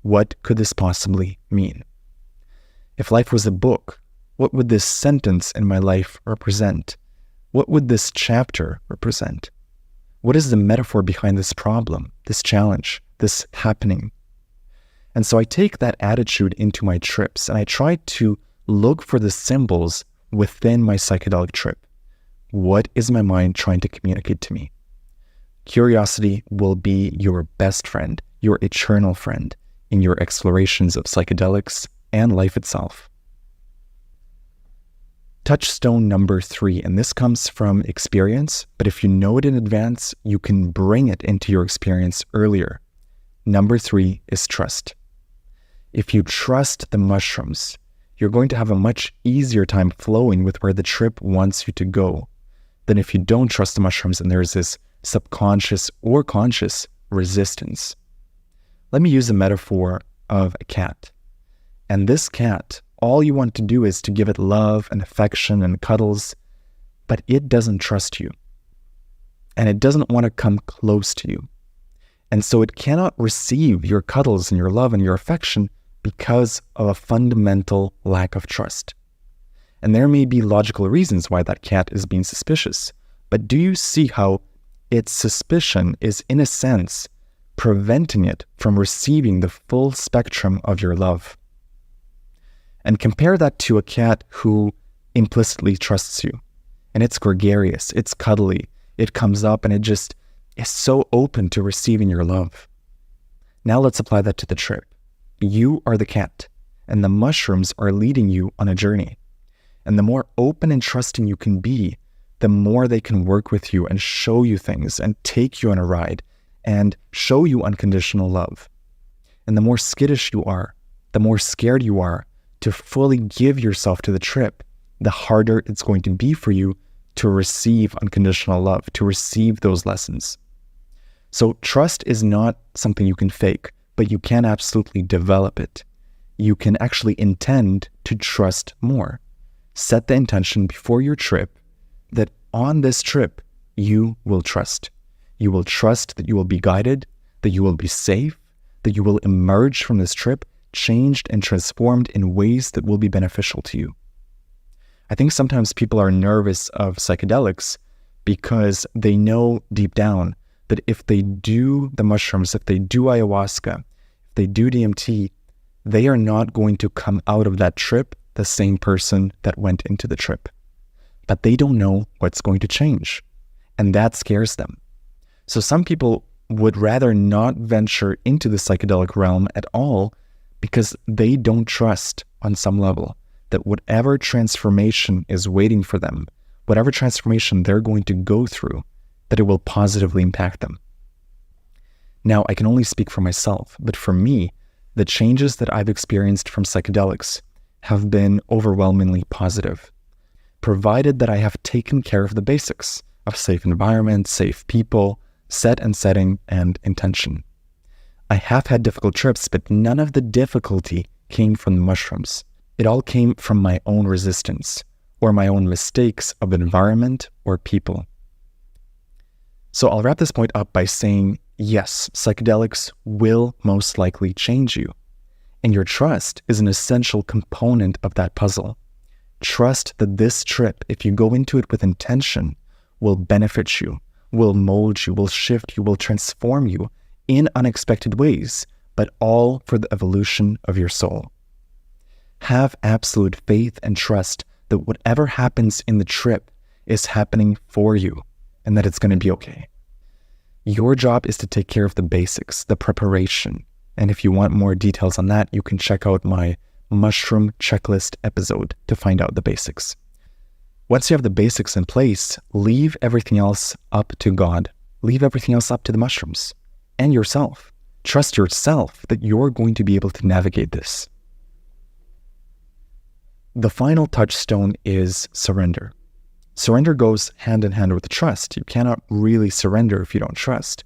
what could this possibly mean? If life was a book, what would this sentence in my life represent? What would this chapter represent? What is the metaphor behind this problem, this challenge, this happening? And so I take that attitude into my trips and I try to look for the symbols within my psychedelic trip. What is my mind trying to communicate to me? Curiosity will be your best friend, your eternal friend in your explorations of psychedelics and life itself. Touchstone number 3, and this comes from experience, but if you know it in advance, you can bring it into your experience earlier. Number 3 is trust. If you trust the mushrooms, you're going to have a much easier time flowing with where the trip wants you to go than if you don't trust the mushrooms and there's this subconscious or conscious resistance. Let me use a metaphor of a cat. And this cat, all you want to do is to give it love and affection and cuddles, but it doesn't trust you. And it doesn't want to come close to you. And so it cannot receive your cuddles and your love and your affection because of a fundamental lack of trust. And there may be logical reasons why that cat is being suspicious, but do you see how its suspicion is, in a sense, preventing it from receiving the full spectrum of your love? And compare that to a cat who implicitly trusts you. And it's gregarious, it's cuddly, it comes up and it just is so open to receiving your love. Now let's apply that to the trip. You are the cat, and the mushrooms are leading you on a journey. And the more open and trusting you can be, the more they can work with you and show you things and take you on a ride and show you unconditional love. And the more skittish you are, the more scared you are to fully give yourself to the trip, the harder it's going to be for you to receive unconditional love, to receive those lessons. So trust is not something you can fake, but you can absolutely develop it. You can actually intend to trust more. Set the intention before your trip that on this trip, you will trust. You will trust that you will be guided, that you will be safe, that you will emerge from this trip changed and transformed in ways that will be beneficial to you. I think sometimes people are nervous of psychedelics because they know deep down that if they do the mushrooms, if they do ayahuasca, if they do DMT, they are not going to come out of that trip the same person that went into the trip. But they don't know what's going to change, and that scares them. So some people would rather not venture into the psychedelic realm at all because they don't trust on some level that whatever transformation is waiting for them, whatever transformation they're going to go through, that it will positively impact them. Now, I can only speak for myself, but for me, the changes that I've experienced from psychedelics have been overwhelmingly positive, provided that I have taken care of the basics of safe environment, safe people, set and setting, and intention. I have had difficult trips, but none of the difficulty came from the mushrooms. It all came from my own resistance or my own mistakes of environment or people. So I'll wrap this point up by saying, yes, psychedelics will most likely change you. And your trust is an essential component of that puzzle. Trust that this trip, if you go into it with intention, will benefit you, will mold you, will shift you, will transform you in unexpected ways, but all for the evolution of your soul. Have absolute faith and trust that whatever happens in the trip is happening for you and that it's going to be okay. Your job is to take care of the basics, the preparation. And if you want more details on that, you can check out my mushroom checklist episode to find out the basics. Once you have the basics in place, leave everything else up to God. Leave everything else up to the mushrooms and yourself. Trust yourself that you're going to be able to navigate this. The final touchstone is surrender. Surrender goes hand in hand with trust. You cannot really surrender if you don't trust.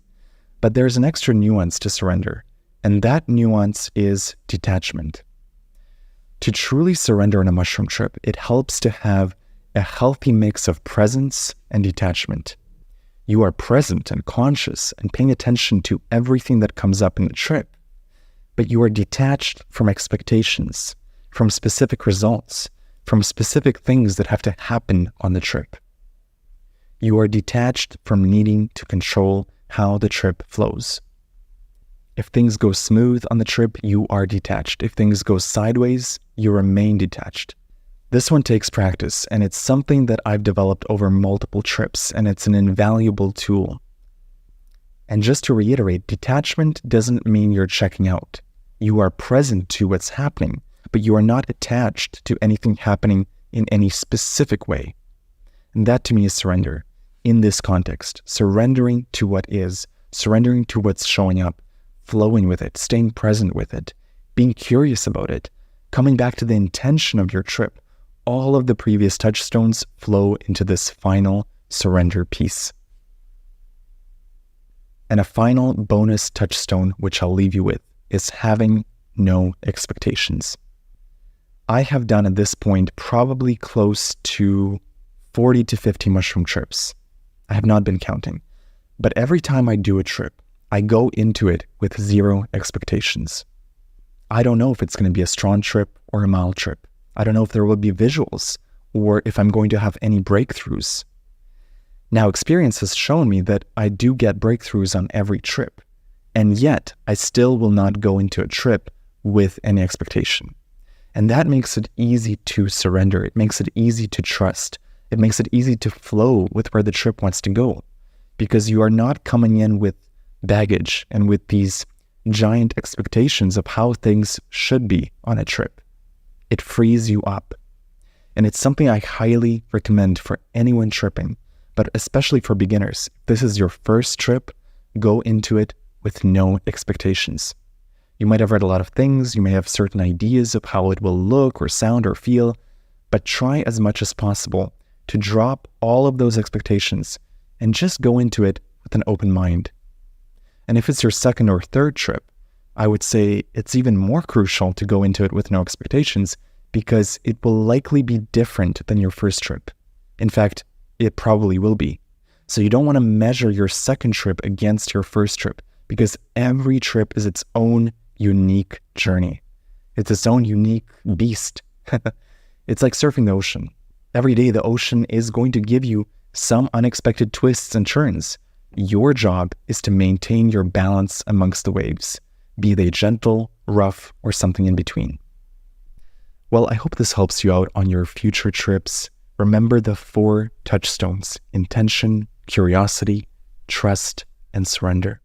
But there's an extra nuance to surrender, and that nuance is detachment. To truly surrender on a mushroom trip, it helps to have a healthy mix of presence and detachment. You are present and conscious and paying attention to everything that comes up in the trip, but you are detached from expectations, from specific results, from specific things that have to happen on the trip. You are detached from needing to control how the trip flows. If things go smooth on the trip, you are detached. If things go sideways, you remain detached. This one takes practice, and it's something that I've developed over multiple trips, and it's an invaluable tool. And just to reiterate, detachment doesn't mean you're checking out. You are present to what's happening, but you are not attached to anything happening in any specific way. And that to me is surrender. In this context, surrendering to what is, surrendering to what's showing up, flowing with it, staying present with it, being curious about it, coming back to the intention of your trip. All of the previous touchstones flow into this final surrender piece. And a final bonus touchstone, which I'll leave you with, is having no expectations. I have done at this point probably close to 40 to 50 mushroom trips. I have not been counting. But every time I do a trip, I go into it with zero expectations. I don't know if it's going to be a strong trip or a mild trip. I don't know if there will be visuals or if I'm going to have any breakthroughs. Now, experience has shown me that I do get breakthroughs on every trip, and yet I still will not go into a trip with any expectation. And that makes it easy to surrender. It makes it easy to trust. It makes it easy to flow with where the trip wants to go, because you are not coming in with baggage and with these giant expectations of how things should be on a trip. It frees you up. And it's something I highly recommend for anyone tripping, but especially for beginners. If this is your first trip, go into it with no expectations. You might have read a lot of things, you may have certain ideas of how it will look or sound or feel, but try as much as possible to drop all of those expectations and just go into it with an open mind. And if it's your second or third trip, I would say it's even more crucial to go into it with no expectations, because it will likely be different than your first trip. In fact, it probably will be. So you don't want to measure your second trip against your first trip, because every trip is its own unique journey. It's its own unique beast. It's like surfing the ocean. Every day the ocean is going to give you some unexpected twists and turns. Your job is to maintain your balance amongst the waves, be they gentle, rough, or something in between. Well, I hope this helps you out on your future trips. Remember the 4 touchstones: intention, curiosity, trust, and surrender.